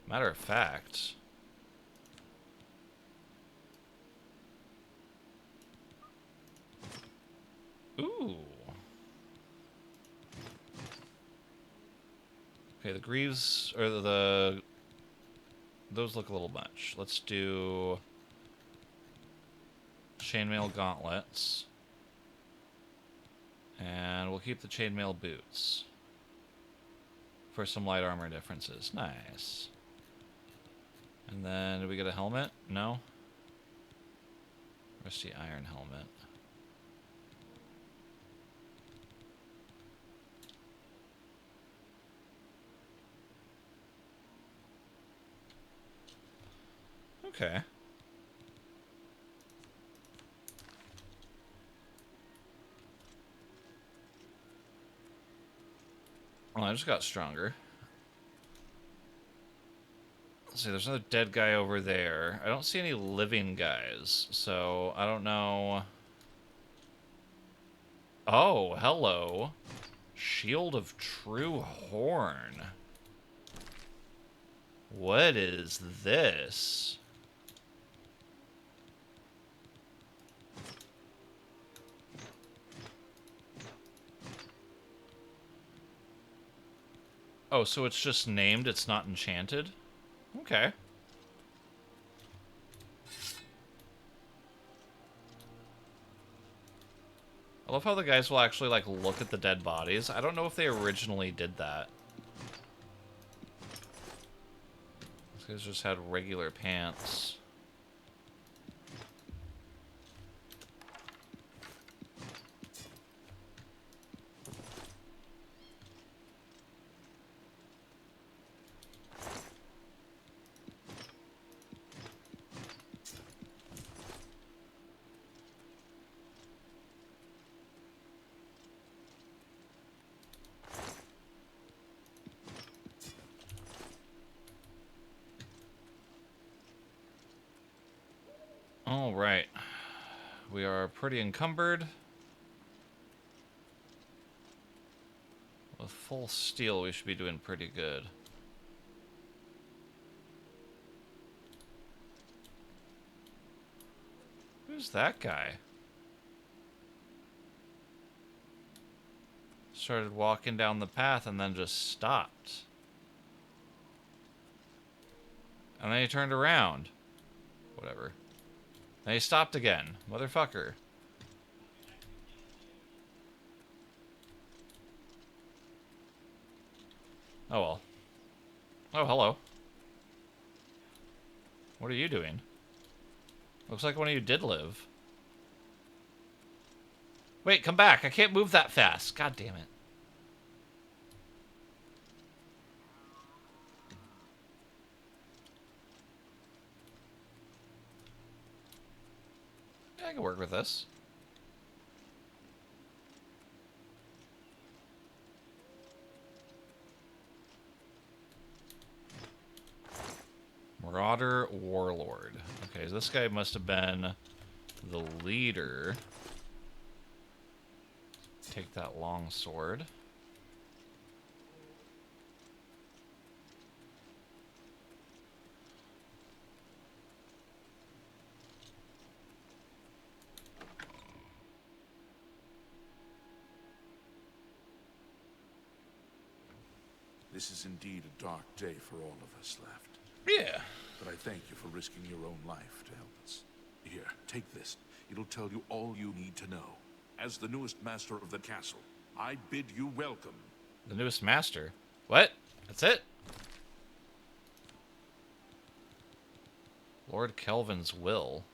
Matter of fact... Ooh. Okay, the greaves, or those look a little much. Let's do chainmail gauntlets. And we'll keep the chainmail boots for some light armor differences. Nice. And then, do we get a helmet? No? Rusty iron helmet. Okay. Well, I just got stronger. Let's see, there's another dead guy over there. I don't see any living guys, so I don't know. Oh, hello. Shield of True Horn. What is this? Oh, so it's just named, it's not enchanted? Okay. I love how the guys will actually, like, look at the dead bodies. I don't know if they originally did that. These guys just had regular pants. All right. We are pretty encumbered. With full steel, we should be doing pretty good. Who's that guy? Started walking down the path and then just stopped. And then he turned around. Whatever. Then he stopped again. Motherfucker. Oh well. Oh, hello. What are you doing? Looks like one of you did live. Wait, come back. I can't move that fast. God damn it. Yeah, I can work with this. Marauder Warlord. Okay, so this guy must have been the leader. Take that long sword. This is indeed a dark day for all of us left. Yeah. But I thank you for risking your own life to help us. Here, take this. It'll tell you all you need to know. As the newest master of the castle, I bid you welcome. The newest master? What? That's it? Lord Kelvin's will.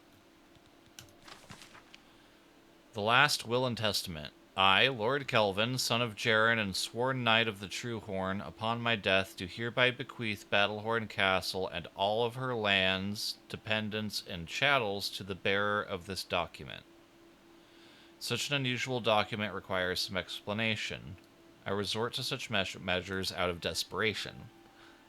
The last will and testament. I, Lord Kelvin, son of Jaren and sworn knight of the True Horn, upon my death do hereby bequeath Battlehorn Castle and all of her lands, dependents, and chattels to the bearer of this document. Such an unusual document requires some explanation. I resort to such measures out of desperation.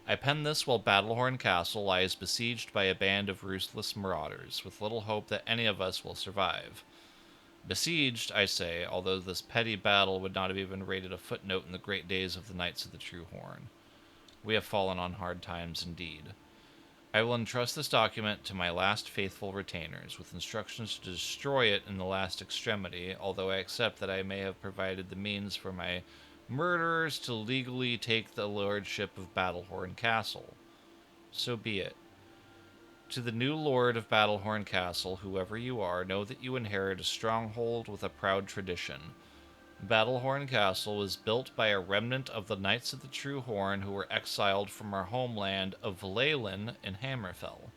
I pen this while Battlehorn Castle lies besieged by a band of ruthless marauders, with little hope that any of us will survive. Besieged, I say, although this petty battle would not have even rated a footnote in the great days of the Knights of the True Horn. We have fallen on hard times indeed. I will entrust this document to my last faithful retainers, with instructions to destroy it in the last extremity, although I accept that I may have provided the means for my murderers to legally take the lordship of Battlehorn Castle. So be it. To the new lord of Battlehorn Castle, whoever you are, know that you inherit a stronghold with a proud tradition. Battlehorn Castle was built by a remnant of the Knights of the True Horn who were exiled from our homeland of Velaylin in Hammerfell.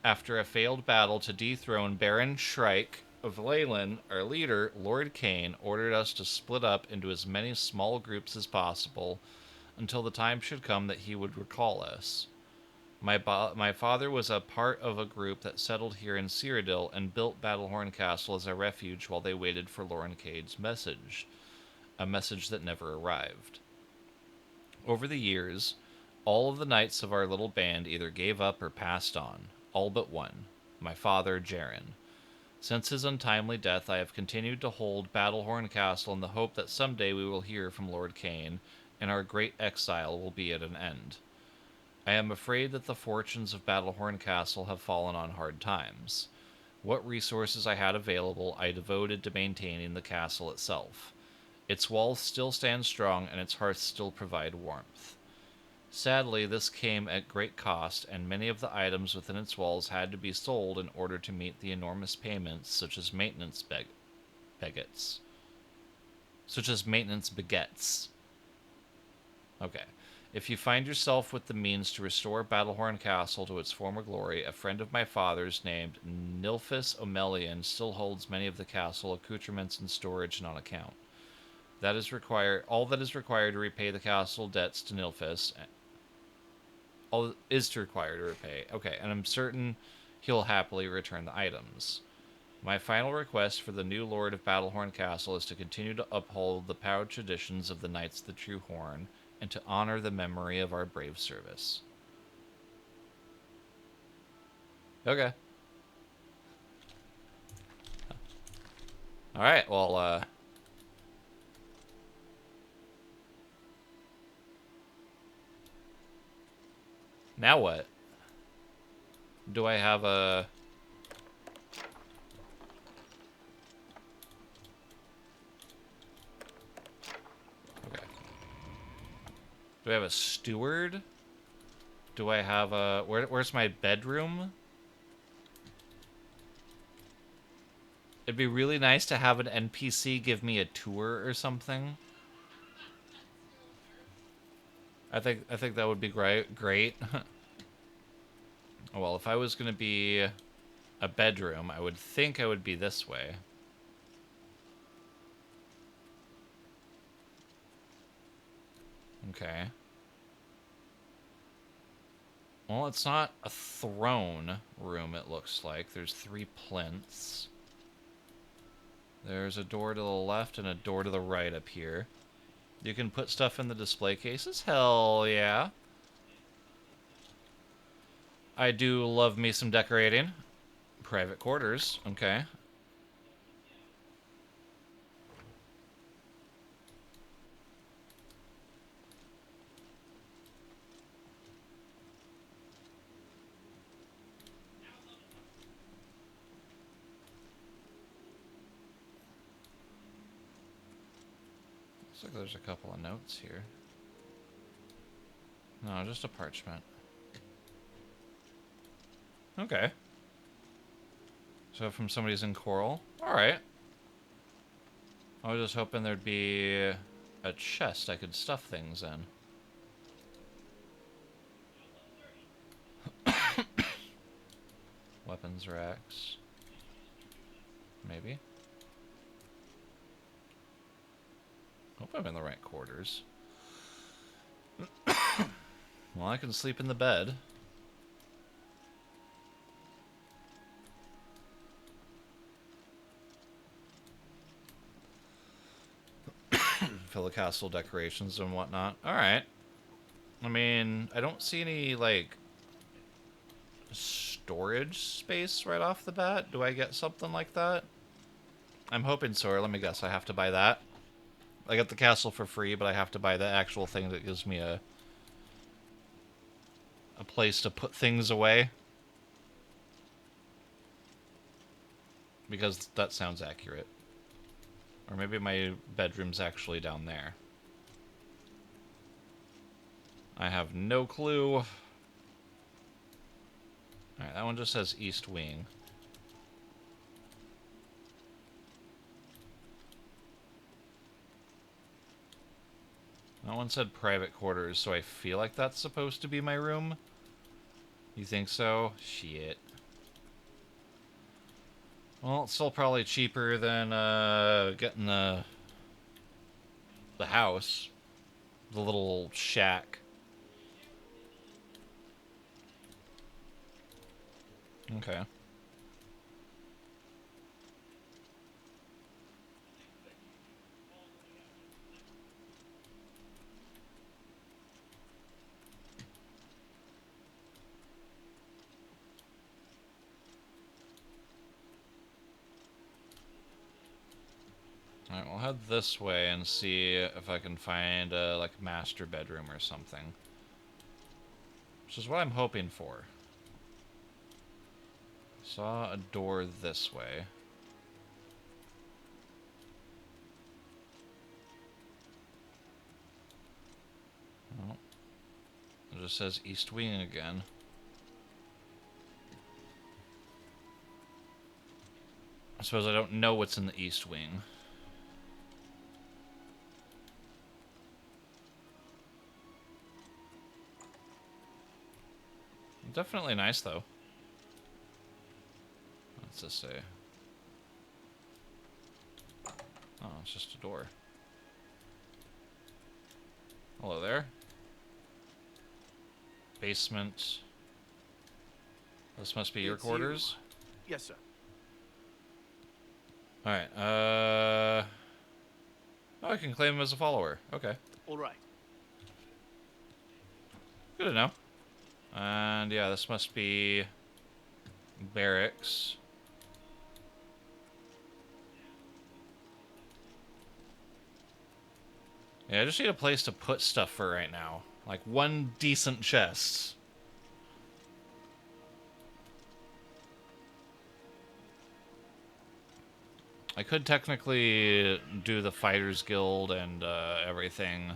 After a failed battle to dethrone Baron Shrike of Velaylin, our leader, Lord Cain, ordered us to split up into as many small groups as possible until the time should come that he would recall us. My father was a part of a group that settled here in Cyrodiil and built Battlehorn Castle as a refuge while they waited for Lorincade's message. A message that never arrived. Over the years, all of the knights of our little band either gave up or passed on. All but one. My father, Jaren. Since his untimely death, I have continued to hold Battlehorn Castle in the hope that someday we will hear from Lord Cain, and our great exile will be at an end. I am afraid that the fortunes of Battlehorn Castle have fallen on hard times. What resources I had available, I devoted to maintaining the castle itself. Its walls still stand strong, and its hearths still provide warmth. Sadly, this came at great cost, and many of the items within its walls had to be sold in order to meet the enormous payments, such as maintenance baguettes. Such as maintenance baguettes. Okay. If you find yourself with the means to restore Battlehorn Castle to its former glory, a friend of my father's named Nilphus Omelian still holds many of the castle accoutrements in storage and on account. That is required. All that is required to repay the castle debts to Nilphus. All is to require to repay. Okay, and I'm certain he'll happily return the items. My final request for the new Lord of Battlehorn Castle is to continue to uphold the proud traditions of the Knights of the True Horn, and to honor the memory of our brave service. Okay. Alright, well, now what? Do I have a... Okay. Do I have a steward? Do I have a... Where's my bedroom? It'd be really nice to have an NPC give me a tour or something. I think that would be great. Well, if I was going to be a bedroom, I would think I would be this way. Okay. Well, it's not a throne room, it looks like. There's 3 plinths. There's a door to the left and a door to the right up here. You can put stuff in the display cases? Hell yeah. I do love me some decorating. Private quarters, okay. Looks like there's a couple of notes here. No, just a parchment. Okay. So from somebody's in Coral. Alright. I was just hoping there'd be a chest I could stuff things in. Weapons racks. Maybe. Hope I'm in the right quarters. Well, I can sleep in the bed. Fill the castle decorations and whatnot. Alright. I mean, I don't see any, like, storage space right off the bat. Do I get something like that? I'm hoping so. Let me guess. I have to buy that. I got the castle for free, but I have to buy the actual thing that gives me a place to put things away. Because that sounds accurate. Or maybe my bedroom's actually down there. I have no clue. Alright, that one just says East Wing. That one said private quarters, so I feel like that's supposed to be my room. You think so? Shit. Well, it's still probably cheaper than getting the house. The little shack. Okay. Alright, we'll head this way and see if I can find a, like, master bedroom or something. Which is what I'm hoping for. Saw a door this way. Oh. just says East Wing again. I suppose I don't know what's in the East Wing. Definitely nice, though. What's this say? Oh, it's just a door. Hello there. Basement. This must be your It's quarters? you. Yes, sir. Alright, oh, I can claim him as a follower. Okay. All right. Good to know. And yeah, this must be barracks. Yeah, I just need a place to put stuff for right now. Like one decent chest. I could technically do the Fighters Guild and everything.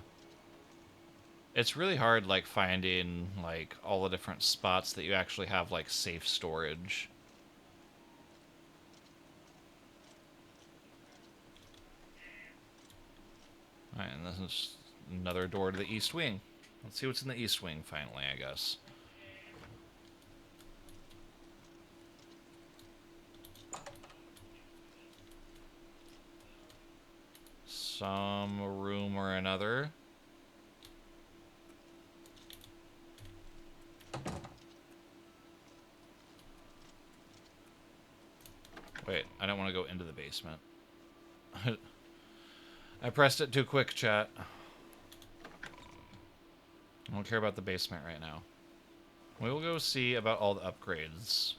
It's really hard, like, finding, like, all the different spots that you actually have, like, safe storage. Alright, and this is another door to the East Wing. Let's see what's in the East Wing, finally, I guess. Some room or another. Wait, I don't want to go into the basement. I pressed it too quick, chat. I don't care about the basement right now. We will go see about all the upgrades.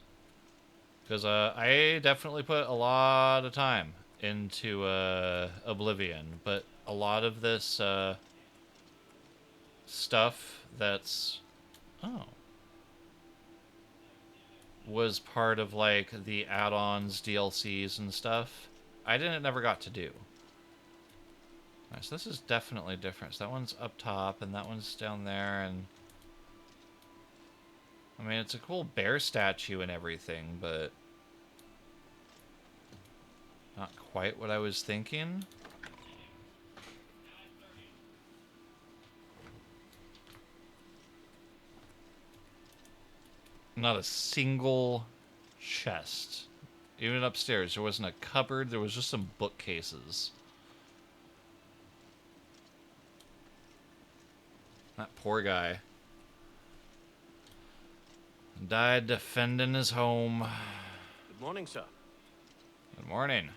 Because I definitely put a lot of time into Oblivion, but a lot of this stuff that's... Oh. Was part of, like, the add-ons, DLCs, and stuff. I never got to do. Alright, so this is definitely different. So that one's up top, and that one's down there, and... I mean, it's a cool bear statue and everything, but... Not quite what I was thinking. Not a single chest. Even upstairs, there wasn't a cupboard, there was just some bookcases. That poor guy. Died defending his home. Good morning, sir. Good morning.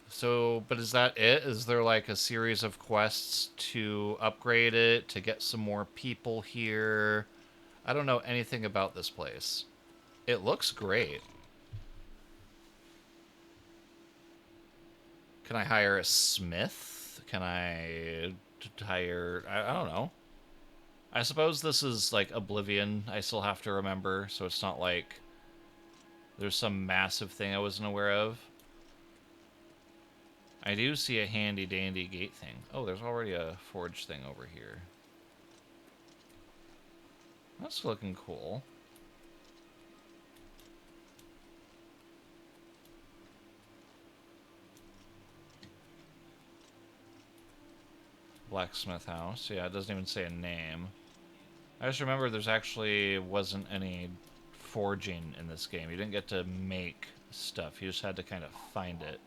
So, but is that it? Is there like a series of quests to upgrade it, to get some more people here? I don't know anything about this place. It looks great. Can I hire a smith? Can I hire... I don't know. I suppose this is like Oblivion. I still have to remember, so it's not like there's some massive thing I wasn't aware of. I do see a handy-dandy gate thing. Oh, there's already a forge thing over here. That's looking cool. Blacksmith house. Yeah, it doesn't even say a name. I just remember there's actually wasn't any forging in this game. You didn't get to make stuff. You just had to kind of find it.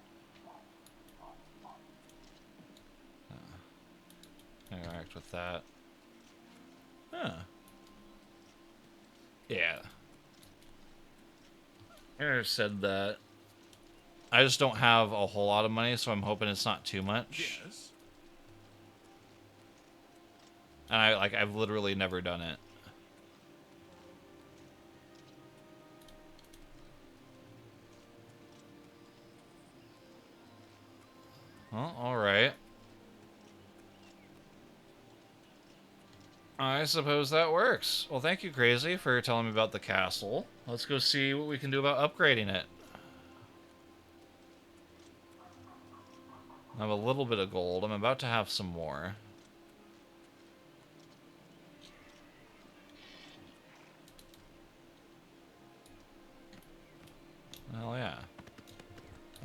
Interact with that. Huh. Yeah. I said that. I just don't have a whole lot of money, so I'm hoping it's not too much. Yes. And I've literally never done it. Well, alright. I suppose that works. Well, thank you, Crazy, for telling me about the castle. Let's go see what we can do about upgrading it. I have a little bit of gold. I'm about to have some more.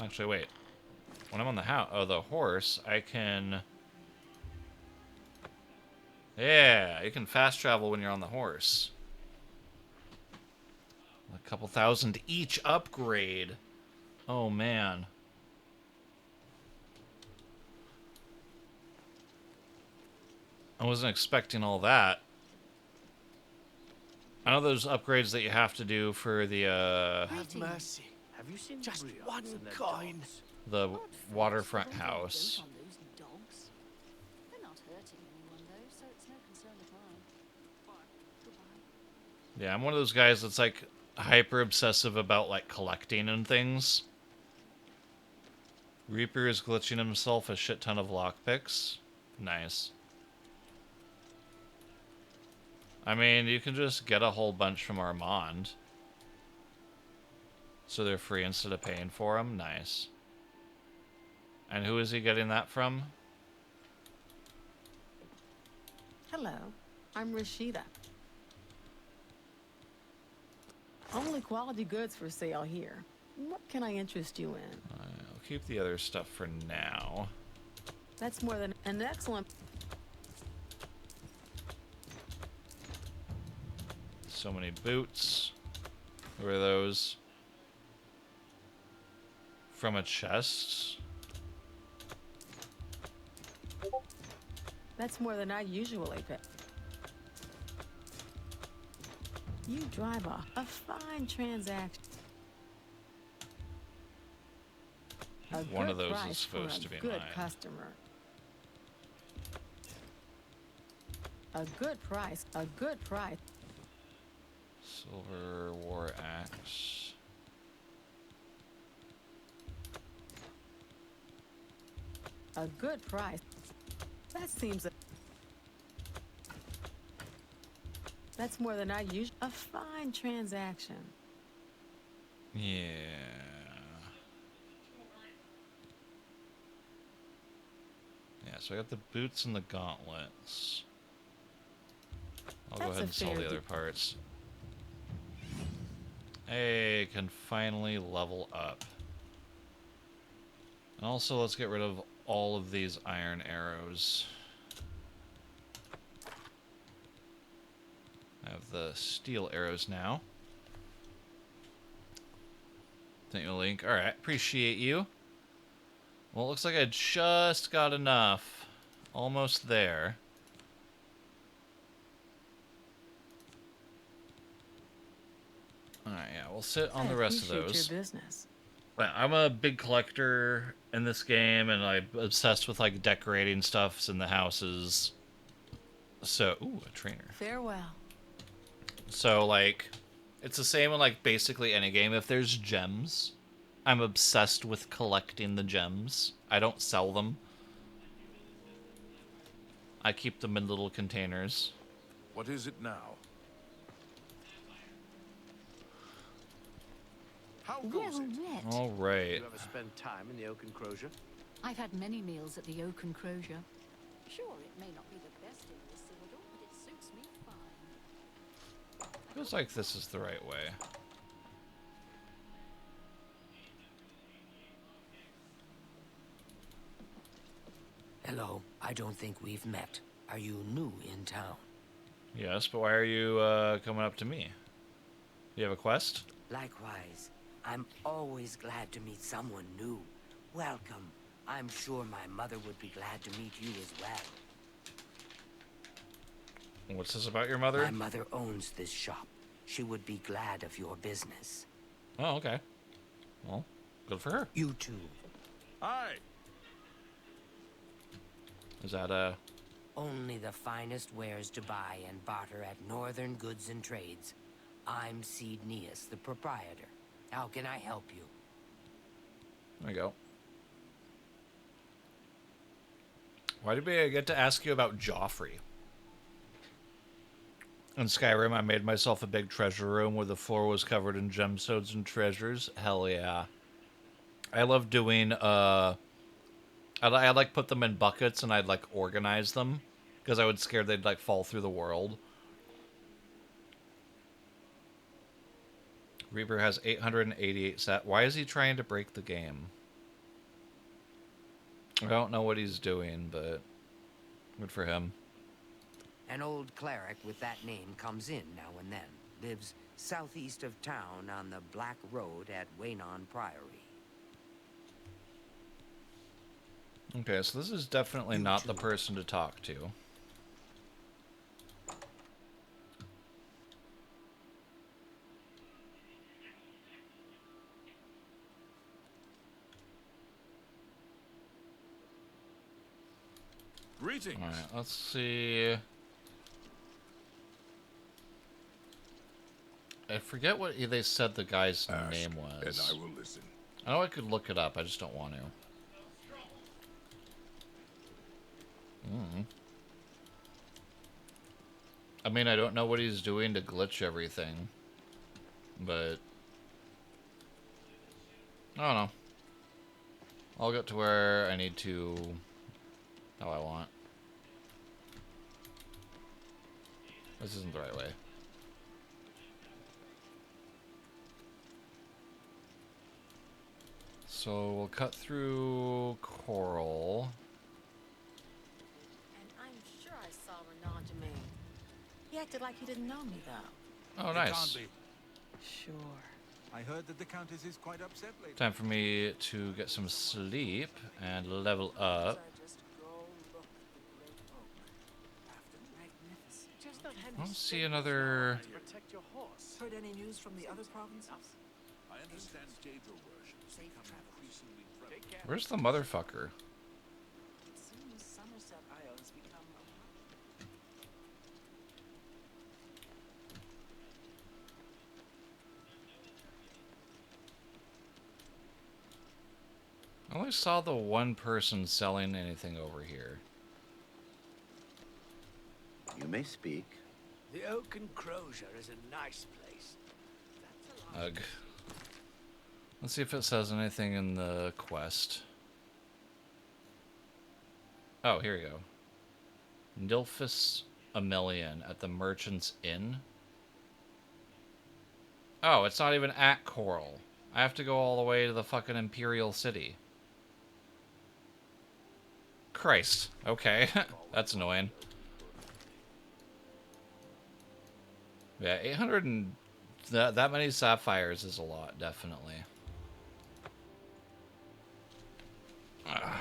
Actually, wait. When I'm on the horse, I can... Yeah, you can fast travel when you're on the horse. A couple thousand each upgrade. Oh, man. I wasn't expecting all that. I know those upgrades that you have to do for the, Have mercy. Have you seen just one coin? the waterfront house. They're not hurting anyone, though, so it's no concern of mine. Goodbye. Yeah, I'm one of those guys that's, like, hyper obsessive about, like, collecting and things. Reaper is glitching himself a shit ton of lockpicks. Nice. I mean, you can just get a whole bunch from Armand. So they're free instead of paying for them. Nice. And who is he getting that from? Hello, I'm Rashida. Only quality goods for sale here. What can I interest you in? I'll keep the other stuff for now. That's more than an excellent... So many boots. Who are those? From a chest? That's more than I usually pay. You drive a fine transaction. One of those price is supposed to be good mine. Customer. A good price. A good price. Silver war axe. A good price. That seems... That's more than I usually... A fine transaction. Yeah. Yeah, so I got the boots and the gauntlets. I'll go ahead and sell the other parts. Hey, can finally level up. And also, let's get rid of all of these iron arrows. I have the steel arrows now. Thank you, Link. Alright, appreciate you. Well, it looks like I just got enough. Almost there. Alright, yeah, we'll sit on the rest of those. Your business. I'm a big collector in this game, and I'm obsessed with, like, decorating stuffs in the houses. So, ooh, a trainer. Farewell. So, like, it's the same in, like, basically any game. If there's gems, I'm obsessed with collecting the gems. I don't sell them. I keep them in little containers. What is it now? How goes it? All right. You ever spend time in the Oaken Crozier? I've had many meals at the Oaken Crozier. Sure, it may not be the best in this citadel, but it suits me fine. Feels like this is the right way. Hello, I don't think we've met. Are you new in town? Yes, but why are you coming up to me? You have a quest? Likewise, I'm always glad to meet someone new. Welcome. I'm sure my mother would be glad to meet you as well. What's this about your mother? My mother owns this shop. She would be glad of your business. Oh, okay. Well, good for her. You too. Hi. Is that Only the finest wares to buy and barter at Northern Goods and Trades. I'm Seed Neas, the proprietor. How can I help you? There we go. Why did we get to ask you about Joffrey? In Skyrim, I made myself a big treasure room where the floor was covered in gemstones and treasures. Hell yeah. I love doing, I'd like put them in buckets and I'd like organize them because I was scared they'd like fall through the world. Reaper has 888 stat. Why is he trying to break the game? I don't know what he's doing, but good for him. An old cleric with that name comes in now and then. Lives southeast of town on the Black Road at Waynon Priory. Okay, so this is definitely not the person to talk to. Greetings. Alright, let's see. I forget what they said the guy's name was. And I will listen. I know I could look it up, I just don't want to. I mean, I don't know what he's doing to glitch everything, but I don't know. I'll get to where I need to, how I want. This isn't the right way. So we'll cut through Coral. And I'm sure I saw Renan Jermaine. He acted like he didn't know me, though. Oh, nice. Sure. I heard that the Countess is quite upset lately. Time for me to get some sleep and level up. I don't see another... Heard any news from the other provinces? I understand Daedra worship is becoming increasingly prevalent. Where's the motherfucker? It seems Somerset Isle has become I only saw the one person selling anything over here. You may speak. The Oak Enclosure is a nice place. Ugh. Let's see if it says anything in the quest. Oh, here you go. Nilphus Amelian at the Merchant's Inn. Oh, it's not even at Coral. I have to go all the way to the fucking Imperial City. Christ. Okay. That's annoying. Yeah, 800 and... That many sapphires is a lot, definitely. I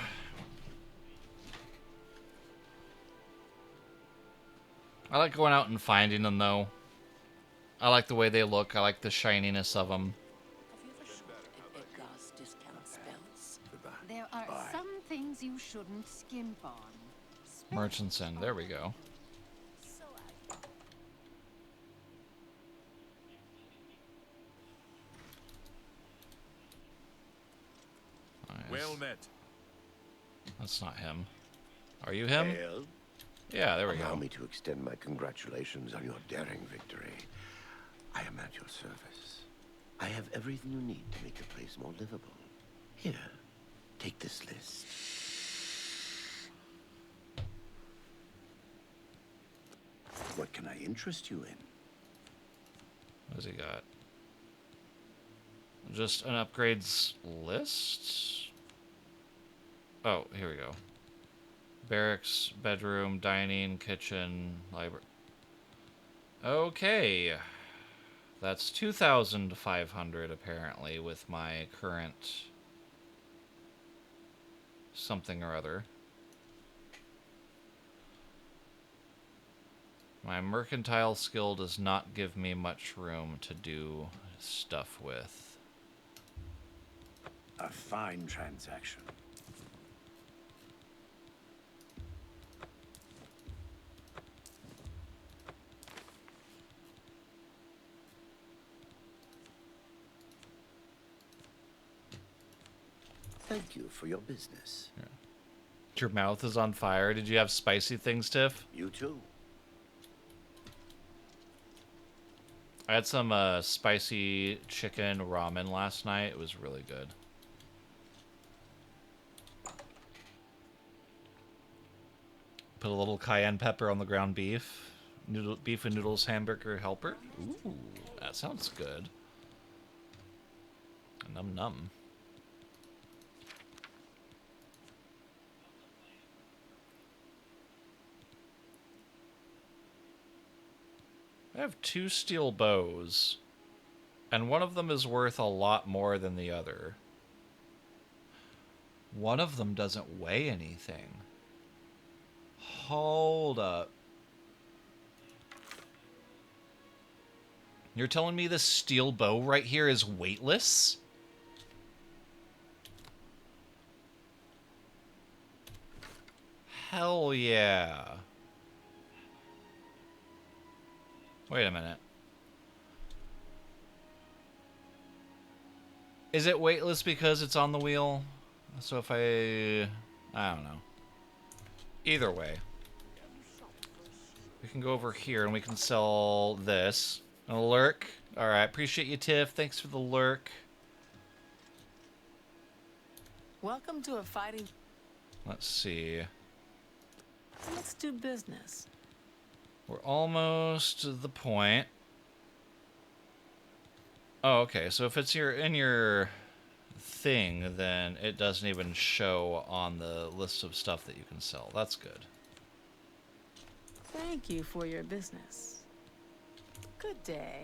like going out and finding them, though. I like the way they look. I like the shininess of them. There are some things you shouldn't skimp on. Merchant's Inn. There we go. Nice. Well met. That's not him. Are you him? Well, Yeah, there we allow go. me to extend my congratulations on your daring victory. I am at your service. I have everything you need to make the place more livable. Here, take this list. What can I interest you in? What has he got? Just an upgrades list? Oh, here we go. Barracks, bedroom, dining, kitchen, library. Okay. That's 2,500 apparently with my current something or other. My mercantile skill does not give me much room to do stuff with. A fine transaction. Thank you for your business. Yeah. Your mouth is on fire. Did you have spicy things, Tiff? You too. I had some spicy chicken ramen last night. It was really good. Put a little cayenne pepper on the ground beef. Beef and noodles hamburger helper. Ooh, that sounds good. Num num. I have 2 steel bows, and one of them is worth a lot more than the other. One of them doesn't weigh anything. Hold up. You're telling me this steel bow right here is weightless? Hell yeah. Wait a minute. Is it weightless because it's on the wheel? So if I don't know. Either way. We can go over here and we can sell this. A lurk. Alright, appreciate you, Tiff. Thanks for the lurk. Welcome to a fighting... Let's see. Let's do business. We're almost to the point. Oh, okay. So if it's in your thing, then it doesn't even show on the list of stuff that you can sell. That's good. Thank you for your business. Good day.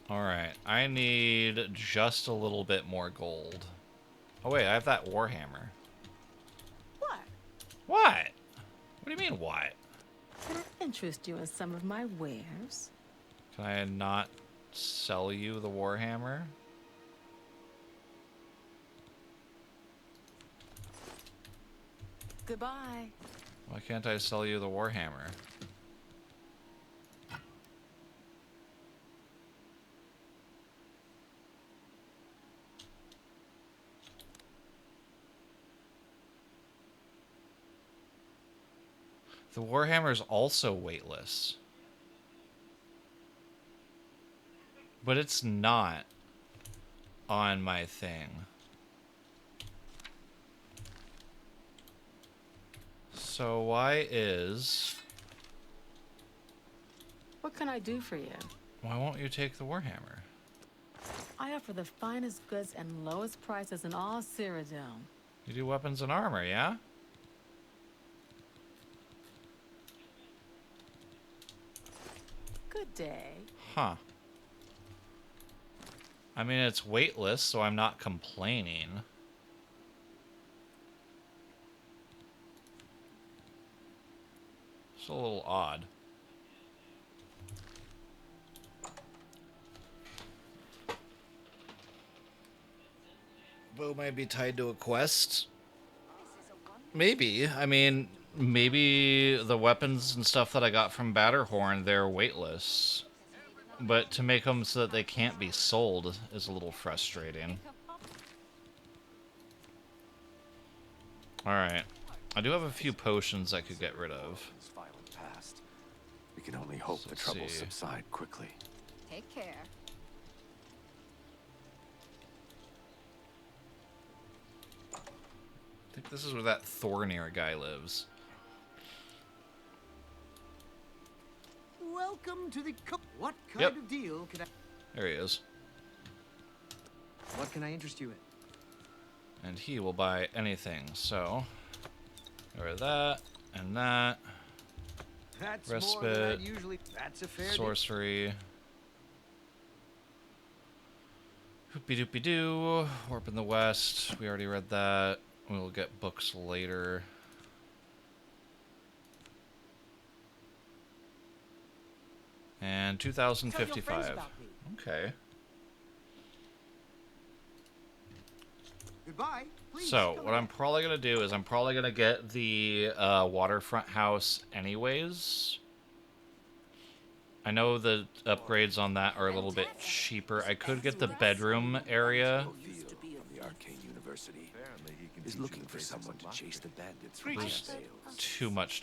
Alright, I need just a little bit more gold. Oh wait, I have that Warhammer. What? What? What do you mean, what? Can I interest you in some of my wares? Can I not sell you the Warhammer? Goodbye. Why can't I sell you the Warhammer? The Warhammer is also weightless. But it's not on my thing. So why is... What can I do for you? Why won't you take the Warhammer? I offer the finest goods and lowest prices in all Cyrodiil. You do weapons and armor, yeah? Good day. Huh. I mean, it's weightless, so I'm not complaining. It's a little odd. Bow might be tied to a quest. Maybe. I mean, maybe the weapons and stuff that I got from Batterhorn, they're weightless. But to make them so that they can't be sold is a little frustrating. Alright. I do have a few potions I could get rid of. We can only hope the troubles see. subside quickly. Take care. I think this is where that Thornir guy lives. Welcome to the What kind of deal can I... There he is. What can I interest you in? And he will buy anything, so... Or that, and that. That's Respite. more than I'd usually... That's a fair deal. Sorcery. Hoopy-doopy-doo. Warp in the West. We already read that. We'll get books later. And 2055. Okay. Goodbye. Please, So, what I'm probably going to do is I'm probably going to get the waterfront house anyways. I know the upgrades on that are a little bit cheaper. I could get the bedroom area. From the Arcane University is looking for someone to chase the bandits from There's Vales. too much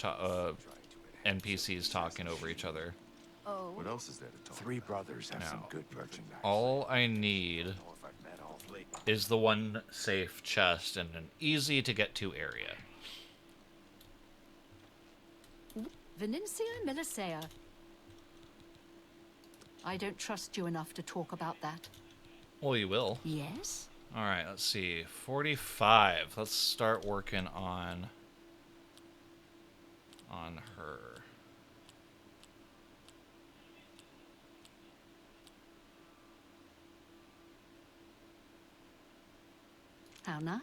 NPCs talking over each other. Oh. What else is there to talk? Three brothers have some good merchandise. All I need is the one safe chest and an easy to get to area. Venencia Melisea. I don't trust you enough to talk about that. Well, you will. Yes? Alright, let's see. 45. Let's start working on her. How nice.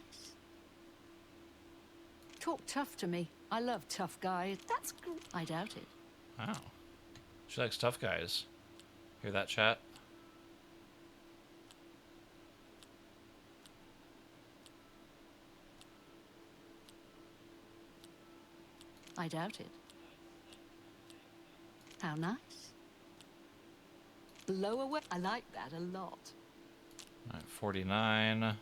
Talk tough to me. I love tough guys. That's good. I doubt it. Wow. She likes tough guys. Hear that, chat? I doubt it. How nice. Blow away. I like that a lot. Alright, 49.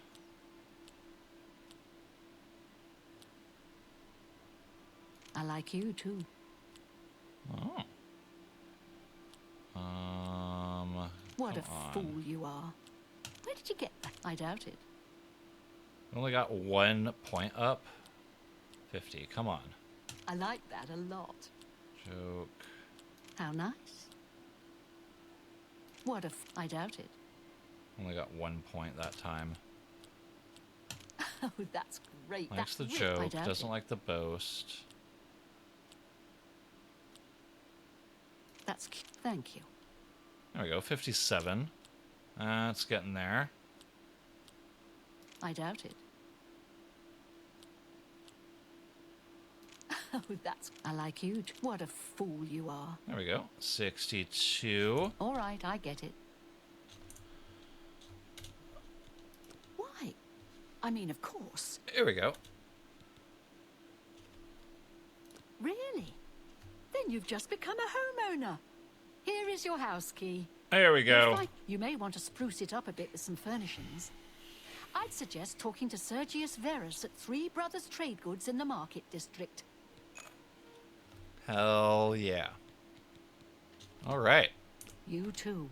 I like you too. Oh. What a come on. fool you are. Where did you get that? I doubt it. We only got 1 point up. 50. Come on. I like that a lot. Joke. How nice. What a I doubt it. Only got 1 point that time. Oh, that's great. Likes the That's joke. I doubt Doesn't it. like the boast. That's thank you. There we go. 57. It's getting there. I doubt it. Oh, that's I like you too. What a fool you are. There we go. 62. All right, I get it. Why? I mean, of course. Here we go. Really? Then you've just become a homeowner. Here is your house key. There we go. Looks like you may want to spruce it up a bit with some furnishings. I'd suggest talking to Sergius Verus at Three Brothers Trade Goods in the Market District. Hell yeah. All right. You too.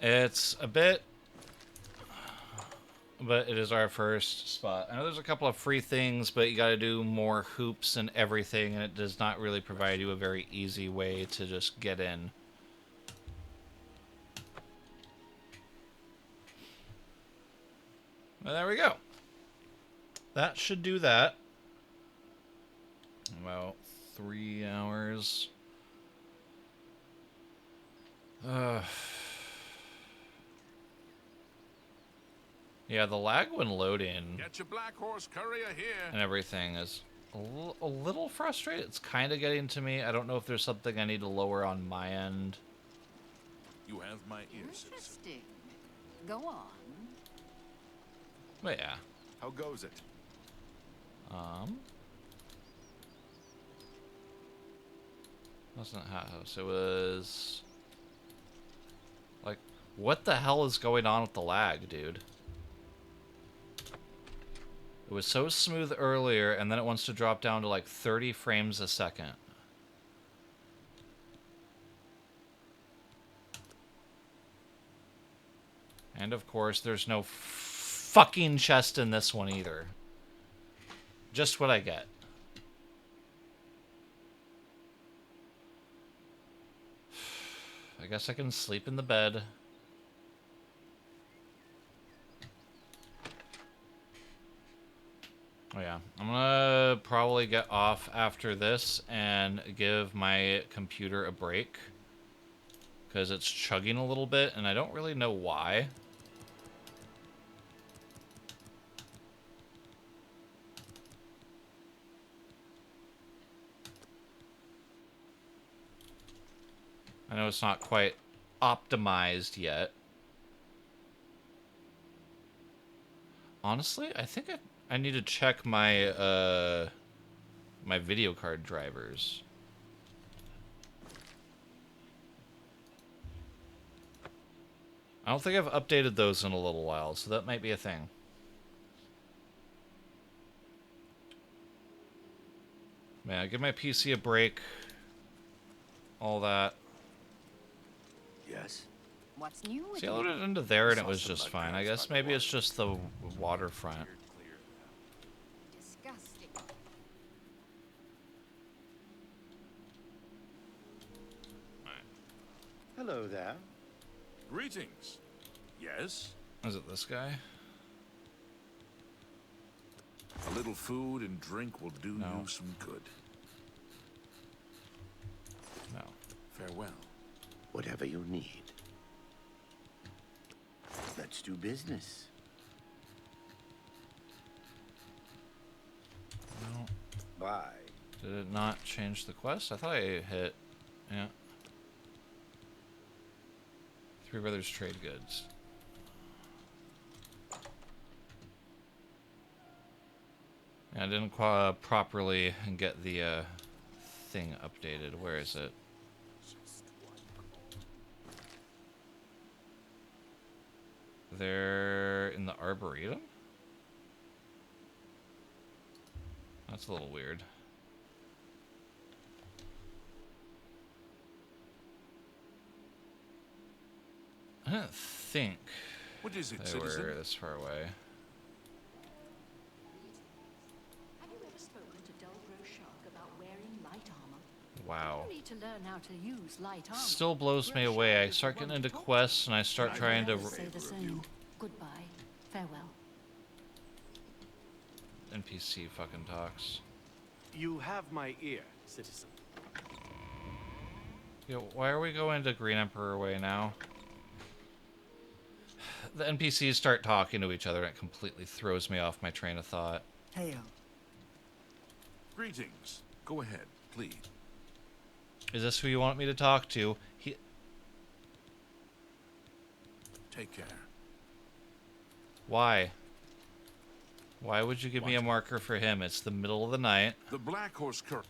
It's a bit, but it is our first spot. I know there's a couple of free things, but you got to do more hoops and everything, and it does not really provide you a very easy way to just get in. Well, there we go. That should do that. About 3 hours. Yeah, the lag when loading Get your Black Horse Courier here. and everything is a little frustrating. It's kind of getting to me. I don't know if there's something I need to lower on my end. You have my ear, citizen. Interesting. Go on. But yeah. How goes it? Wasn't Hat House. It was like, what the hell is going on with the lag, dude? It was so smooth earlier, and then it wants to drop down to like 30 frames a second. And of course, there's no fucking chest in this one either. Just what I get. I guess I can sleep in the bed. Oh yeah, I'm gonna probably get off after this and give my computer a break. Because it's chugging a little bit, and I don't really know why. I know it's not quite optimized yet. Honestly, I think I need to check my my video card drivers. I don't think I've updated those in a little while, so that might be a thing. Man, give my PC a break. All that. Yes? What's new with See, I you? loaded it into there and it was just fine. I guess maybe it's just the waterfront. Disgusting. Hello there. Greetings. Yes? Is it this guy? A little food and drink will do No. you some good. No. Farewell. Whatever you need. Let's do business. Goodbye. Did it not change the quest? I thought I hit... Yeah. Three Brothers Trade Goods. Yeah, I didn't properly get the thing updated. Where is it? They're in the Arboretum? That's a little weird. I didn't think What is it, they citizen? were this far away. Have you ever spoken to Delbro Shark about wearing light armor? Wow. You need to learn how to use light armor. Still blows me away. I start getting into quests and I start trying to... Say the same. Goodbye. Farewell. NPC fucking talks. You have my ear, citizen. Yo, why are we going to Green Emperor Way now? The NPCs start talking to each other and it completely throws me off my train of thought. Hail. Greetings. Go ahead, please. Is this who you want me to talk to? Take care. Why? Why would you give me a marker for him? It's the middle of the night. The Black Horse Courier.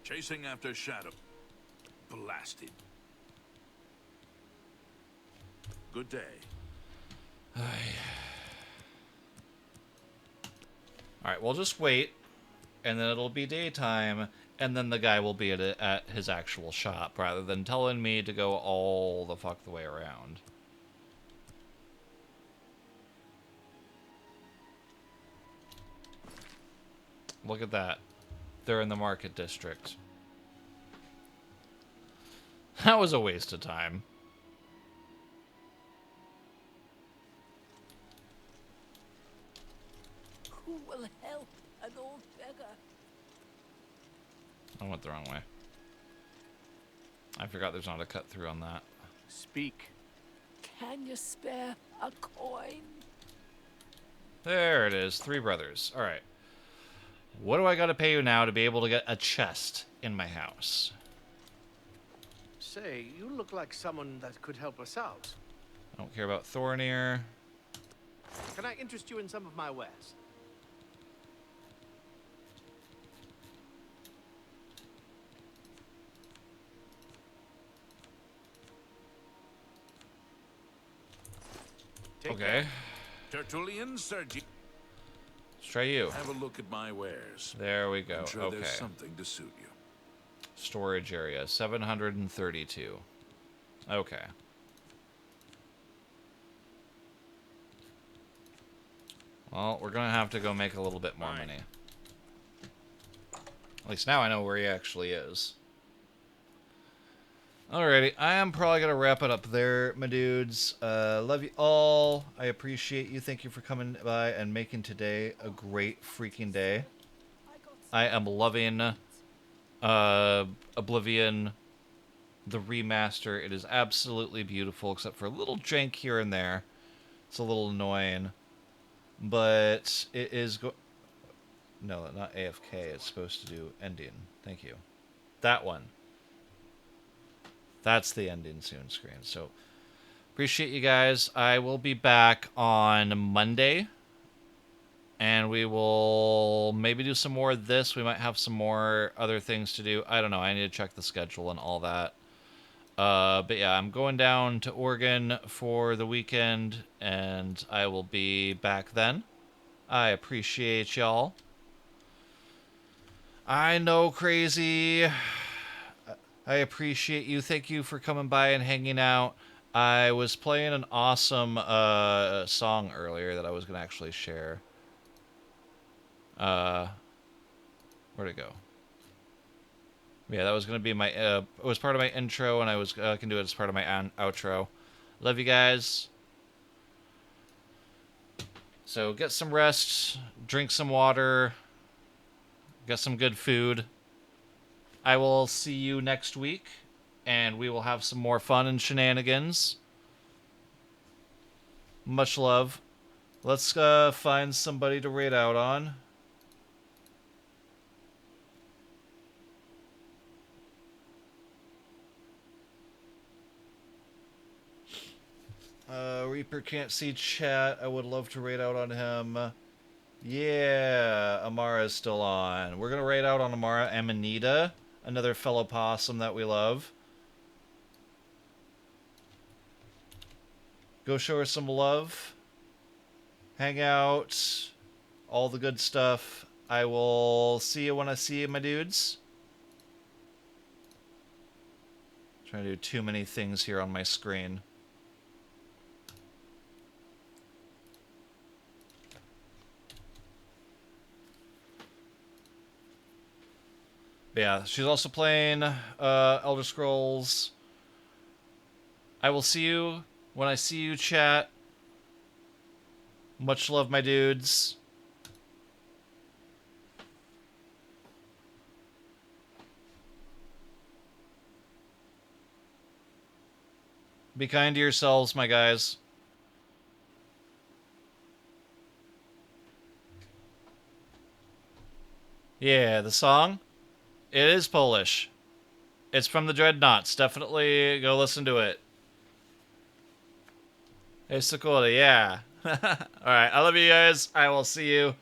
Chasing after Shadow. Blasted. Good day. Alright, we'll just wait, and then it'll be daytime, and then the guy will be at his actual shop, rather than telling me to go all the fuck the way around. Look at that. They're in the market district. That was a waste of time. Who will help an old beggar? I went the wrong way. I forgot there's not a cut through on that. Speak. Can you spare a coin? There it is. Three Brothers. Alright. What do I gotta pay you now to be able to get a chest in my house? Say, you look like someone that could help us out. I don't care about Thornir. Can I interest you in some of my wares? Okay. Tertullian, Sergi. Let's try you. Have a look at my wares. There we go. I'm sure Okay. there's something to suit you. Storage area, 732. Okay. Well, we're gonna have to go make a little bit more money. At least now I know where he actually is. Alrighty, I am probably gonna wrap it up there, my dudes. Love you all. I appreciate you. Thank you for coming by and making today a great freaking day. I am loving Oblivion, the remaster. It is absolutely beautiful, except for a little jank here and there. It's a little annoying, but it is no, not AFK. It's supposed to do ending. Thank you. That one. That's the ending soon screen. So, appreciate you guys. I will be back on Monday. And we will maybe do some more of this. We might have some more other things to do. I don't know. I need to check the schedule and all that. But yeah, I'm going down to Oregon for the weekend. And I will be back then. I appreciate y'all. I know, crazy. I appreciate you. Thank you for coming by and hanging out. I was playing an awesome song earlier that I was going to actually share. Where'd it go? Yeah, that was going to be my, it was part of my intro, and I was can do it as part of my outro. Love you guys. So get some rest, drink some water, get some good food. I will see you next week, and we will have some more fun and shenanigans. Much love. Let's find somebody to raid out on. Reaper can't see chat. I would love to raid out on him. Yeah, Amara's still on. We're gonna raid out on Amara Amanita, another fellow possum that we love. Go show her some love. Hang out. All the good stuff. I will see you when I see you, my dudes. Trying to do too many things here on my screen. But yeah, she's also playing Elder Scrolls. I will see you when I see you, chat. Much love, my dudes. Be kind to yourselves, my guys. Yeah, the song? It is Polish. It's from the Dreadnoughts. Definitely go listen to it. Hey, Sokola, yeah. Alright, I love you guys. I will see you